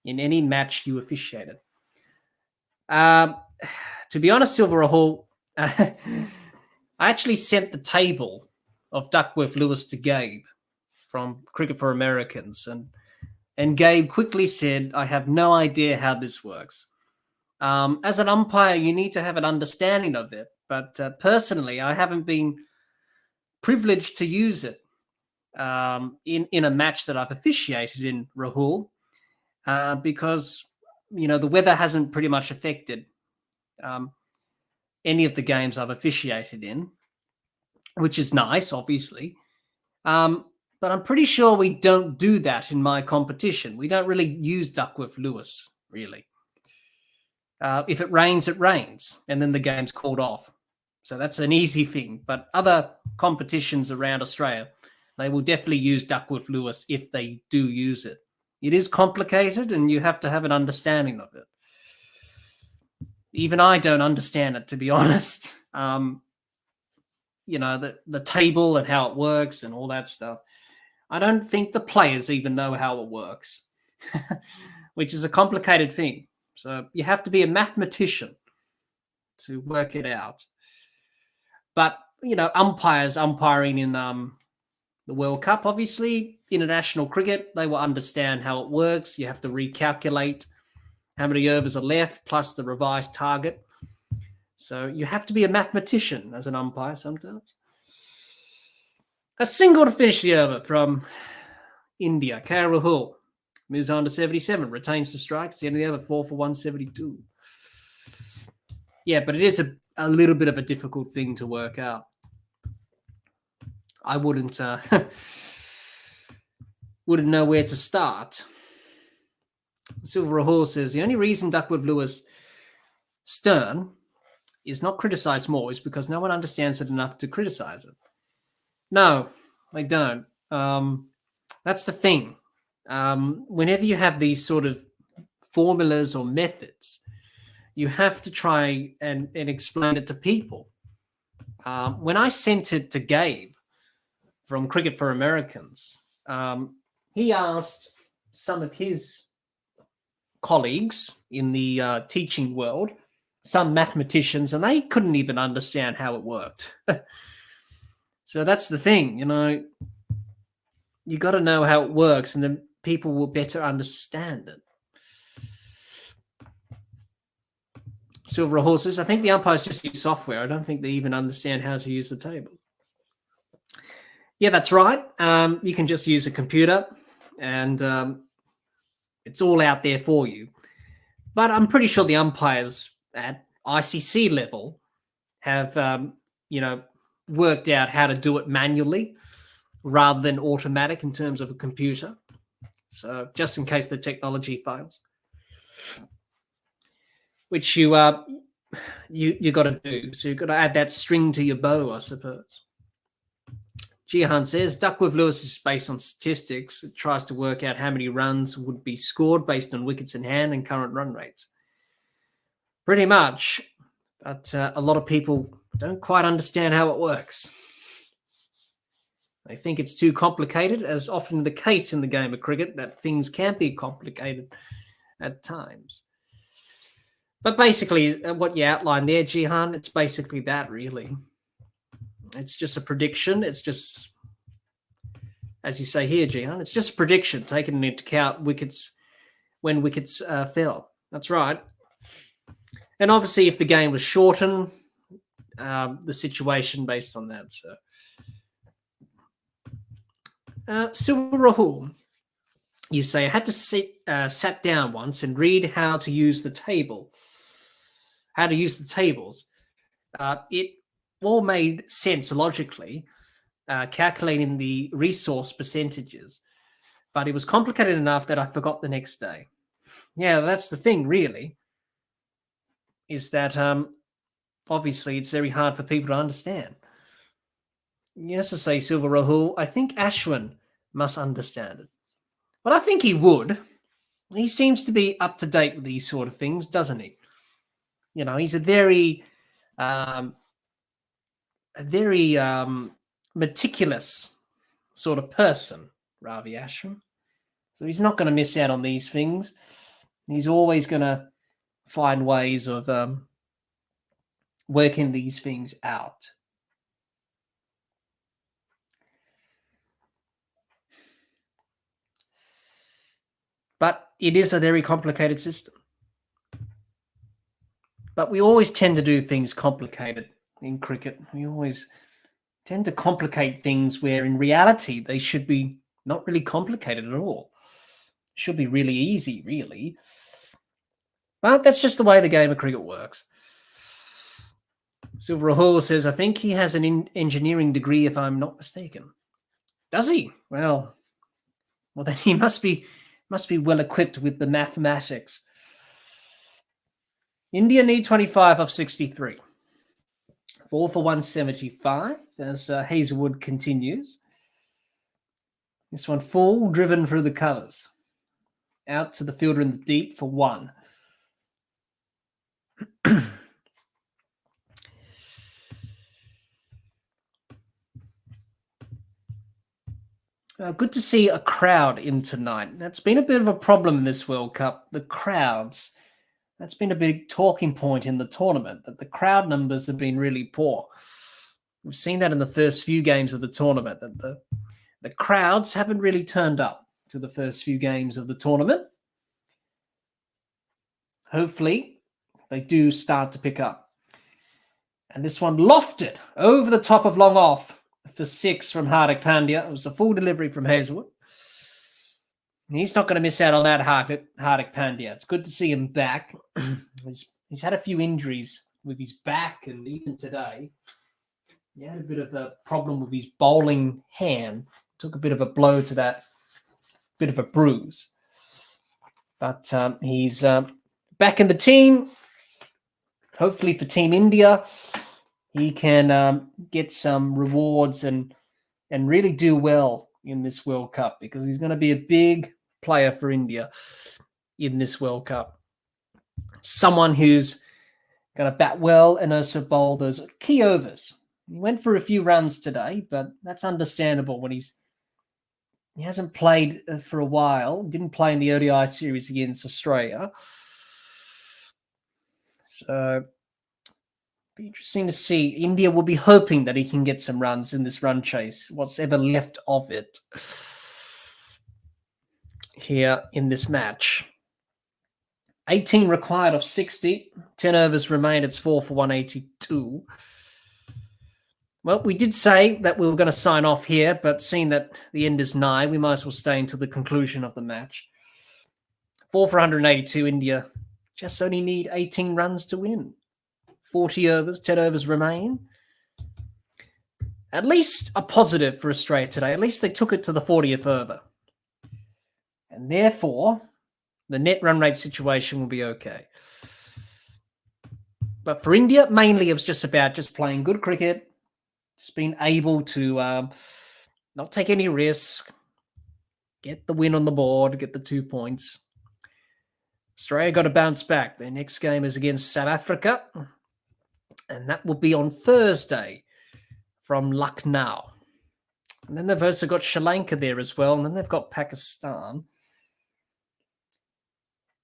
in any match you officiated? To be honest, Silver Rahul, I actually sent the table of Duckworth Lewis to Gabe from Cricket for Americans, and Gabe quickly said, I have no idea how this works. As an umpire, you need to have an understanding of it, but personally, I haven't been privileged to use it in a match that I've officiated in, Rahul, because the weather hasn't pretty much affected any of the games I've officiated in, which is nice, obviously. But I'm pretty sure we don't do that in my competition. We don't really use Duckworth-Lewis, really. If it rains, and then the game's called off. So that's an easy thing. But other competitions around Australia, they will definitely use Duckworth-Lewis if they do use it. It is complicated, and you have to have an understanding of it. Even I don't understand it, to be honest. The table and how it works and all that stuff. I don't think the players even know how it works, which is a complicated thing. So you have to be a mathematician to work it out. But, umpires umpiring in the World Cup, obviously, international cricket, they will understand how it works. You have to recalculate how many overs are left, plus the revised target. So you have to be a mathematician as an umpire sometimes. A single to finish the over from India. KL Rahul moves on to 77, retains the strike. It's the end of the over, 4 for 172. Yeah, but it is a little bit of a difficult thing to work out. I wouldn't know where to start. Silver Rahul says, the only reason Duckworth-Lewis Stern is not criticised more is because no one understands it enough to criticise it. No, they don't. That's the thing. Whenever you have these sort of formulas or methods, you have to try and explain it to people. When I sent it to Gabe from Cricket for Americans, he asked some of his colleagues in the teaching world, some mathematicians, and they couldn't even understand how it worked. So that's the thing, you got to know how it works, and then people will better understand it. Silver Horses, I think the umpires just use software. I don't think they even understand how to use the table. Yeah, that's right. You can just use a computer, and it's all out there for you. But I'm pretty sure the umpires at ICC level have, worked out how to do it manually rather than automatic in terms of a computer. So just in case the technology fails, which you got to do. So you've got to add that string to your bow, I suppose. Jihan says Duckworth-Lewis is based on statistics. It tries to work out how many runs would be scored based on wickets in hand and current run rates. Pretty much, but a lot of people don't quite understand how it works. They think it's too complicated, as often the case in the game of cricket, that things can be complicated at times. But basically, what you outlined there, Jihan, it's basically that, really. It's just a prediction. It's just, as you say here, Jihan, it's just a prediction, taking into account when wickets fell. That's right. And obviously, if the game was shortened, the situation based on that. So, Silver Rahul, you say, I had to sat down once and read how to use the table, how to use the tables. It all made sense logically, calculating the resource percentages, but it was complicated enough that I forgot the next day. Yeah, that's the thing, really, is that obviously it's very hard for people to understand. Yes, I say Silver Rahul, I think Ashwin must understand it. But I think he would. He seems to be up to date with these sort of things, doesn't he? He's a very meticulous sort of person, Ravi Ashwin. So he's not going to miss out on these things. He's always going to find ways of working these things out. But it is a very complicated system. But we always tend to do things complicated in cricket. We always tend to complicate things where in reality they should be not really complicated at all. Should be really easy, really. But that's just the way the game of cricket works. Silver Rahul says, I think he has an engineering degree, if I'm not mistaken. Does he? Well, then he must be well equipped with the mathematics. India need 25 off 63. 4 for 175 as Hazelwood continues. This one full, driven through the covers. Out to the fielder in the deep for 1. Good to see a crowd in tonight. That's been a bit of a problem in this World Cup. The crowds. That's been a big talking point in the tournament, that the crowd numbers have been really poor. We've seen that in the first few games of the tournament, that the crowds haven't really turned up to the first few games of the tournament. Hopefully, they do start to pick up. And this one lofted over the top of long off for 6 from Hardik Pandya. It was a full delivery from Hazelwood. He's not going to miss out on that, Hardik Pandya. It's good to see him back. He's had a few injuries with his back, and even today, he had a bit of a problem with his bowling hand. Took a bit of a blow to that, bit of a bruise. But he's back in the team. Hopefully for Team India, he can get some rewards and really do well in this World Cup, because he's going to be a big player for India in this World Cup. Someone who's going to bat well and also bowl those key overs. He went for a few runs today, but that's understandable when he hasn't played for a while. Didn't play in the ODI series against Australia. So be interesting to see. India will be hoping that he can get some runs in this run chase, what's ever left of it here in this match. 18 required of 60. 10 overs remain. It's 4 for 182. Well, we did say that we were going to sign off here, but seeing that the end is nigh, we might as well stay until the conclusion of the match. 4 for 182. India just only need 18 runs to win. 40 overs, 10 overs remain. At least a positive for Australia today. At least they took it to the 40th over. And therefore, the net run rate situation will be okay. But for India, mainly it was just about just playing good cricket, just being able to not take any risk, get the win on the board, get the 2 points. Australia got to bounce back. Their next game is against South Africa, and that will be on Thursday from Lucknow. And then they've also got Sri Lanka there as well, and then they've got Pakistan.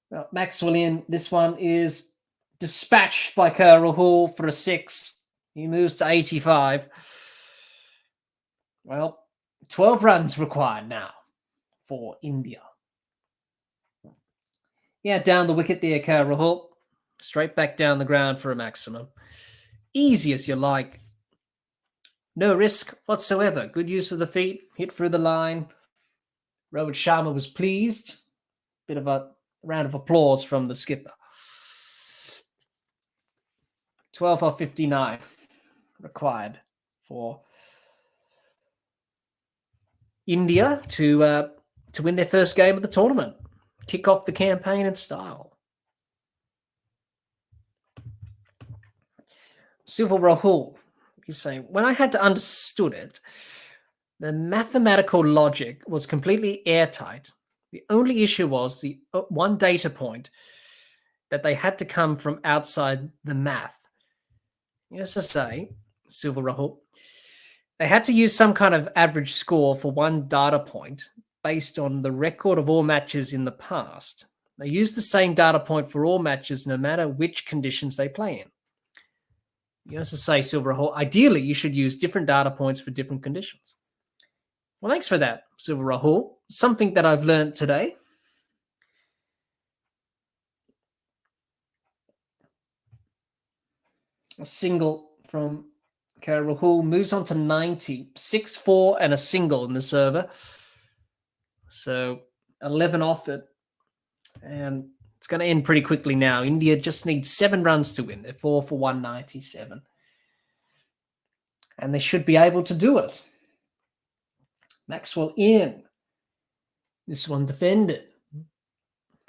Well, Maxwellian, this one is dispatched by Rahul for a 6. He moves to 85. Well, 12 runs required now for India. Yeah, down the wicket there, Rahul. Straight back down the ground for a maximum. Easy as you like. No risk whatsoever. Good use of the feet. Hit through the line. Rohit Sharma was pleased. Bit of a round of applause from the skipper. 12 off 59 required for India to win their first game of the tournament. Kick off the campaign in style. Silver Rahul, you say, when I had to understood it, the mathematical logic was completely airtight. The only issue was the one data point that they had to come from outside the math. Yes, to say, Silver Rahul, they had to use some kind of average score for one data point based on the record of all matches in the past. They use the same data point for all matches, no matter which conditions they play in. You know, to say, Silver Rahul, ideally you should use different data points for different conditions. Well, thanks for that, Silver Rahul. Something that I've learned today. A single from Rahul moves on to 90. 6-4 and a single in this over. So 11 off it. And It's going to end pretty quickly now. India just needs 7 runs to win. They're 4 for 197. And they should be able to do it. Maxwell in. This one defended.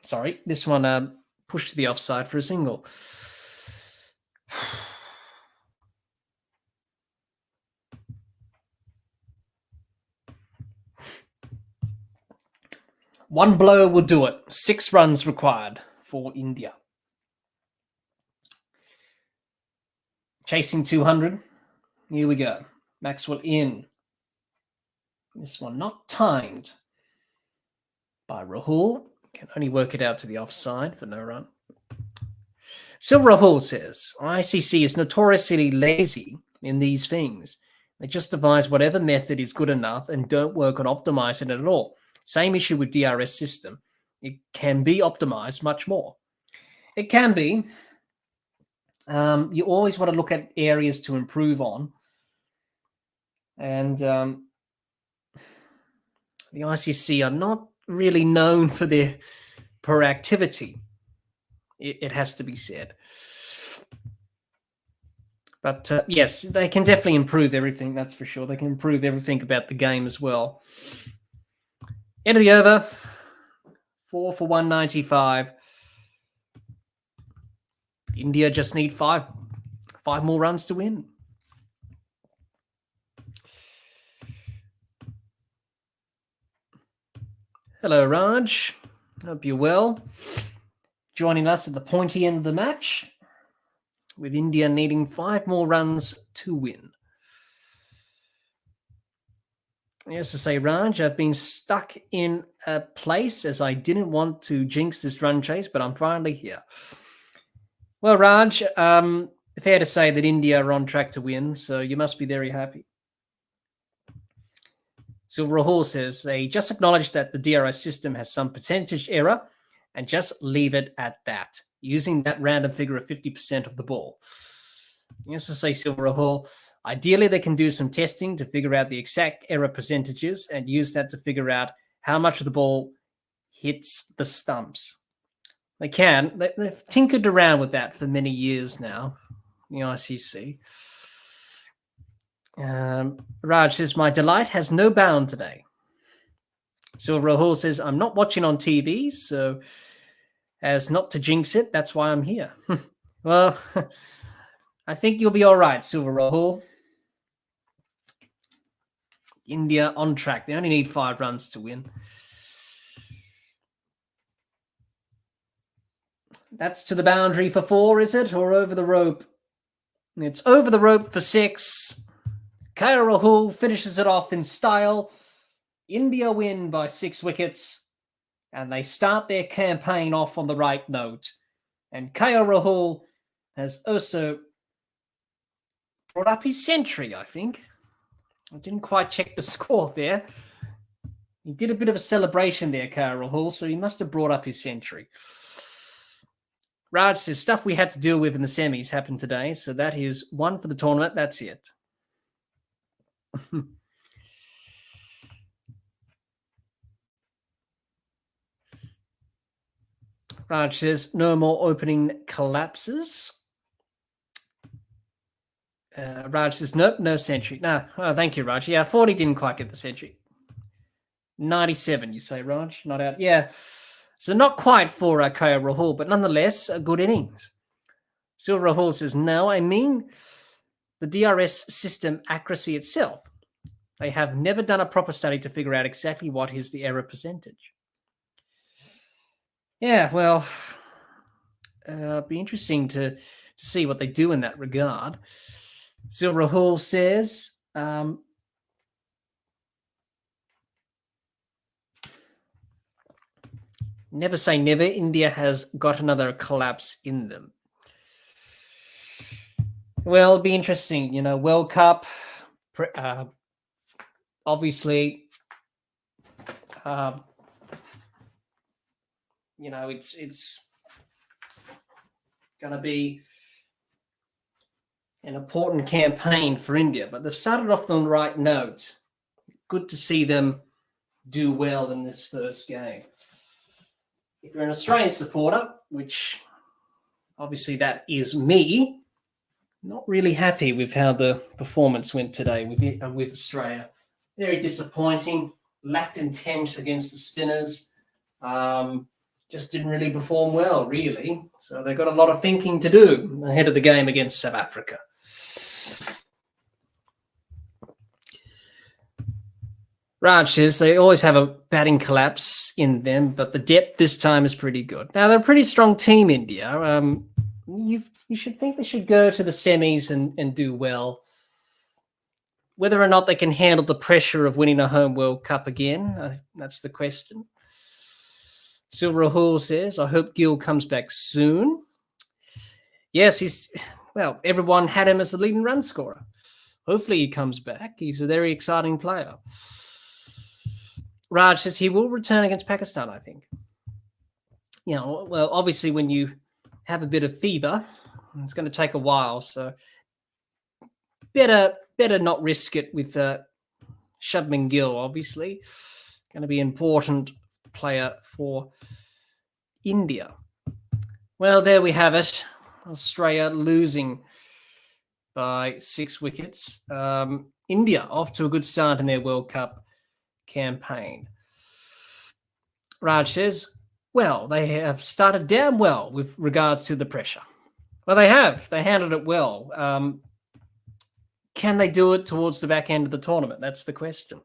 Sorry, this one pushed to the offside for a single. One blow will do it. 6 runs required for India. Chasing 200. Here we go. Maxwell in. This one not timed by Rahul. Can only work it out to the offside for no run. Silver Rahul says, ICC is notoriously lazy in these things. They just devise whatever method is good enough and don't work on optimizing it at all. Same issue with DRS system. It can be optimized much more. It can be. You always want to look at areas to improve on. And the ICC are not really known for their proactivity. It has to be said. But yes, they can definitely improve everything, that's for sure. They can improve everything about the game as well. End of the over. 4 for 195. India just need 5 more runs to win. Hello, Raj. Hope you're well. Joining us at the pointy end of the match, with India needing 5 more runs to win. Yes, to say, Raj, I've been stuck in a place as I didn't want to jinx this run chase, but I'm finally here. Well, Raj, fair to say that India are on track to win, so you must be very happy. Silver Rahul says they just acknowledge that the DRS system has some percentage error and just leave it at that, using that random figure of 50% of the ball. Yes, to say, Silver Rahul, ideally they can do some testing to figure out the exact error percentages and use that to figure out how much of the ball hits the stumps. They can. They've tinkered around with that for many years now, the ICC. Raj says, my delight has no bound today. Silver Rahul says, I'm not watching on TV, so as not to jinx it, that's why I'm here. Well, I think you'll be all right, Silver Rahul. India on track. They only need 5 runs to win. That's to the boundary for 4, is it? Or over the rope? It's over the rope for 6. KL Rahul finishes it off in style. India win by 6 wickets. And they start their campaign off on the right note. And KL Rahul has also brought up his century, I think. I didn't quite check the score there. He did a bit of a celebration there, KL Rahul, so he must have brought up his century. Raj says, stuff we had to deal with in the semis happened today, so that is 1 for the tournament. That's it. Raj says, no more opening collapses. Raj says, nope, no century. No, oh, thank you, Raj. Yeah, 40 didn't quite get the century. 97, you say, Raj? Not out. Yeah. So not quite for KL Rahul, but nonetheless, a good innings. Silver Rahul says, no, I mean the DRS system accuracy itself. They have never done a proper study to figure out exactly what is the error percentage. Yeah, well, be interesting to see what they do in that regard. Silver Rahul says, never say never. India has got another collapse in them. Well, it'll be interesting. You know, World Cup, obviously, you know, it's going to be an important campaign for India, but they've started off on the right note. Good to see them do well in this first game. if you're an Australian supporter, which obviously that is me, not really happy with how the performance went today with Australia. Very disappointing. Lacked intent against the spinners. Just didn't really perform well, really. So they've got a lot of thinking to do ahead of the game against South Africa. Raj says they always have a batting collapse in them, but the depth this time is pretty good. Now, they're a pretty strong team, India. You should think they should go to the semis and do well. Whether or not they can handle the pressure of winning a home World Cup again, that's the question. Silver Rahul says, I hope Gill comes back soon. Yes, everyone had him as the leading run scorer. Hopefully he comes back. He's a very exciting player. Raj says he will return against Pakistan, I think. Obviously when you have a bit of fever, it's going to take a while, so better not risk it with Shubman Gill, obviously. Going to be an important player for India. Well, there we have it. Australia losing by 6 wickets. India off to a good start in their World Cup campaign. Raj says, well, they have started damn well with regards to the pressure. Well, they have. They handled it well. Can they do it towards the back end of the tournament? That's the question.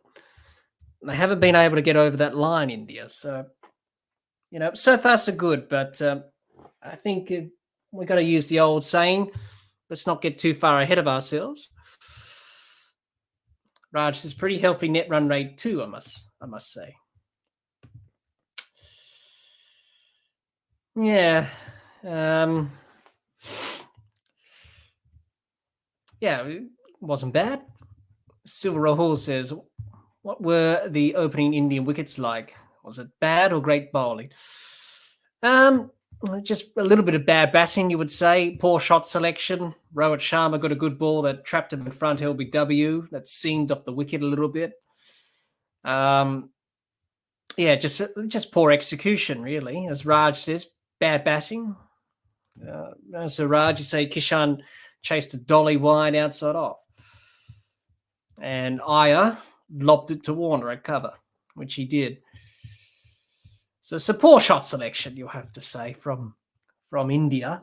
They haven't been able to get over that line, India. So, so far so good. But I think we've got to use the old saying, let's not get too far ahead of ourselves. Raj is pretty healthy net run rate too, I must say. Yeah. It wasn't bad. Silver Rahul says, what were the opening Indian wickets like? Was it bad or great bowling? Just a little bit of bad batting, you would say. Poor shot selection. Rohit Sharma got a good ball that trapped him in front LBW. That seamed off the wicket a little bit. Just poor execution, really. As Raj says, bad batting. So Raj, you say Kishan chased a dolly wide outside off. And Iyer lobbed it to Warner at cover, which he did. So it's a poor shot selection, you'll have to say, from India.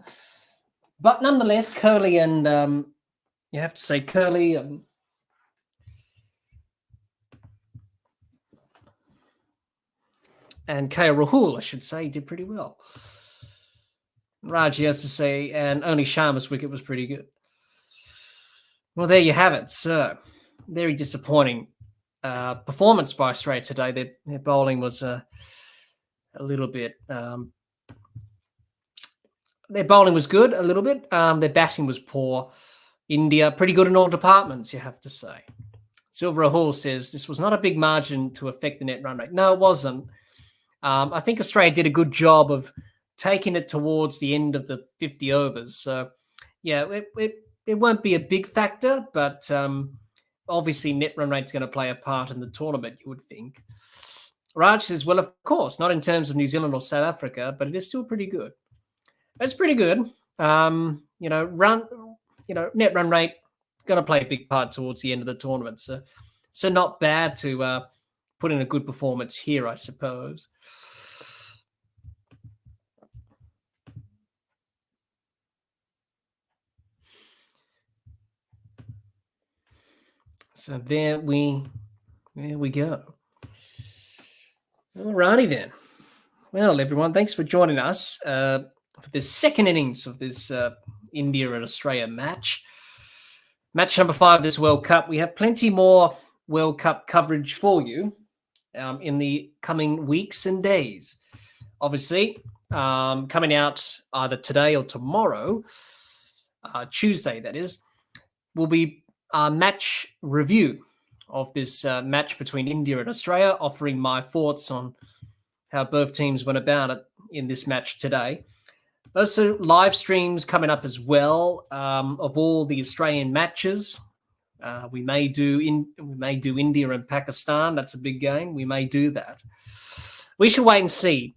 But nonetheless, Kohli and you have to say Kohli and KL Rahul, I should say, did pretty well. Raji has to say, and only Sharma's wicket was pretty good. Well, there you have it. So, very disappointing performance by Australia today. Their bowling was a little bit. Their bowling was good a little bit. Their batting was poor. India, pretty good in all departments, you have to say. Silver Rahul says this was not a big margin to affect the net run rate. No, it wasn't. I think Australia did a good job of taking it towards the end of the 50 overs. So, yeah, it won't be a big factor, but obviously net run rate's going to play a part in the tournament, you would think. Raj says, well, of course, not in terms of New Zealand or South Africa, but it is still pretty good. It's pretty good. Net run rate going to play a big part towards the end of the tournament. So not bad to put in a good performance here, I suppose. So there we go. All righty then. Well, everyone, thanks for joining us for the second innings of this India and Australia match. Match number 5 of this World Cup. We have plenty more World Cup coverage for you in the coming weeks and days. Obviously, coming out either today or tomorrow, Tuesday that is, will be our match review of this match between India and Australia, offering my thoughts on how both teams went about it in this match today. Also, live streams coming up as well of all the Australian matches. We may do India and Pakistan. That's a big game. We may do that. We should wait and see.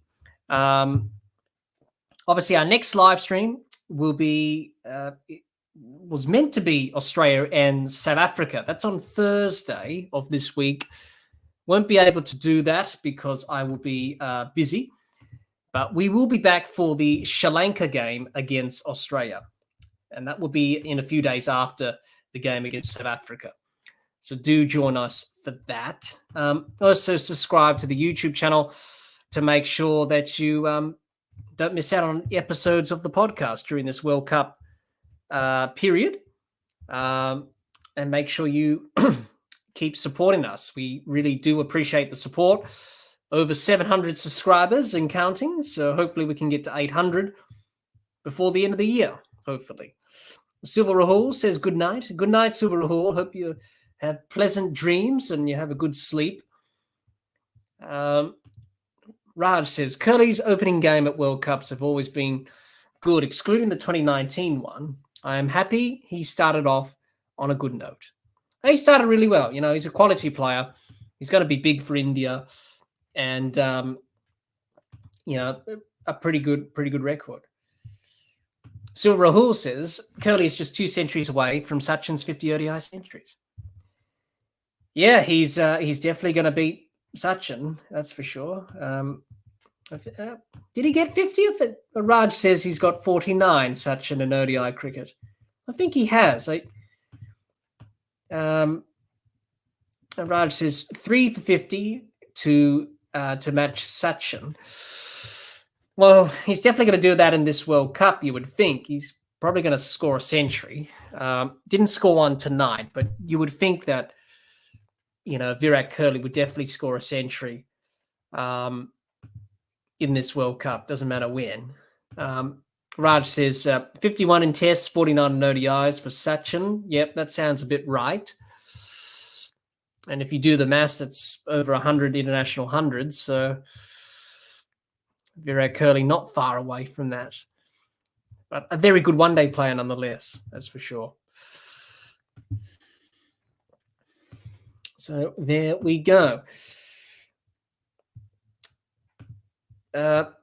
Obviously, our next live stream will be, it was meant to be Australia and South Africa. That's on Thursday of this week. Won't be able to do that because I will be busy. But we will be back for the Sri Lanka game against Australia. And that will be in a few days after the game against South Africa. So do join us for that. Also subscribe to the YouTube channel to make sure that you don't miss out on episodes of the podcast during this World Cup period. And make sure you keep supporting us. We really do appreciate the support. Over 700 subscribers and counting. So hopefully we can get to 800 before the end of the year, hopefully. Silver Rahul says good night. Good night, Silver Rahul. Hope you have pleasant dreams and you have a good sleep. Raj says, Curly's opening game at World Cups have always been good, excluding the 2019 one. I am happy he started off on a good note. He started really well. You know, he's a quality player. He's going to be big for India. And, you know, a pretty good record. Silver Rahul says, Curly is just 2 centuries away from Sachin's 50 ODI centuries. Yeah, he's definitely going to beat Sachin, that's for sure. Did he get 50? Raj says he's got 49, Sachin, in ODI cricket. I think he has. Raj says 3 for 50 to match Sachin. Well, he's definitely going to do that in this World Cup, you would think. He's probably going to score a century. Didn't score one tonight, but you would think that, you know, Virat Kohli would definitely score a century in this World Cup. Doesn't matter when. Raj says 51 in tests, 49 in ODIs for Sachin. Yep, that sounds a bit right. And if you do the maths, that's over 100 international hundreds. So Virat Kohli not far away from that. But a very good one-day player nonetheless, that's for sure. So there we go.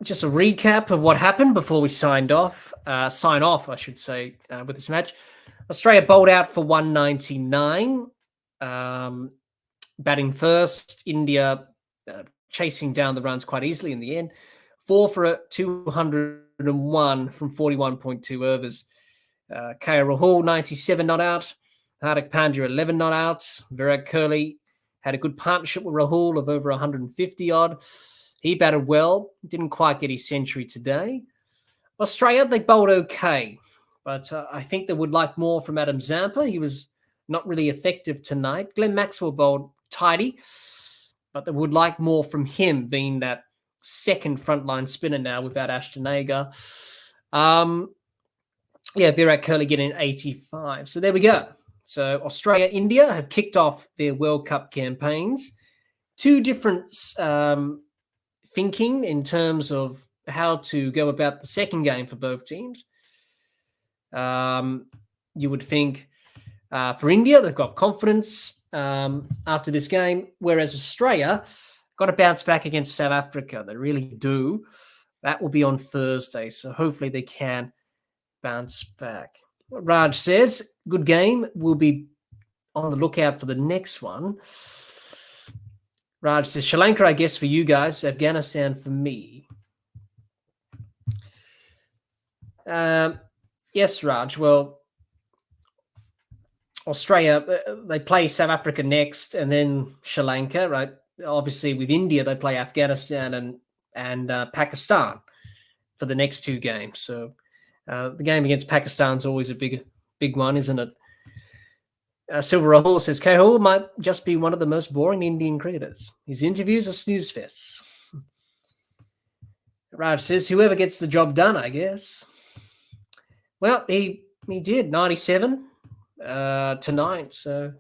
Just a recap of what happened before we sign off, I should say, with this match. Australia bowled out for 199. Batting first, India chasing down the runs quite easily in the end. 4 for 201 from 41.2 overs. KL Rahul, 97 not out. Hardik Pandya, 11 not out. Virat Kohli had a good partnership with Rahul of over 150 odd. He batted well. Didn't quite get his century today. Australia, they bowled okay. But I think they would like more from Adam Zampa. He was not really effective tonight. Glenn Maxwell bowled tidy, but they would like more from him, being that second frontline spinner now without Ashton Agar. Virat Kohli getting 85. So there we go. So Australia, India have kicked off their World Cup campaigns. 2 different thinking in terms of how to go about the second game for both teams. You would think for India, they've got confidence after this game, whereas Australia got to bounce back against South Africa. They really do. That will be on Thursday, so hopefully they can bounce back. Raj says, good game. We'll be on the lookout for the next one. Raj says, Sri Lanka, I guess, for you guys. Afghanistan for me. Yes, Raj. Well, Australia, they play South Africa next and then Sri Lanka, right? Obviously, with India, they play Afghanistan and Pakistan for the next 2 games. So the game against Pakistan is always a big one, isn't it? Silver Rahul says, Kohli might just be one of the most boring Indian cricketers. His interviews are snooze fests. Raj says, whoever gets the job done, I guess. Well, he did, 97 tonight, so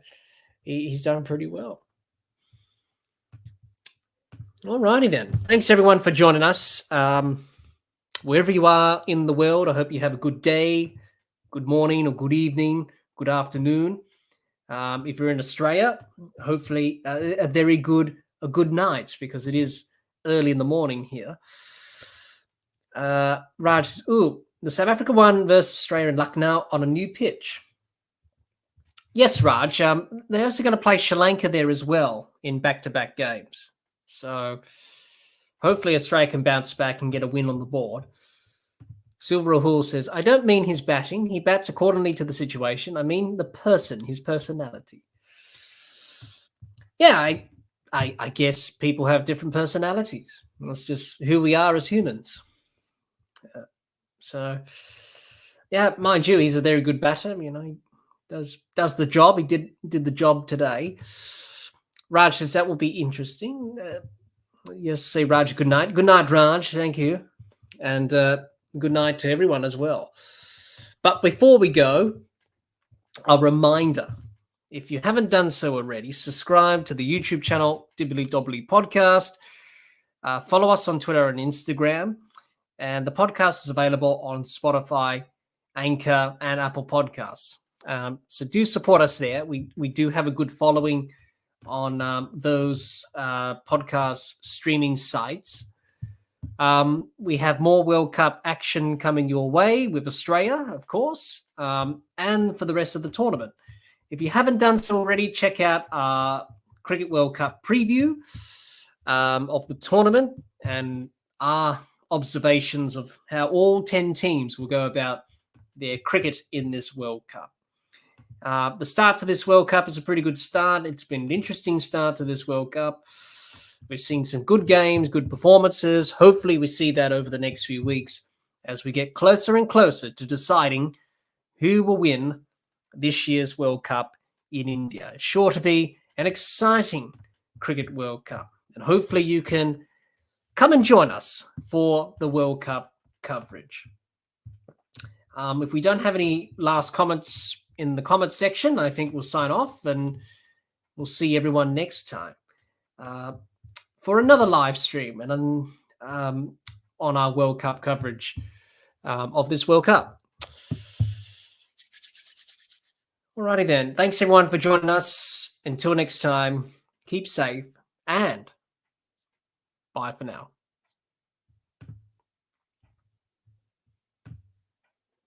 he's done pretty well. All righty then. Thanks, everyone, for joining us. Wherever you are in the world, I hope you have a good day, good morning, or good evening, good afternoon. If you're in Australia, hopefully a good night, because it is early in the morning here. Raj says, the South Africa won versus Australia in Lucknow on a new pitch. Yes, Raj. They're also going to play Sri Lanka there as well in back-to-back games. So hopefully Australia can bounce back and get a win on the board. Silver Rahul says, I don't mean his batting. He bats accordingly to the situation. I mean the person, his personality. Yeah, I guess people have different personalities. That's just who we are as humans. So, yeah, mind you, he's a very good batter. You know, he does the job. He did the job today. Raj says that will be interesting. Yes, say Raj, good night. Good night, Raj. Thank you. And good night to everyone as well. But before we go, a reminder. If you haven't done so already, subscribe to the YouTube channel, Dibbly-Dobbly Podcast. Follow us on Twitter and Instagram. And the podcast is available on Spotify, Anchor, and Apple Podcasts. So do support us there. We do have a good following on those podcast streaming sites. We have more World Cup action coming your way with Australia, of course, and for the rest of the tournament. If you haven't done so already, check out our Cricket World Cup preview of the tournament and our observations of how all 10 teams will go about their cricket in this World Cup. The start to this World Cup is a pretty good start. It's been an interesting start to this World Cup. We've seen some good games, good performances. Hopefully we see that over the next few weeks as we get closer and closer to deciding who will win this year's World Cup in India. It's sure to be an exciting Cricket World Cup. And hopefully you can come and join us for the World Cup coverage. If we don't have any last comments in the comments section, I think we'll sign off and we'll see everyone next time for another live stream and on our World Cup coverage of this World Cup. Alrighty then. Thanks everyone for joining us. Until next time, keep safe and bye for now.